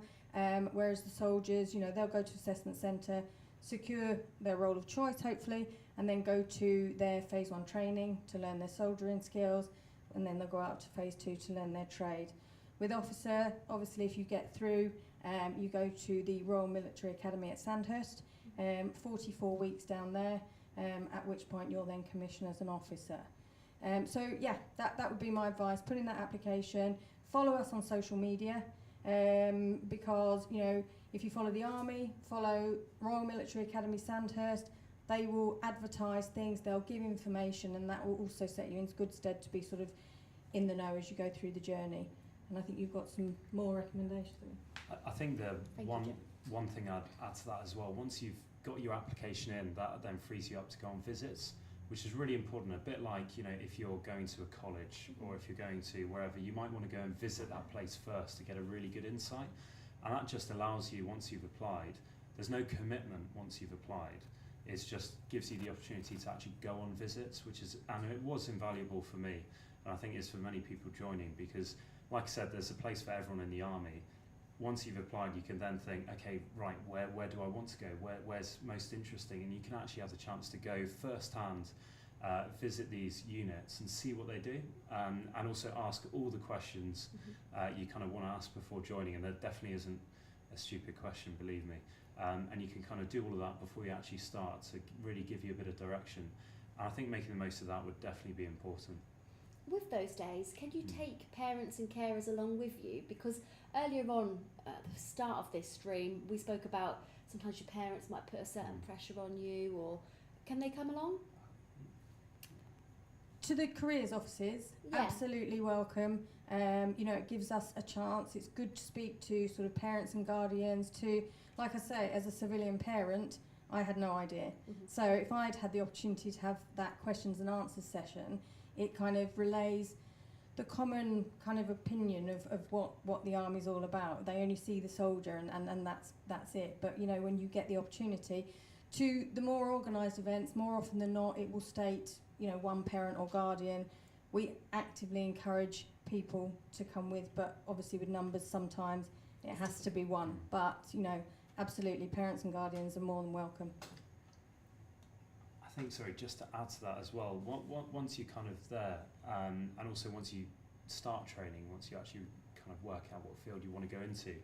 whereas the soldiers, you know, they'll go to assessment centre, secure their role of choice, hopefully, and then go to their phase 1 training to learn their soldiering skills, and then they'll go out to phase 2 to learn their trade. With officer, obviously, if you get through, you go to the Royal Military Academy at Sandhurst, 44 weeks down there, at which point you'll then commission as an officer. So yeah, that would be my advice. Put in that application, follow us on social media, because, you know, if you follow the Army, follow Royal Military Academy Sandhurst, they will advertise things, they'll give information, and that will also set you in good stead to be sort of in the know as you go through the journey. And I think you've got some more recommendations. I think the one thing I'd add to that as well, once you've got your application in, that then frees you up to go on visits, which is really important. A bit like, you know, if you're going to a college or if you're going to wherever, you might want to go and visit that place first to get a really good insight. And that just allows you, once you've applied, there's no commitment once you've applied. It just gives you the opportunity to actually go on visits, which is, and it was invaluable for me, and I think it's for many people joining, because like I said, there's a place for everyone in the Army. Once you've applied, you can then think, okay, right, where do I want to go? Where's most interesting? And you can actually have the chance to go firsthand, visit these units and see what they do, and also ask all the questions you kind of want to ask before joining. And there definitely isn't a stupid question, believe me. And you can kind of do all of that before you actually start to really give you a bit of direction. And I think making the most of that would definitely be important. With those days, can you take parents and carers along with you? Because earlier on, at the start of this stream, we spoke about sometimes your parents might put a certain pressure on you, or can they come along? To the careers offices, absolutely welcome. You know, it gives us a chance. It's good to speak to sort of parents and guardians. To, like I say, as a civilian parent, I had no idea. So if I'd had the opportunity to have that questions and answers session, it kind of relays the common kind of opinion of what the Army's all about. They only see the soldier and that's it. But, you know, when you get the opportunity to the more organised events, more often than not, it will state, you know, one parent or guardian we actively encourage people to come with, but obviously with numbers sometimes it has to be one. But, you know, absolutely, parents and guardians are more than welcome. I think, sorry, just to add to that as well, once you're kind of there, and also once you start training, once you actually kind of work out what field you want to go into,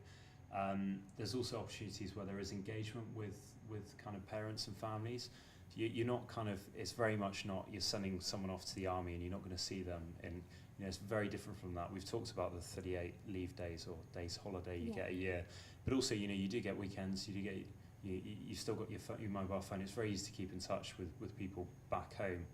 there's also opportunities where there is engagement with kind of parents and families. You're not kind of, it's very much not, you're sending someone off to the army and you're not going to see them in, you know, it's very different from that. We've talked about the 38 leave days or days holiday you get a year, but also, you know, you do get weekends, you do get, you've still got your mobile phone. It's very easy to keep in touch with people back home,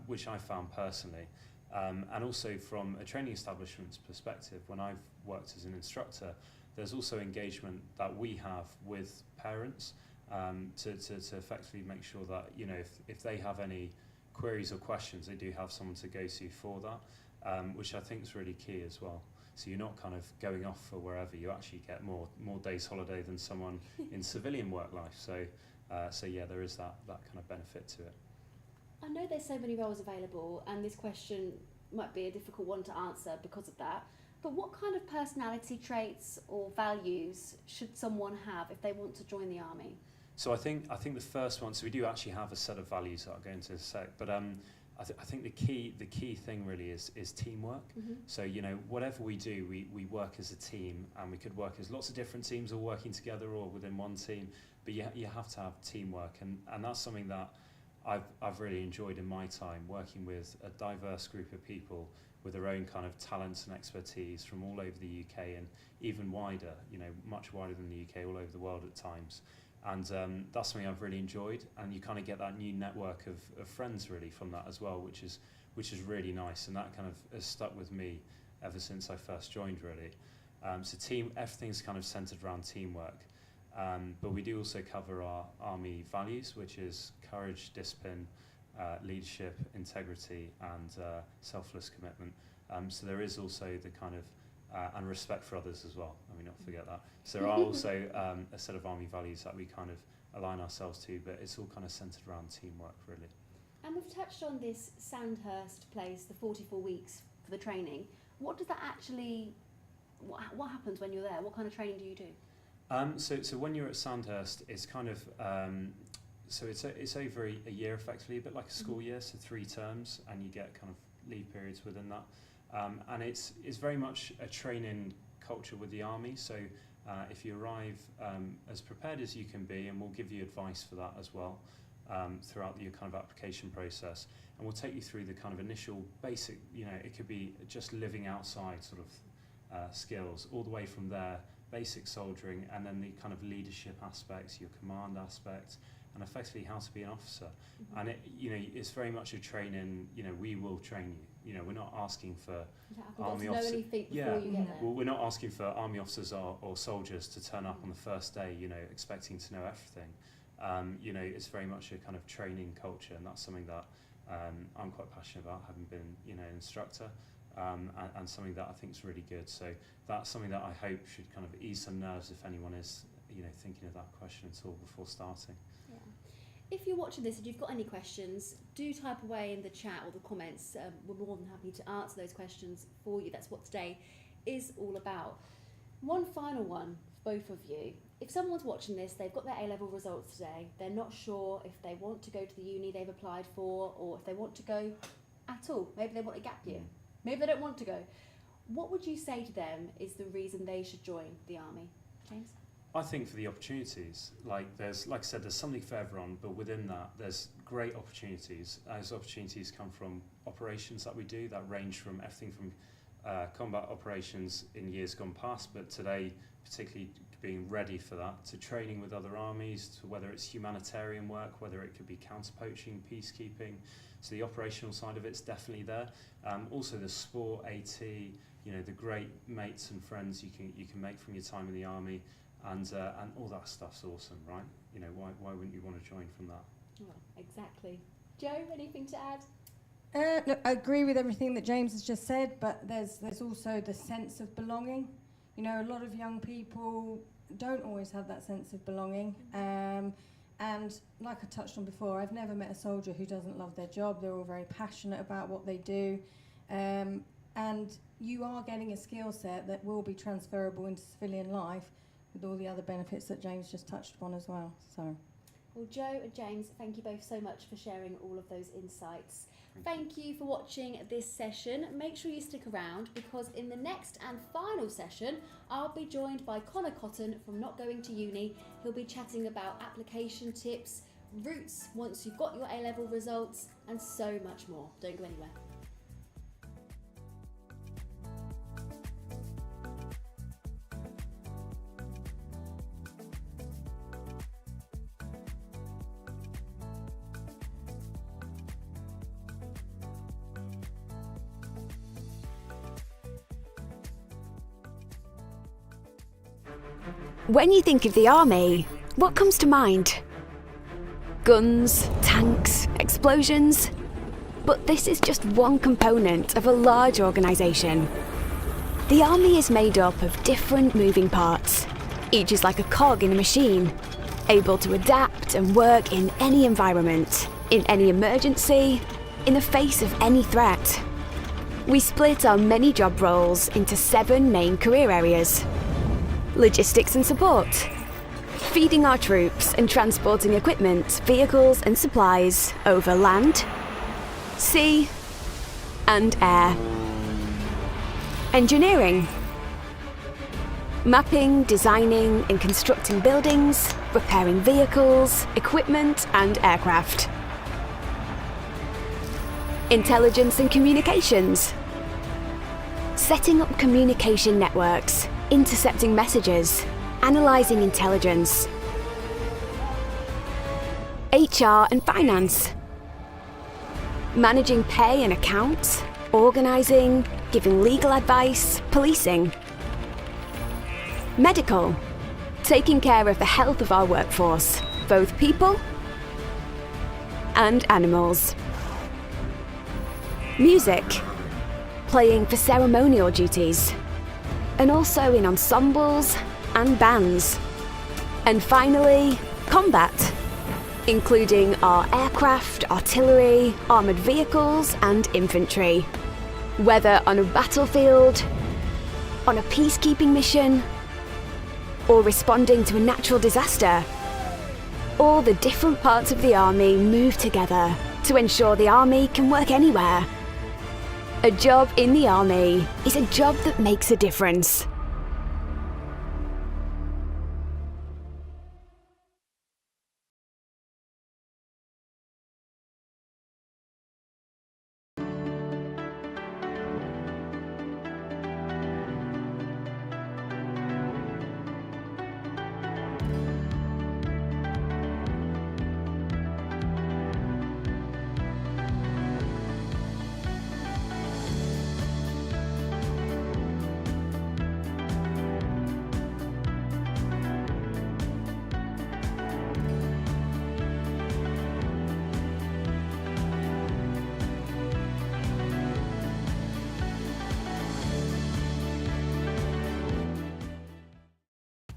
which I found personally. And also from a training establishment's perspective, when I've worked as an instructor, there's also engagement that we have with parents to effectively make sure that, you know, if they have any queries or questions, they do have someone to go to for that, which I think is really key as well. So you're not kind of going off for wherever, you actually get more days holiday than someone in civilian work life. So yeah, there is that kind of benefit to it. I know there's so many roles available, and this question might be a difficult one to answer because of that, but what kind of personality traits or values should someone have if they want to join the army? So I think the first one, so we do actually have a set of values that I'll go into in a sec, but I think the key thing really is teamwork. So, you know, whatever we do, we work as a team, and we could work as lots of different teams all working together or within one team, but you have to have teamwork, and that's something that I've really enjoyed in my time, working with a diverse group of people with their own kind of talents and expertise from all over the UK and even wider, you know, much wider than the UK, all over the world at times. And that's something I've really enjoyed, and you kind of get that new network of friends really from that as well, which is really nice, and that kind of has stuck with me ever since I first joined really. So everything's kind of centered around teamwork, but we do also cover our army values, which is courage, discipline, leadership, integrity, and selfless commitment. So there is also the kind of and respect for others as well. Let me not forget that. So there are also a set of army values that we kind of align ourselves to, but it's all kind of centered around teamwork really. And we've touched on this Sandhurst place, the 44 weeks for the training. What does that actually, what happens when you're there? What kind of training do you do? So when you're at Sandhurst, it's kind of, so it's over a year effectively, a bit like a school year, so 3 terms, and you get kind of leave periods within that. And it's very much a training culture with the army. So if you arrive as prepared as you can be, and we'll give you advice for that as well throughout your kind of application process, and we'll take you through the kind of initial basic, you know, it could be just living outside sort of skills, all the way from there, basic soldiering, and then the kind of leadership aspects, your command aspects, and effectively how to be an officer. And it, you know, it's very much a training, you know, we will train you. You know, we're not asking for army officers. Well, we're not asking for army officers or soldiers to turn up on the first day, you know, expecting to know everything. You know, it's very much a kind of training culture, and that's something that I'm quite passionate about, having been, you know, an instructor, and something that I think is really good. So that's something that I hope should kind of ease some nerves if anyone is, you know, thinking of that question at all before starting. Yeah. If you're watching this and you've got any questions, do type away in the chat or the comments. We're more than happy to answer those questions for you. That's what today is all about. One final one for both of you. If someone's watching this, they've got their A-level results today, they're not sure if they want to go to the uni they've applied for, or if they want to go at all. Maybe they want a gap year. Maybe they don't want to go. What would you say to them is the reason they should join the army? James? I think for the opportunities, like I said, there's something for everyone, but within that, there's great opportunities. Those opportunities come from operations that we do that range from everything from combat operations in years gone past, but today, particularly being ready for that, to training with other armies, to whether it's humanitarian work, whether it could be counter-poaching, peacekeeping. So the operational side of it's definitely there. Also the sport, AT, you know, the great mates and friends you can make from your time in the army. And all that stuff's awesome, right? You know, why wouldn't you want to join from that? Well, exactly. Joe, anything to add? Look, I agree with everything that James has just said, but there's also the sense of belonging. You know, a lot of young people don't always have that sense of belonging, And like I touched on before, I've never met a soldier who doesn't love their job. They're all very passionate about what they do. And you are getting a skill set that will be transferable into civilian life with all the other benefits that James just touched upon as well. So, well, Joe and James, thank you both so much for sharing all of those insights. Thank you for watching this session. Make sure you stick around, because in the next and final session, I'll be joined by Connor Cotton from Not Going to Uni. He'll be chatting about application tips, routes once you've got your A-level results, and so much more. Don't go anywhere. When you think of the army, what comes to mind? Guns, tanks, explosions? But this is just one component of a large organisation. The army is made up of different moving parts. Each is like a cog in a machine, able to adapt and work in any environment, in any emergency, in the face of any threat. We split our many job roles into 7 main career areas. Logistics and support, feeding our troops and transporting equipment, vehicles and supplies over land, sea and air. Engineering, mapping, designing and constructing buildings, repairing vehicles, equipment and aircraft. Intelligence and communications, setting up communication networks, intercepting messages, analysing intelligence. HR and finance, managing pay and accounts, organising, giving legal advice, policing. Medical, taking care of the health of our workforce, both people and animals. Music, playing for ceremonial duties, and also in ensembles and bands. And finally, combat, including our aircraft, artillery, armoured vehicles and infantry. Whether on a battlefield, on a peacekeeping mission, or responding to a natural disaster, all the different parts of the army move together to ensure the army can work anywhere. A job in the army is a job that makes a difference.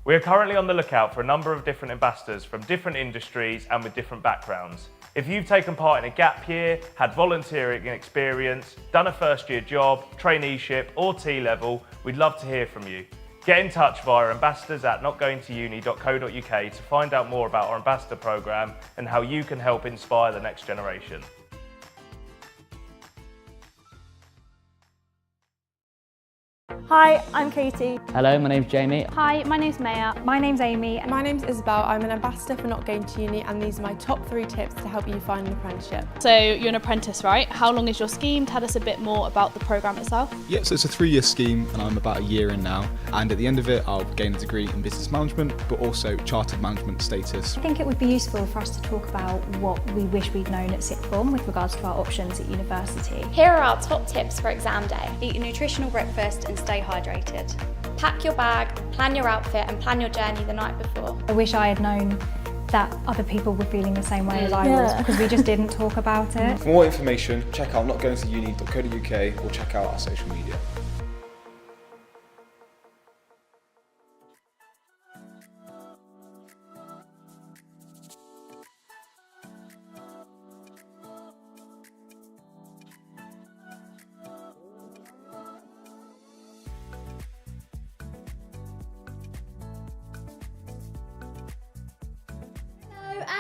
We are currently on the lookout for a number of different ambassadors from different industries and with different backgrounds. If you've taken part in a gap year, had volunteering experience, done a first-year job, traineeship or T-level, we'd love to hear from you. Get in touch via ambassadors@notgoingtouni.co.uk to find out more about our ambassador programme and how you can help inspire the next generation. Hi, I'm Katie. Hello, my name's Jamie. Hi, my name's Maya. My name's Amy. My name's Isabel. I'm an ambassador for Not Going to Uni, and these are my top 3 tips to help you find an apprenticeship. So you're an apprentice, right? How long is your scheme? Tell us a bit more about the programme itself. Yeah, so it's a 3-year scheme and I'm about a year in now, and at the end of it I'll gain a degree in business management but also chartered management status. I think it would be useful for us to talk about what we wish we'd known at sixth form with regards to our options at university. Here are our top tips for exam day. Eat a nutritional breakfast and stay hydrated. Pack your bag, plan your outfit and plan your journey the night before. I wish I had known that other people were feeling the same way as I was, because we just didn't talk about it. For more information, check out notgoingtouni.co.uk or check out our social media.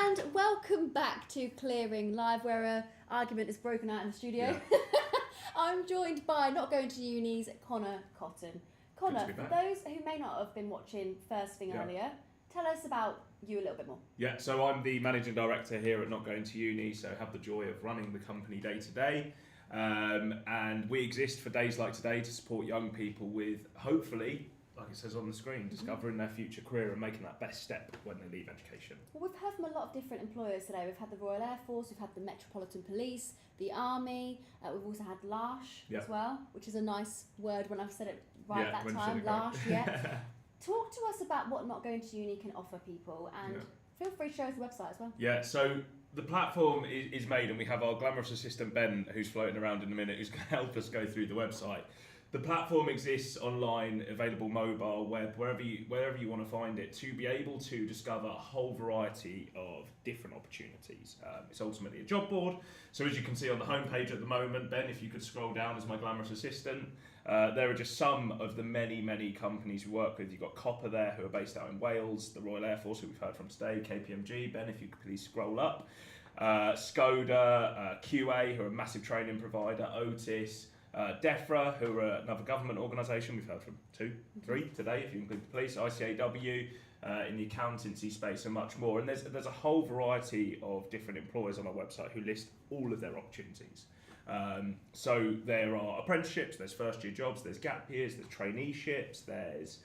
And welcome back to Clearing Live, where an argument is broken out in the studio. Yeah. I'm joined by Not Going to Uni's Connor Cotton. Connor, be for back. those who may not have been watching First Thing Yeah. earlier, tell us about you a little bit more. Yeah, so I'm the managing director here at Not Going to Uni, so have the joy of running the company day to day. And we exist for days like today to support young people with, hopefully, like it says on the screen, discovering their future career and making that best step when they leave education. Well, we've heard from a lot of different employers today. We've had the Royal Air Force, we've had the Metropolitan Police, the Army, we've also had LARSH Yeah. as well, which is a nice word when I've said it right Yeah, that when you time, said it right. LARSH, yeah. Talk to us about what Not Going to Uni can offer people, and feel free to show us the website as well. Yeah, so the platform is made, and we have our glamorous assistant Ben, who's floating around in a minute, who's going to help us go through the website. The platform exists online, available mobile, web, wherever you want to find it, to be able to discover a whole variety of different opportunities. It's ultimately a job board. So as you can see on the homepage at the moment, Ben, if you could scroll down as my glamorous assistant, there are just some of the many, many companies we work with. You've got Copper there, who are based out in Wales, the Royal Air Force, who we've heard from today, KPMG. Ben, if you could please scroll up. Skoda, QA, who are a massive training provider, Otis, DEFRA, who are another government organisation, we've heard from 2, 3 today, if you include the police, ICAW, in the accountancy space and much more. And there's a whole variety of different employers on our website who list all of their opportunities. So there are apprenticeships, there's first year jobs, there's gap years, there's traineeships, there's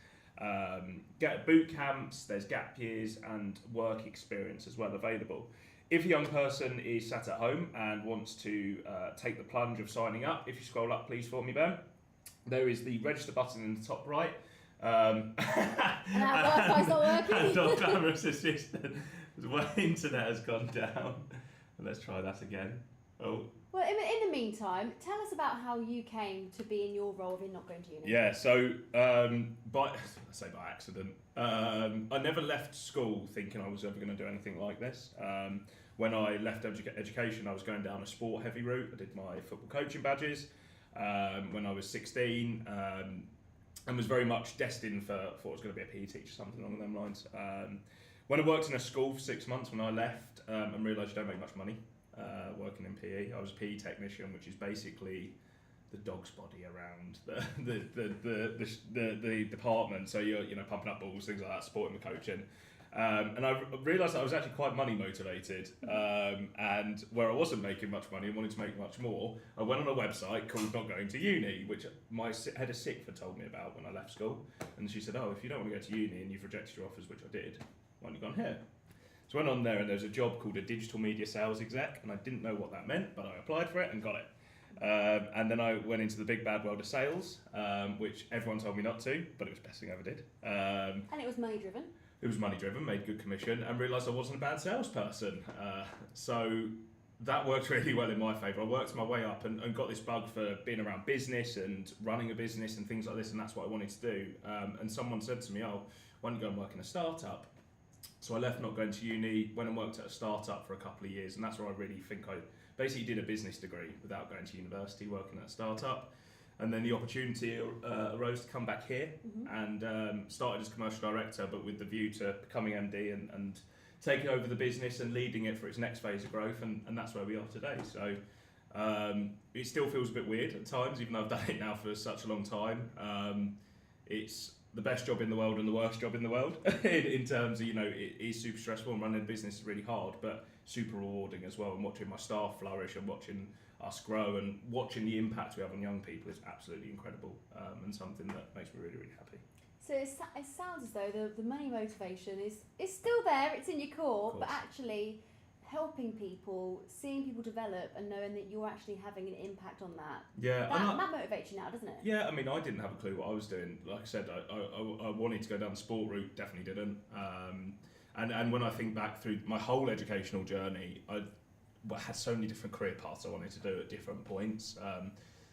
boot camps, there's gap years and work experience as well available. If a young person is sat at home and wants to take the plunge of signing up, if you scroll up please for me, Ben, there is the register button in the top right. And our Wi-Fi's not working. And our glamorous assistant, my internet has gone down. Let's try that again. Oh. Well, in the meantime, tell us about how you came to be in your role of Not Going to Uni. Yeah, so by accident, I never left school thinking I was ever going to do anything like this. When I left education, I was going down a sport-heavy route. I did my football coaching badges when I was 16, and was very much destined for thought I was going to be a PE teacher, something along them lines. When I worked in a school for 6 months, when I left and realised you don't make much money working in PE, I was a PE technician, which is basically the dog's body around the department. So you're pumping up balls, things like that, supporting the coaching. And I realised that I was actually quite money motivated, and where I wasn't making much money and wanted to make much more, I went on a website called Not Going to Uni, which my head of SICF had told me about when I left school. And she said, if you don't want to go to uni and you've rejected your offers, which I did, why don't you go on here? So I went on there and there's a job called a digital media sales exec, and I didn't know what that meant, but I applied for it and got it. And then I went into the big bad world of sales, which everyone told me not to, but it was the best thing I ever did. And it was money driven. It was money driven, made good commission, and realised I wasn't a bad salesperson. So that worked really well in my favour. I worked my way up and got this bug for being around business and running a business and things like this, and that's what I wanted to do. And someone said to me, why don't you go and work in a startup? So I left Not Going to Uni, went and worked at a startup for a couple of years, and that's where I really think I basically did a business degree without going to university, working at a startup. And then the opportunity arose to come back here and started as commercial director, but with the view to becoming MD and taking over the business and leading it for its next phase of growth, and that's where we are today. So it still feels a bit weird at times, even though I've done it now for such a long time. It's the best job in the world and the worst job in the world in terms of, it is super stressful, and running a business is really hard, but super rewarding as well. And watching my staff flourish and watching us grow and watching the impact we have on young people is absolutely incredible, and something that makes me really, really happy. So it sounds as though the money motivation is still there, it's in your core, but actually helping people, seeing people develop and knowing that you're actually having an impact on that. Yeah, that motivates you now, doesn't it? Yeah, I mean, I didn't have a clue what I was doing. Like I said, I wanted to go down the sport route, definitely didn't. And when I think back through my whole educational journey, I had so many different career paths I wanted to do at different points.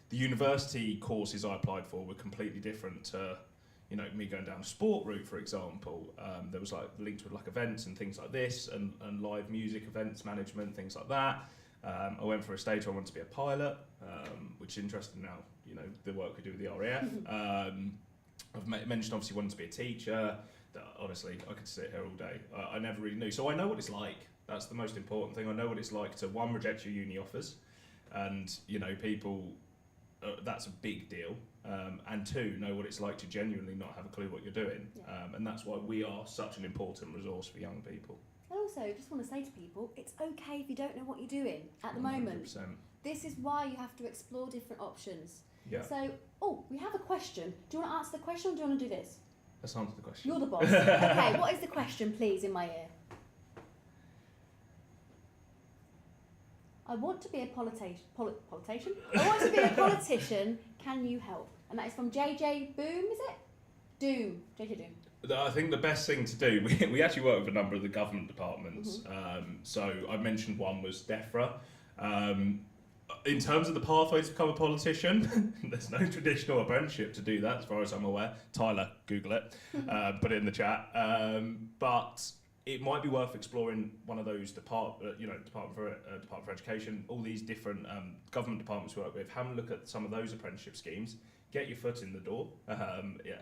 The university courses I applied for were completely different to, me going down a sport route, for example. There was linked with events and things like this, and live music events management, things like that. I went for a stage where I wanted to be a pilot, which is interesting now, the work we do with the RAF. I've mentioned obviously wanting to be a teacher. Honestly, I could sit here all day. I never really knew. So I know what it's like. That's the most important thing. I know what it's like to, one, reject your uni offers, and people, that's a big deal, and two, know what it's like to genuinely not have a clue what you're doing, and that's why we are such an important resource for young people. And also, just want to say to people, it's okay if you don't know what you're doing at the moment. 100%. This is why you have to explore different options. Yeah. So, we have a question. Do you want to answer the question, or do you want to do this? Let's answer the question. You're the boss. Okay, what is the question, please, in my ear? I want to be a politician. I want to be a politician. Can you help? And that is from JJ Boom, is it? Doom. JJ Doom. I think the best thing to do, we actually work with a number of the government departments. So I mentioned one was DEFRA. In terms of the pathway to become a politician, there's no traditional apprenticeship to do that, as far as I'm aware. Tyler, Google it, put it in the chat. But it might be worth exploring one of those Department for Education, all these different government departments we work with. Have a look at some of those apprenticeship schemes. Get your foot in the door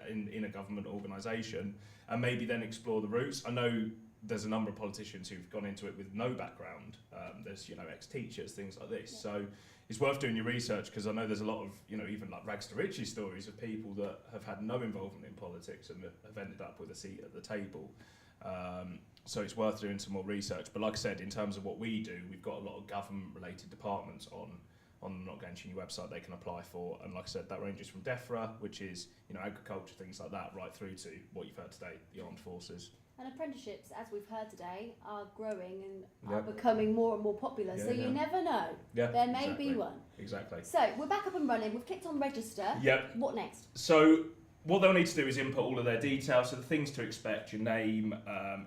in a government organisation, and maybe then explore the routes. I know there's a number of politicians who've gone into it with no background. There's ex-teachers, things like this. So it's worth doing your research, because I know there's a lot of even like rags to riches stories of people that have had no involvement in politics and have ended up with a seat at the table. So it's worth doing some more research. But like I said, in terms of what we do, we've got a lot of government-related departments on the Not Going to Uni website they can apply for. And like I said, that ranges from DEFRA, which is agriculture, things like that, right through to what you've heard today, the armed forces. And apprenticeships, as we've heard today, are growing and are becoming more and more popular. So you never know. There may be one. Exactly. So we're back up and running. We've clicked on register. Yep. What next? So what they'll need to do is input all of their details, so the things to expect: your name,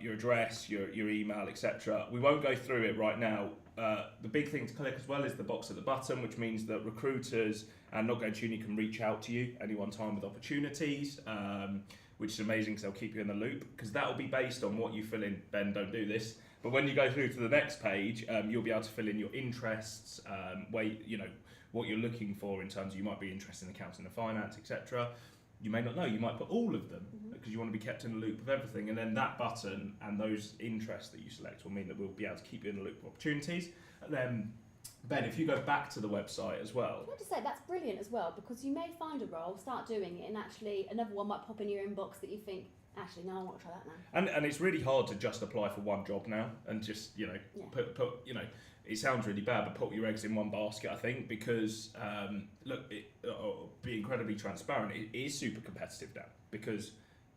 your address, your email, etc. We won't go through it right now. The big thing to click as well is the box at the bottom, which means that recruiters and Not Going to Uni can reach out to you any one time with opportunities, which is amazing because they'll keep you in the loop, because that will be based on what you fill in. Ben, don't do this. But when you go through to the next page, you'll be able to fill in your interests, what you're looking for in terms of, you might be interested in accounting and finance, etc. You may not know, you might put all of them, because you want to be kept in the loop of everything, and then that button and those interests that you select will mean that we'll be able to keep you in the loop of opportunities. And then, Ben, if you go back to the website as well. I want to say that's brilliant as well, because you may find a role, start doing it, and actually another one might pop in your inbox that you think, actually, no, I want to try that now. And it's really hard to just apply for one job now and just, put it sounds really bad, but put your eggs in one basket, I think, because, be incredibly transparent, it is super competitive now, because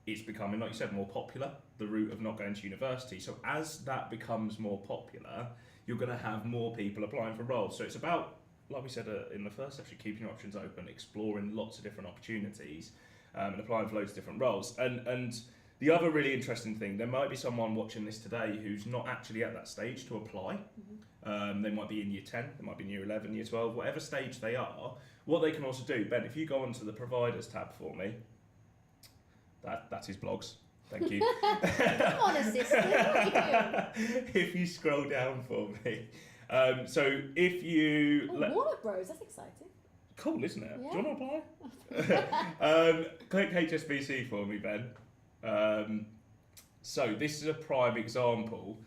it's becoming, like you said, more popular, the route of not going to university. So as that becomes more popular, you're going to have more people applying for roles. So it's about, like we said in the first section, keeping your options open, exploring lots of different opportunities, and applying for loads of different roles. And the other really interesting thing, there might be someone watching this today who's not actually at that stage to apply. They might be in year 10, they might be in year 11, year 12, whatever stage they are. What they can also do, Ben, if you go onto the providers tab for me, that's his blogs. Thank you. Come on, assistant, what are you doing? If you scroll down for me. So if you... Warnock Bros, that's exciting. Cool, isn't it? Yeah. Do you want to apply? Click HSBC for me, Ben. So this is a prime example.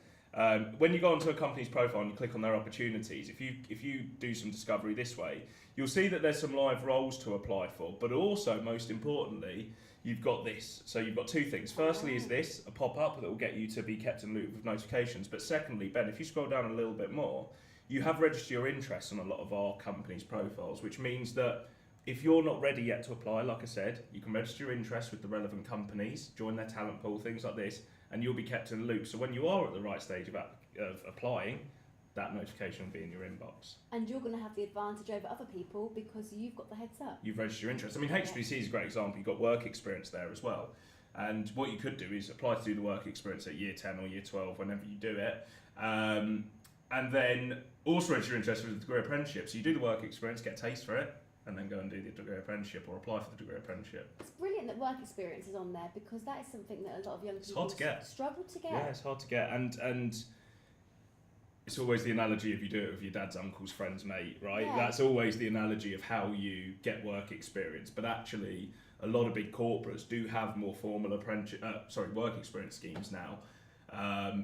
When you go onto a company's profile and you click on their opportunities, if you do some discovery this way, you'll see that there's some live roles to apply for, but also, most importantly, you've got this. So you've got two things. Firstly is this, a pop-up that will get you to be kept in the loop with notifications. But secondly, Ben, if you scroll down a little bit more, you have registered your interest on a lot of our company's profiles, which means that if you're not ready yet to apply, like I said, you can register your interest with the relevant companies, join their talent pool, things like this, and you'll be kept in the loop. So when you are at the right stage of applying, that notification will be in your inbox. And you're going to have the advantage over other people because you've got the heads up. You've registered your interest. I mean, HBC is a great example. You've got work experience there as well. And what you could do is apply to do the work experience at year 10 or year 12, whenever you do it. And then also register your interest with the degree apprenticeship. So you do the work experience, get a taste for it, and then go and do the degree apprenticeship or apply for the degree apprenticeship. It's brilliant that work experience is on there, because that is something that a lot of young people hard to get. Struggle to get. Yeah, it's hard to get. And it's always the analogy of you do it with your dad's uncle's friend's mate, right? Yeah. That's always the analogy of how you get work experience. But actually, a lot of big corporates do have more formal work experience schemes now.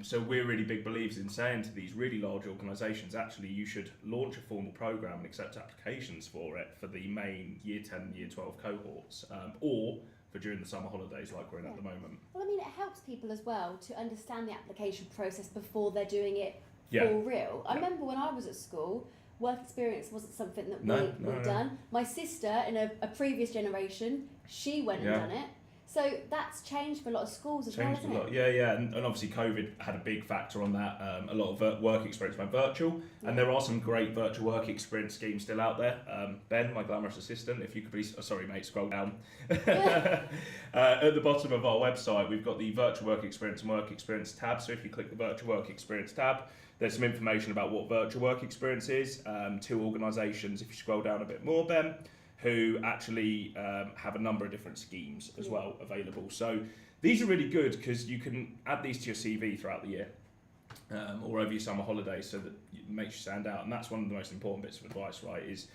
So we're really big believers in saying to these really large organisations, actually you should launch a formal programme and accept applications for it for the main year 10, year 12 cohorts, or for during the summer holidays like we're in at the moment. Well, I mean, it helps people as well to understand the application process before they're doing it Yeah. for real. I remember when I was at school, work experience wasn't something that we'd done. My sister in a previous generation, she went and done it. So that's changed for a lot of schools as well, isn't it? Yeah, and obviously COVID had a big factor on that. A lot of work experience went virtual, and there are some great virtual work experience schemes still out there. Ben, my glamorous assistant, if you could please, sorry mate, scroll down. At the bottom of our website, we've got the virtual work experience and work experience tab. So if you click the virtual work experience tab, there's some information about what virtual work experience is. 2 organisations, if you scroll down a bit more, Ben, who actually have a number of different schemes as well available. So these are really good because you can add these to your CV throughout the year or over your summer holidays, so that it makes you stand out. And that's one of the most important bits of advice, right, is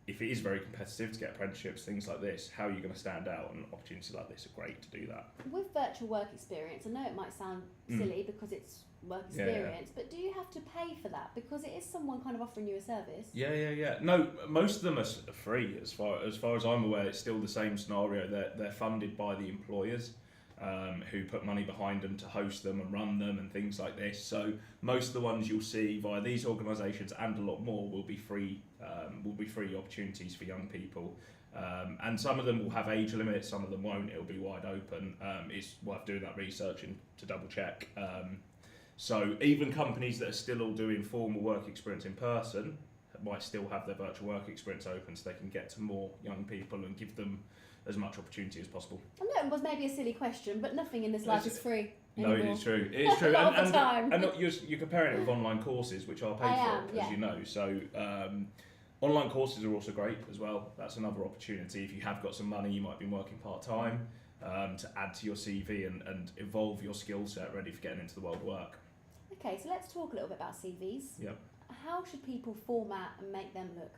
if it is very competitive to get apprenticeships, things like this, how are you going to stand out? And opportunities like this are great to do that. With virtual work experience, I know it might sound silly because it's work experience, but do you have to pay for that? Because it is someone kind of offering you a service. Yeah. No, most of them are free as far as I'm aware. It's still the same scenario. They're funded by the employers who put money behind them to host them and run them and things like this. So most of the ones you'll see via these organisations and a lot more will be free opportunities for young people. And some of them will have age limits, some of them won't. It'll be wide open. It's worth doing that research to double check. So even companies that are still all doing formal work experience in person might still have their virtual work experience open, so they can get to more young people and give them as much opportunity as possible. I know it was maybe a silly question, but nothing in this life is free No, anymore. it is true. It is true. All the time. And you're comparing it with online courses, which are paid for, as you know. So online courses are also great as well. That's another opportunity. If you have got some money, you might be working part-time to add to your CV and evolve your skill set ready for getting into the world of work. Okay, so let's talk a little bit about CVs. Yep. How should people format and make them look?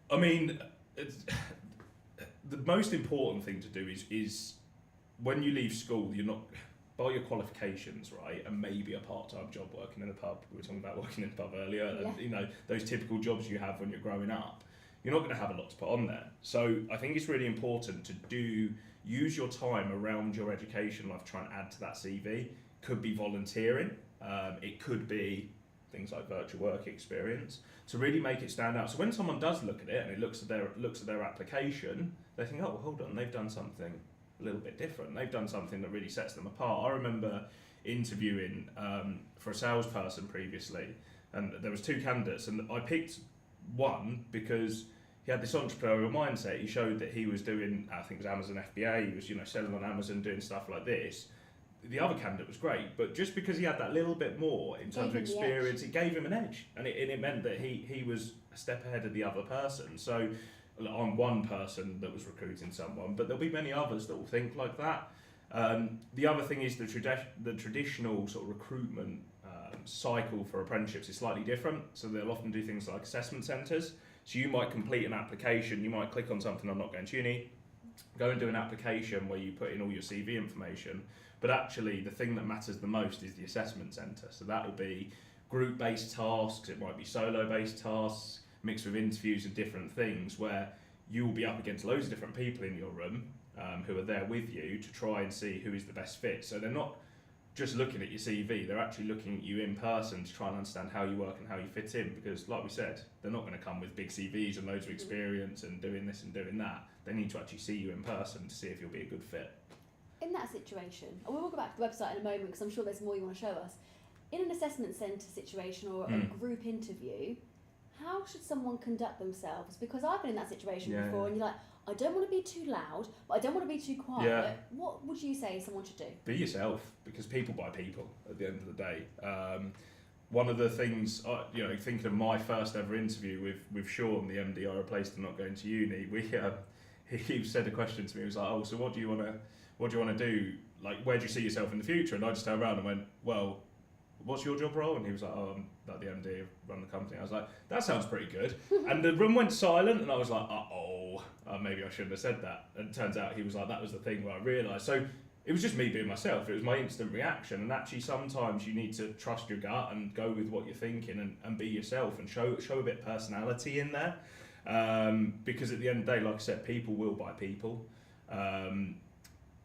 I mean, the most important thing to do is when you leave school, you're not, by your qualifications, right, and maybe a part-time job working in a pub. We were talking about working in a pub earlier, and you know, those typical jobs you have when you're growing up, you're not going to have a lot to put on there. So I think it's really important to use your time around your education life to try and add to that CV. Could be volunteering, it could be things like virtual work experience, to really make it stand out. So when someone does look at it and it looks at their application, they think, oh, hold on, they've done something a little bit different. They've done something that really sets them apart. I remember interviewing for a salesperson previously, and there was 2 candidates, and I picked one because he had this entrepreneurial mindset. He showed that he was doing, I think it was Amazon FBA, he was selling on Amazon, doing stuff like this. The other candidate was great, but just because he had that little bit more in terms of experience, it gave him an edge, and it meant that he was a step ahead of the other person. So I'm one person that was recruiting someone, but there'll be many others that will think like that. The other thing is the traditional sort of recruitment cycle for apprenticeships is slightly different. So they'll often do things like assessment centres. So you might complete an application, you might click on something, I'm not going to uni, go and do an application where you put in all your CV information. But actually, the thing that matters the most is the assessment centre. So that will be group-based tasks, it might be solo-based tasks, mixed with interviews and different things, where you will be up against loads of different people in your room who are there with you to try and see who is the best fit. So they're not just looking at your CV, they're actually looking at you in person to try and understand how you work and how you fit in. Because, like we said, they're not going to come with big CVs and loads of experience and doing this and doing that. They need to actually see you in person to see if you'll be a good fit. In that situation, and we'll go back to the website in a moment because I'm sure there's more you want to show us. In an assessment centre situation or a group interview, how should someone conduct themselves? Because I've been in that situation before, and you're like, I don't want to be too loud, but I don't want to be too quiet. Yeah. What would you say someone should do? Be yourself, because people buy people at the end of the day. One of the things, thinking of my first ever interview with Sean, the MD I replaced him not going to uni, he said a question to me. He was like, "Oh, so what do you want to do? Like, where do you see yourself in the future?" And I just turned around and went, "Well, what's your job role?" And he was like, "Oh, I'm like the MD, run the company." I was like, "That sounds pretty good." And the room went silent, and I was like, maybe I shouldn't have said that. And it turns out he was like, that was the thing where I realised. So it was just me being myself. It was my instant reaction. And actually, sometimes you need to trust your gut and go with what you're thinking and be yourself and show a bit of personality in there. Because at the end of the day, like I said, people will buy people. And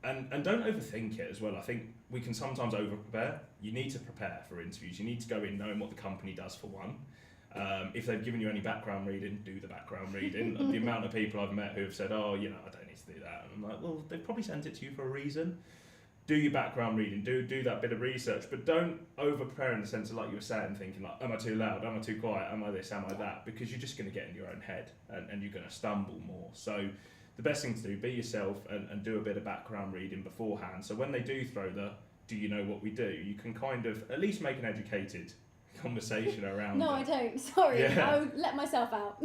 don't overthink it as well. I think we can sometimes over-prepare. You need to prepare for interviews. You need to go in knowing what the company does for one. If they've given you any background reading, do the background reading. The amount of people I've met who have said, oh, you know, I don't need to do that. And I'm like, well, they've probably sent it to you for a reason. Do your background reading, do that bit of research, but don't over-prepare in the sense of, like you were saying, thinking like, am I too loud, am I too quiet, am I this, am I that? Because you're just going to get in your own head and you're going to stumble more. So the best thing to do, be yourself and do a bit of background reading beforehand. So when they do throw the, do you know what we do? You can kind of at least make an educated conversation around No, it. I don't. Sorry, Yeah. I'll let myself out.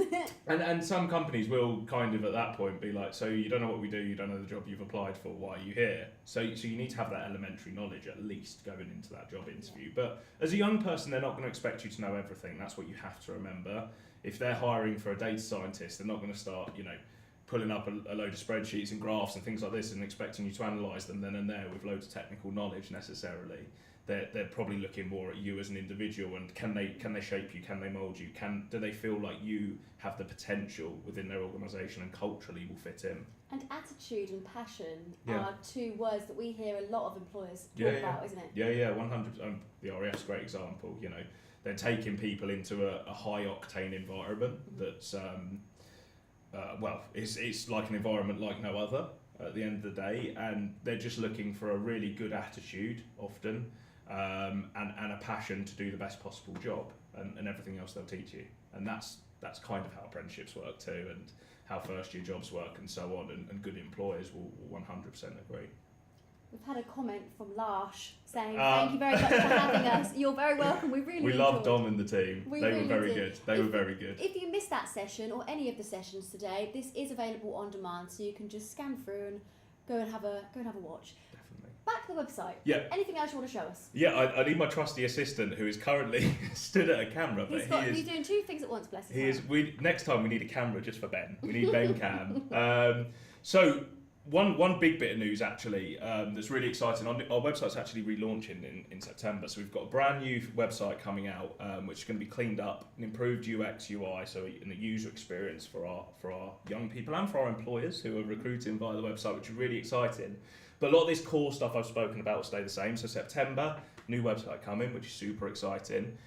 And some companies will kind of at that point be like, so you don't know what we do, you don't know the job you've applied for, why are you here? So you need to have that elementary knowledge at least going into that job interview. But as a young person, they're not going to expect you to know everything. That's what you have to remember. If they're hiring for a data scientist, they're not going to start, you know, pulling up a load of spreadsheets and graphs and things like this and expecting you to analyse them then and there with loads of technical knowledge necessarily. They're probably looking more at you as an individual and can they shape you, can they mould you, do they feel like you have the potential within their organisation and culturally will fit in. And attitude and passion Yeah. are two words that we hear a lot of employers talk about, isn't it? Yeah, 100%. The RAF's a great example. You know, they're taking people into a high octane environment that's it's like an environment like no other at the end of the day, and they're just looking for a really good attitude often, and a passion to do the best possible job, and everything else they'll teach you. And that's kind of how apprenticeships work too, and how first year jobs work and so on, and good employers will 100% agree. We've had a comment from Larsh saying, thank you very much for having us. You're very welcome. We love Dom and the team. We They really were very did. good. They were very good. If you missed that session or any of the sessions today, this is available on demand, so you can just scan through and go and have a watch. Definitely. Back to the website. Yeah. Anything else you want to show us? Yeah, I need my trusty assistant who is currently stood at a camera, but He's doing two things at once, bless his heart. Next time we need a camera just for Ben. We need Ben Cam. So one big bit of news actually that's really exciting. Our website's actually relaunching in September, so we've got a brand new website coming out, which is going to be cleaned up, an improved UX UI, so in the user experience for our young people and for our employers who are recruiting via the website, which is really exciting. But a lot of this core stuff I've spoken about will stay the same. So September, new website coming, which is super exciting.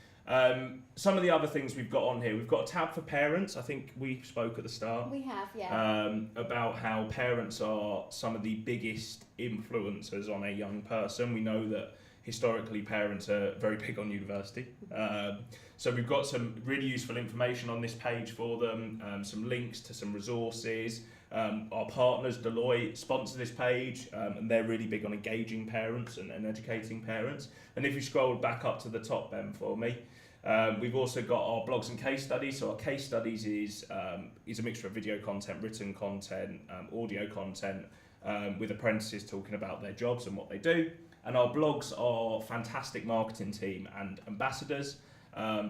Some of the other things we've got on here, we've got a tab for parents. I think we spoke at the start. We have, yeah. About how parents are some of the biggest influencers on a young person. We know that historically parents are very big on university. So we've got some really useful information on this page for them, some links to some resources. Our partners, Deloitte, sponsor this page, and they're really big on engaging parents and educating parents. And if you scroll back up to the top, Ben, for me, we've also got our blogs and case studies. So our case studies is a mixture of video content, written content, audio content, with apprentices talking about their jobs and what they do. And our blogs are fantastic marketing team and ambassadors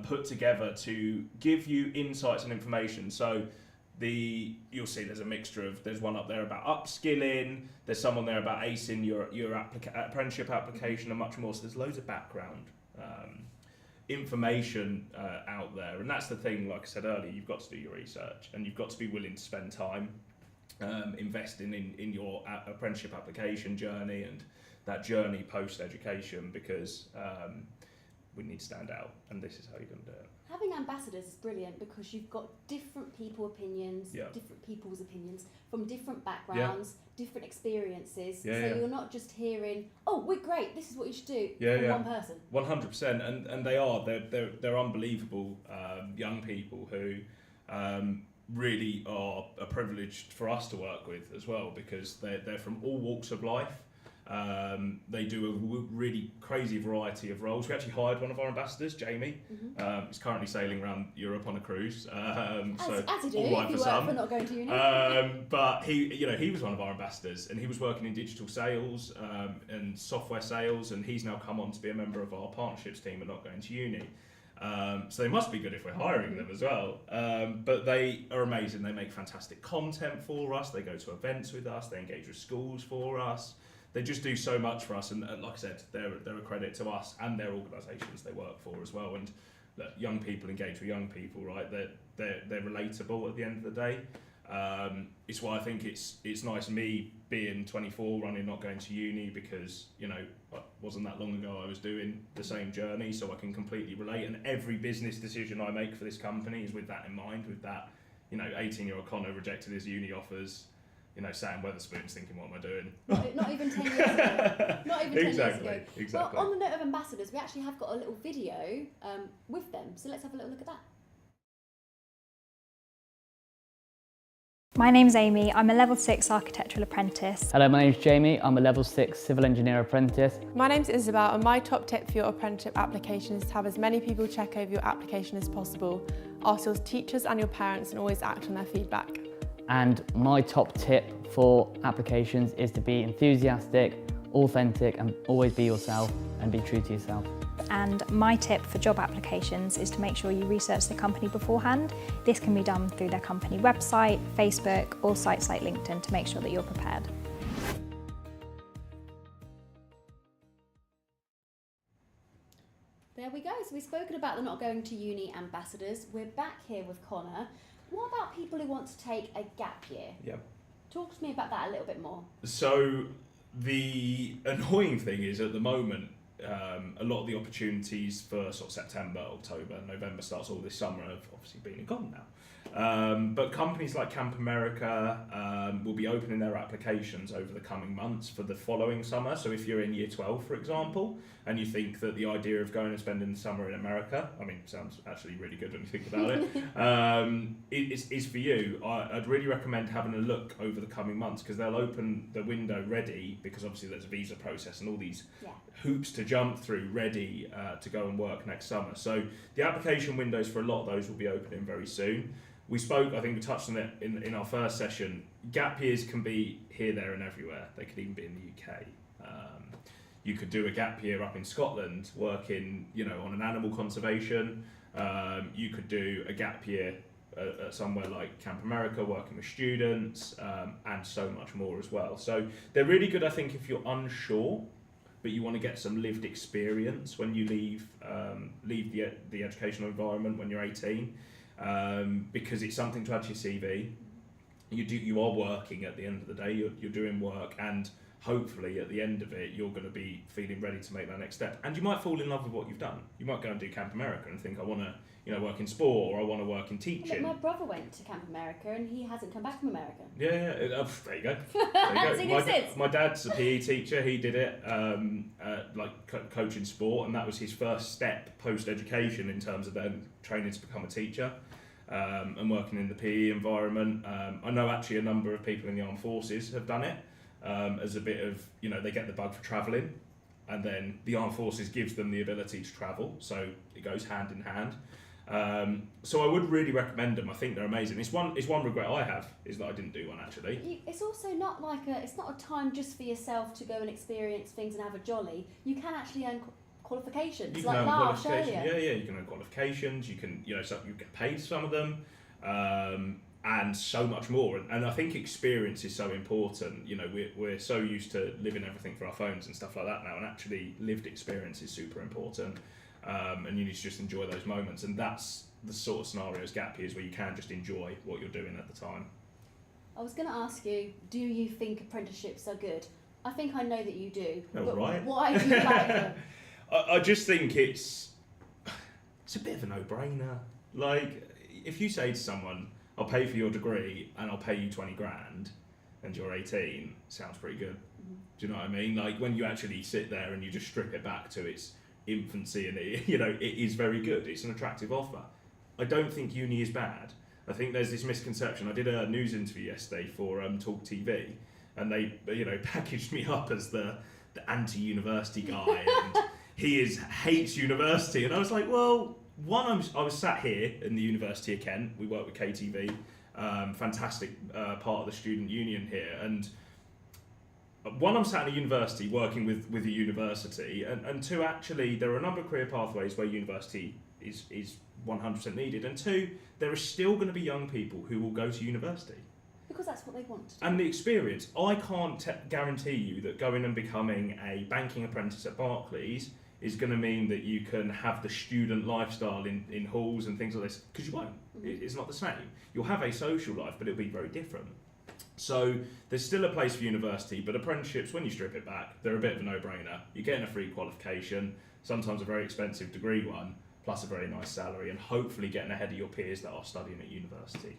put together to give you insights and information. So you'll see there's a mixture of, there's one up there about upskilling, there's some on there about acing your apprenticeship application and much more. So there's loads of background information out there. And that's the thing, like I said earlier, you've got to do your research and you've got to be willing to spend time investing in your apprenticeship application journey and that journey post-education, because we need to stand out, and this is how you're going to do it. Having ambassadors is brilliant because you've got different people's opinions from different backgrounds, different experiences. So you're not just hearing, "Oh, we're great. This is what you should do." From one person. 100%, and they are. They're unbelievable young people who really are privileged for us to work with as well, because they're from all walks of life. They do a really crazy variety of roles. We actually hired one of our ambassadors, Jamie. He's currently sailing around Europe on a cruise. As you do, all right if you for some. for not going to uni. But he was one of our ambassadors, and he was working in digital sales and software sales, and he's now come on to be a member of our partnerships team and not going to uni. So they must be good if we're hiring them as well. But they are amazing. They make fantastic content for us. They go to events with us. They engage with schools for us. they just do so much for us, and like I said, they're a credit to us and their organisations they work for as well. And look, young people engage with young people, right? They're relatable at the end of the day. It's why I think it's nice me being 24, running, not going to uni, because it wasn't that long ago I was doing the same journey, so I can completely relate. And every business decision I make for this company is with that in mind, with that 18-year-old Connor rejected his uni offers, Sam Weatherspoon's thinking, what am I doing? Not even 10 years ago. Not even 10 years ago. Exactly. Well, on the note of ambassadors, we actually have got a little video with them, so let's have a little look at that. My name's Amy, I'm a level 6 architectural apprentice. Hello, my name's Jamie, I'm a level 6 civil engineer apprentice. My name's Isabel, and my top tip for your apprenticeship application is to have as many people check over your application as possible. Ask your teachers and your parents and always act on their feedback. And my top tip for applications is to be enthusiastic, authentic, and always be yourself and be true to yourself. And my tip for job applications is to make sure you research the company beforehand. This can be done through their company website, Facebook, or sites like LinkedIn to make sure that you're prepared. There we go. So we've spoken about the not going to uni ambassadors. We're back here with Connor. What about people who want to take a gap year? Yeah. Talk to me about that a little bit more. So the annoying thing is at the moment, a lot of the opportunities for sort of September, October, November starts all this summer have obviously been and gone now. But companies like Camp America will be opening their applications over the coming months for the following summer. So if you're in year 12, for example, and you think that the idea of going and spending the summer in America, sounds actually really good when you think about it, is for you. I'd really recommend having a look over the coming months, because they'll open the window ready, because obviously there's a visa process and all these hoops to jump through ready to go and work next summer. So the application windows for a lot of those will be opening very soon. We spoke, I think we touched on it in our first session, gap years can be here, there and everywhere. They could even be in the UK. You could do a gap year up in Scotland working, on an animal conservation. You could do a gap year at somewhere like Camp America working with students, and so much more as well. So they're really good, I think, if you're unsure, but you want to get some lived experience when you leave the educational environment when you're 18. Because it's something to add to your CV. You are working at the end of the day. You're doing work, and hopefully at the end of it, you're going to be feeling ready to make that next step. And you might fall in love with what you've done. You might go and do Camp America and think, I want to, work in sport, or I want to work in teaching. Look, my brother went to Camp America and he hasn't come back from America. Yeah. There you go. There you go. My dad's a PE teacher. He did it coaching sport, and that was his first step post-education in terms of then training to become a teacher. And working in the PE environment. I know actually a number of people in the armed forces have done it as a bit of, they get the bug for travelling, and then the armed forces gives them the ability to travel, so it goes hand in hand. So I would really recommend them. I think they're amazing. It's one regret I have, is that I didn't do one actually. It's also not it's not a time just for yourself to go and experience things and have a jolly. You can actually earn qualifications, you like can earn Lars qualifications. earlier. Yeah, you can earn qualifications. You can, you get paid some of them, and so much more. And I think experience is so important. We're so used to living everything for our phones and stuff like that now, and actually lived experience is super important. And you need to just enjoy those moments, and that's the sort of scenarios gap years where you can just enjoy what you're doing at the time. I was going to ask you, do you think apprenticeships are good? I think I know that you do. Oh, but right. Why do you like them? I just think it's a bit of a no-brainer. Like, if you say to someone, I'll pay for your degree and I'll pay you 20 grand and you're 18, sounds pretty good. Mm-hmm. Do you know what I mean? Like, when you actually sit there and you just strip it back to its infancy, and it is very good. It's an attractive offer. I don't think uni is bad. I think there's this misconception. I did a news interview yesterday for Talk TV, and they packaged me up as the anti-university guy, and he hates university. And I was like, well, I was sat here in the University of Kent. We work with KTV, fantastic part of the student union here. And one, I'm sat in a university working with a university, and two, actually, there are a number of career pathways where university is 100% needed. And two, there are still going to be young people who will go to university. Because that's what they want to do. And the experience. I can't guarantee you that going and becoming a banking apprentice at Barclays is going to mean that you can have the student lifestyle in halls and things like this, because you won't. It's not the same. You'll have a social life, but it'll be very different. So there's still a place for university, but apprenticeships, when you strip it back, they're a bit of a no-brainer. You're getting a free qualification, sometimes a very expensive degree one, plus a very nice salary, and hopefully getting ahead of your peers that are studying at university.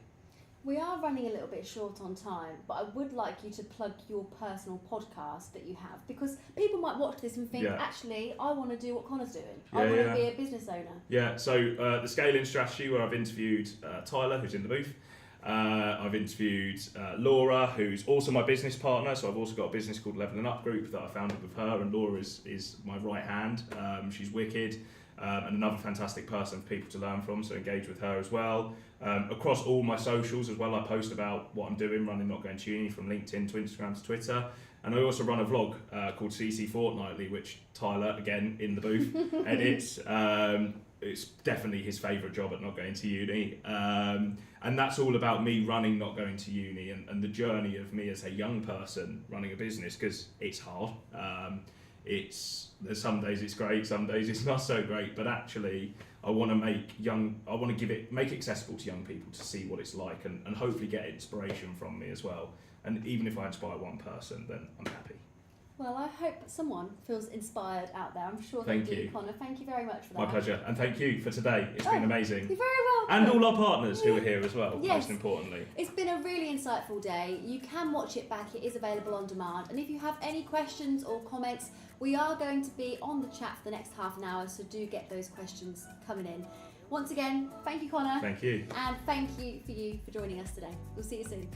We are running a little bit short on time, but I would like you to plug your personal podcast that you have, because people might watch this and think, actually, I want to do what Connor's doing. I want to be a business owner. Yeah, so the Scaling Strategy, where I've interviewed Tyler, who's in the booth. I've interviewed Laura, who's also my business partner, so I've also got a business called Leveling Up Group that I founded with her, and Laura is my right hand. She's wicked. And another fantastic person for people to learn from, so engage with her as well. Across all my socials as well, I post about what I'm doing, running Not Going to Uni, from LinkedIn to Instagram to Twitter. And I also run a vlog called CC Fortnightly, which Tyler, again, in the booth, edits. It's definitely his favourite job at Not Going to Uni. And that's all about me running Not Going to Uni and the journey of me as a young person running a business, because it's hard. There's some days it's great, some days it's not so great, but actually I want to make it accessible to young people to see what it's like, and hopefully get inspiration from me as well. And even if I inspire one person, then I'm happy. Well, I hope someone feels inspired out there. I'm sure they do, Connor. Thank you very much for that. My pleasure, and thank you for today. It's been amazing. You're very welcome. And all our partners who are here as well, most importantly. It's been a really insightful day. You can watch it back. It is available on demand. And if you have any questions or comments, we are going to be on the chat for the next half an hour, so do get those questions coming in. Once again, thank you, Connor. Thank you. And thank you for joining us today. We'll see you soon.